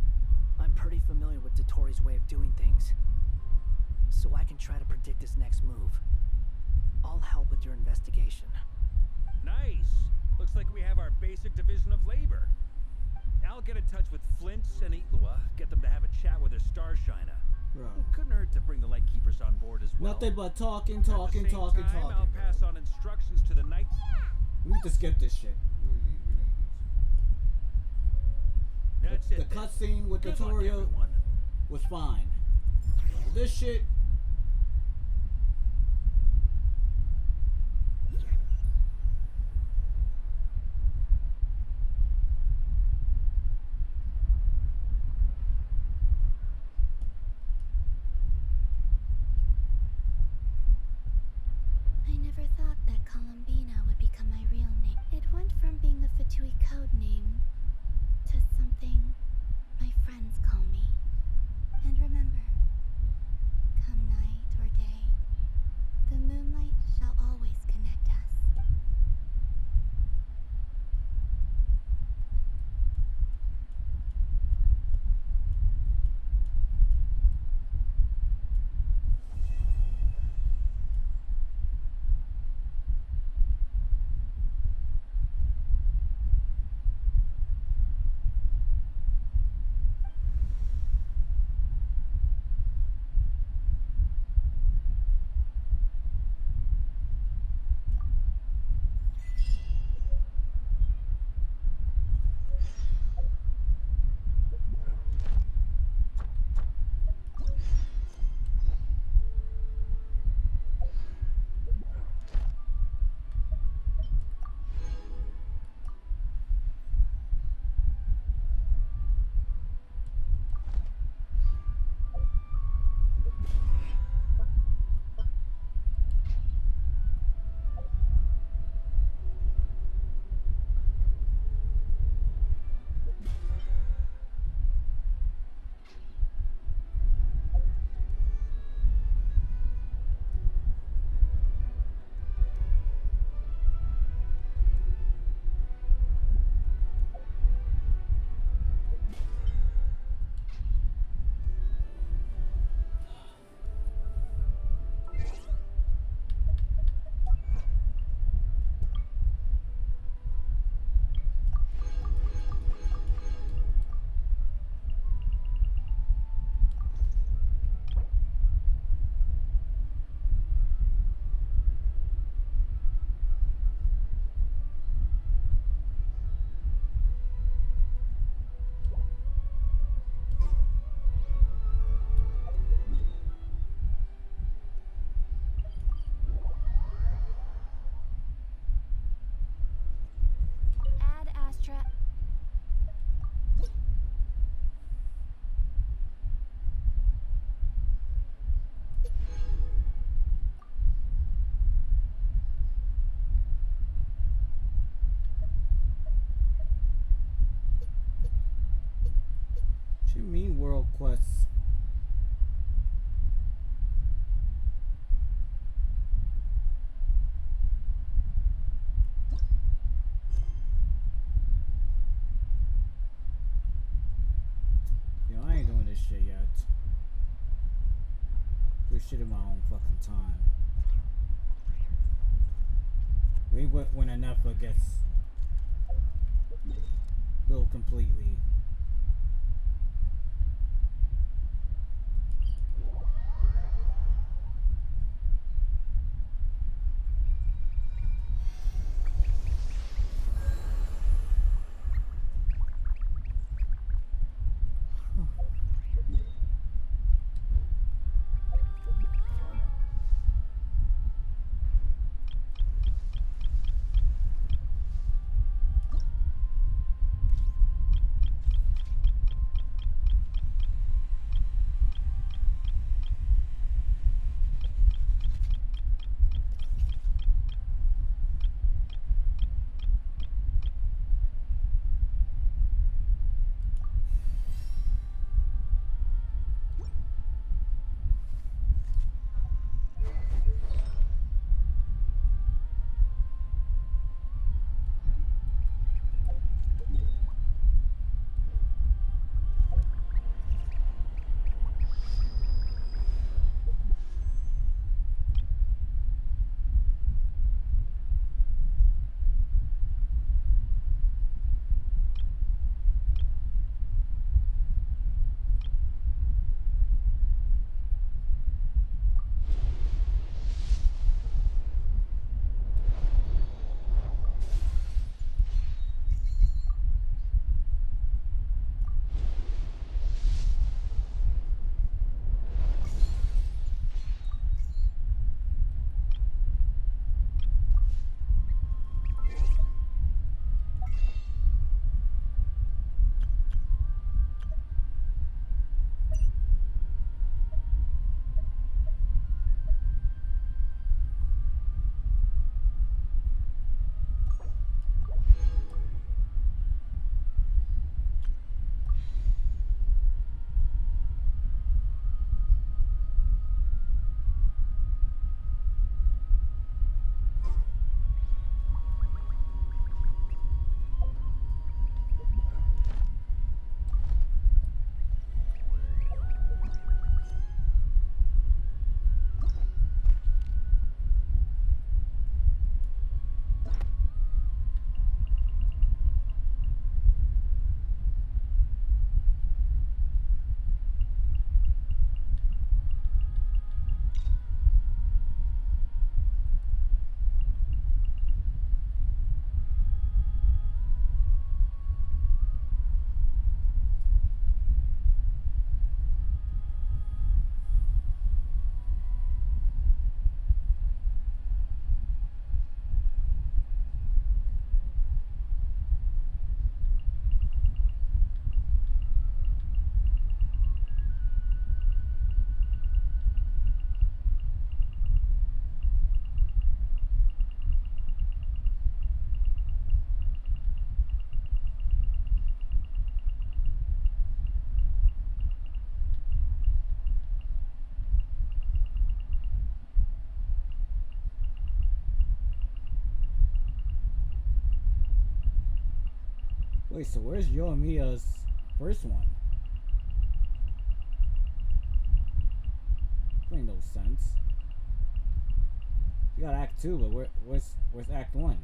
I'm pretty familiar with Dotori's way of doing things, so I can try to predict his next move. I'll help with your investigation. Nice! Looks like we have our basic division of labor. I'll get in touch with Flints and Itlua, get them to have a chat with their Starshiner. Bro. Couldn't hurt to bring the Lightkeepers on board as well. Nothing but talking. At the same time, I'll pass on instructions to the Night. We need to skip this shit. That's The it. then. cutscene with Good luck, Tutorial everyone. was fine. But this shit. I never thought that Columbina would become my real name. It went from being a Fatui code name to something my friends call me. And remember, come night or day, the moonlight shall always connect us. Ad Astra. What you mean world quests? Yo, I ain't doing this shit yet. Do shit in my own fucking time. We went when Anefa gets built completely. Wait, so where's Yoimiya's first one? Ain't no sense. You got Act 2, but where's Act 1?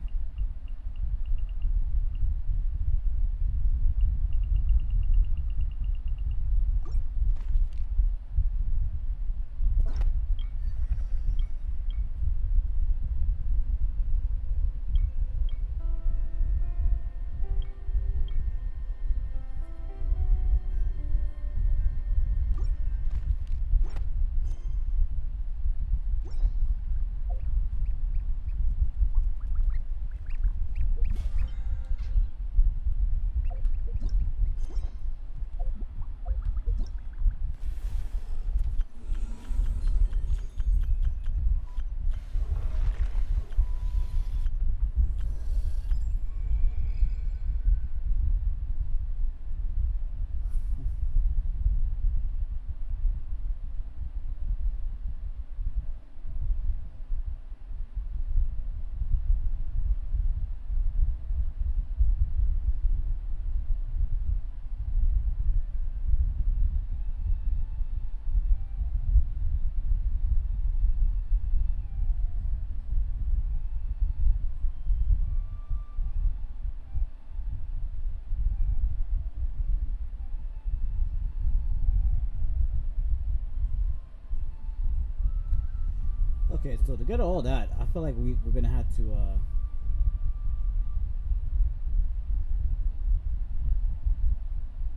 Okay, so to get all that, I feel like we're gonna have to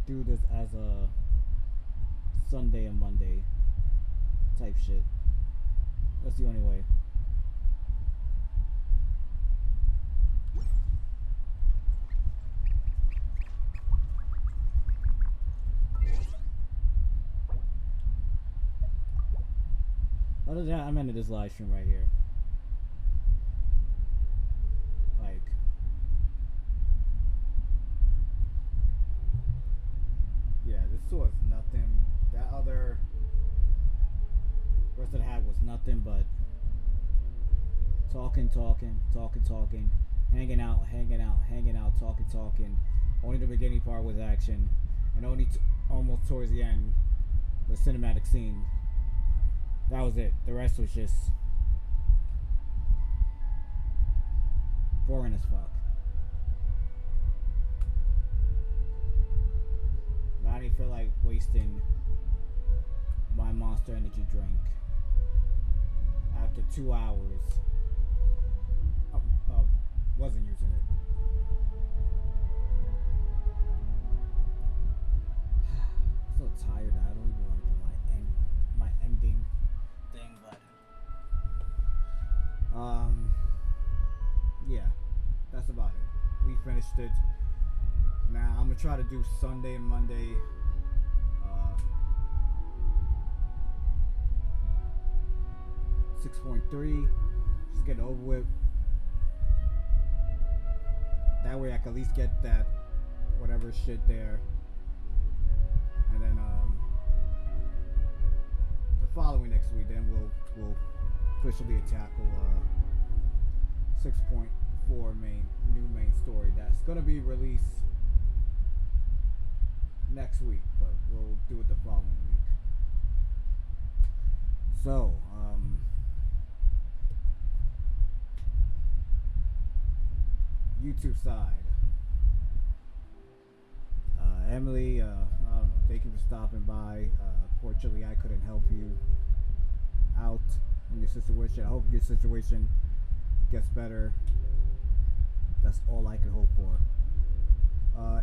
do this as a Sunday and Monday type shit. That's the only way. Other than that, I'm ending this live stream right here. Like, yeah, this was nothing. That other rest of the hat was nothing but talking, hanging out, talking. Only the beginning part was action, and only almost towards the end, the cinematic scene. That was it. The rest was just boring as fuck. I didn't feel like wasting my Monster Energy drink after 2 hours. Wasn't using it. I'm so tired. I don't even want to do my ending thing, but yeah, that's about it. We finished it. Now I'm gonna try to do Sunday and Monday 6.3, just get it over with. That way I can at least get that whatever shit there, and then the following next week, then we'll officially tackle 6.4 new main story that's gonna be released next week, but we'll do it the following week. So YouTube side, Emily, I don't know, thank you for stopping by. Fortunately I couldn't help you out in your situation. I hope your situation gets better. That's all I can hope for.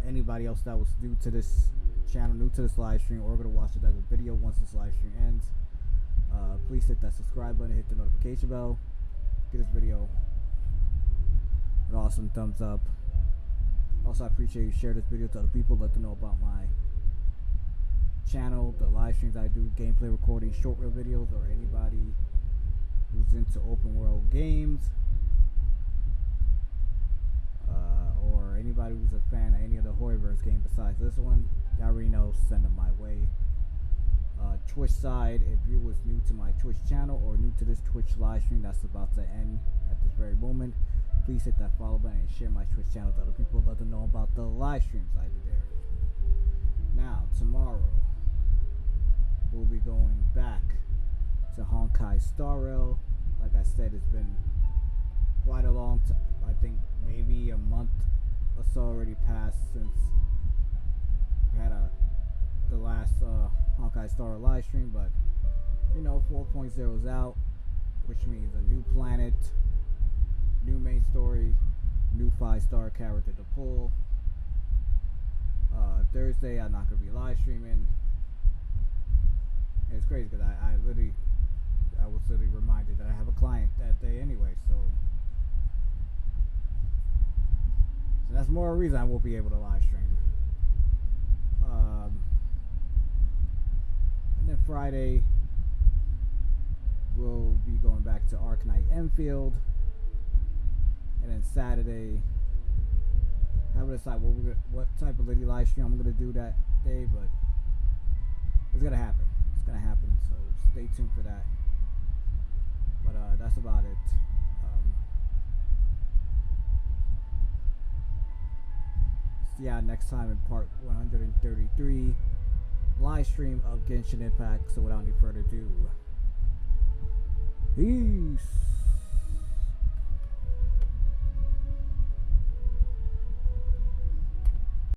Anybody else that was new to this channel, new to this live stream, or gonna watch it as a video once this live stream ends, please hit that subscribe button, hit the notification bell, give this video an awesome thumbs up. Also, I appreciate you share this video to other people, let them know about my channel, the live streams I do, gameplay recording, short reel videos, or anybody who's into open world games, or anybody who's a fan of any of the Horrorverse game besides this one. Y'all already know, send them my way. Twitch side, if you was new to my Twitch channel or new to this Twitch live stream that's about to end at this very moment, Please hit that follow button and share my Twitch channel with other people. Let them know about the live streams I do there. Now, tomorrow, we'll be going back to Honkai Star Rail. Like I said, it's been quite a long time. I think maybe a month or so already passed since we had the last Honkai Star Rail live stream. But, you know, 4.0 is out, which means a new planet, new main story, new 5-star character to pull. Thursday, I'm not going to be live streaming. And it's crazy because I was literally reminded that I have a client that day anyway, so that's more a reason I won't be able to live stream. And then Friday, we'll be going back to Arknight Enfield. And then Saturday, I haven't decided what type of Liddy live stream I'm gonna do that day, but it's gonna happen. It's gonna happen. So stay tuned for that. But that's about it. See ya next time in part 133 live stream of Genshin Impact. So without any further ado, peace.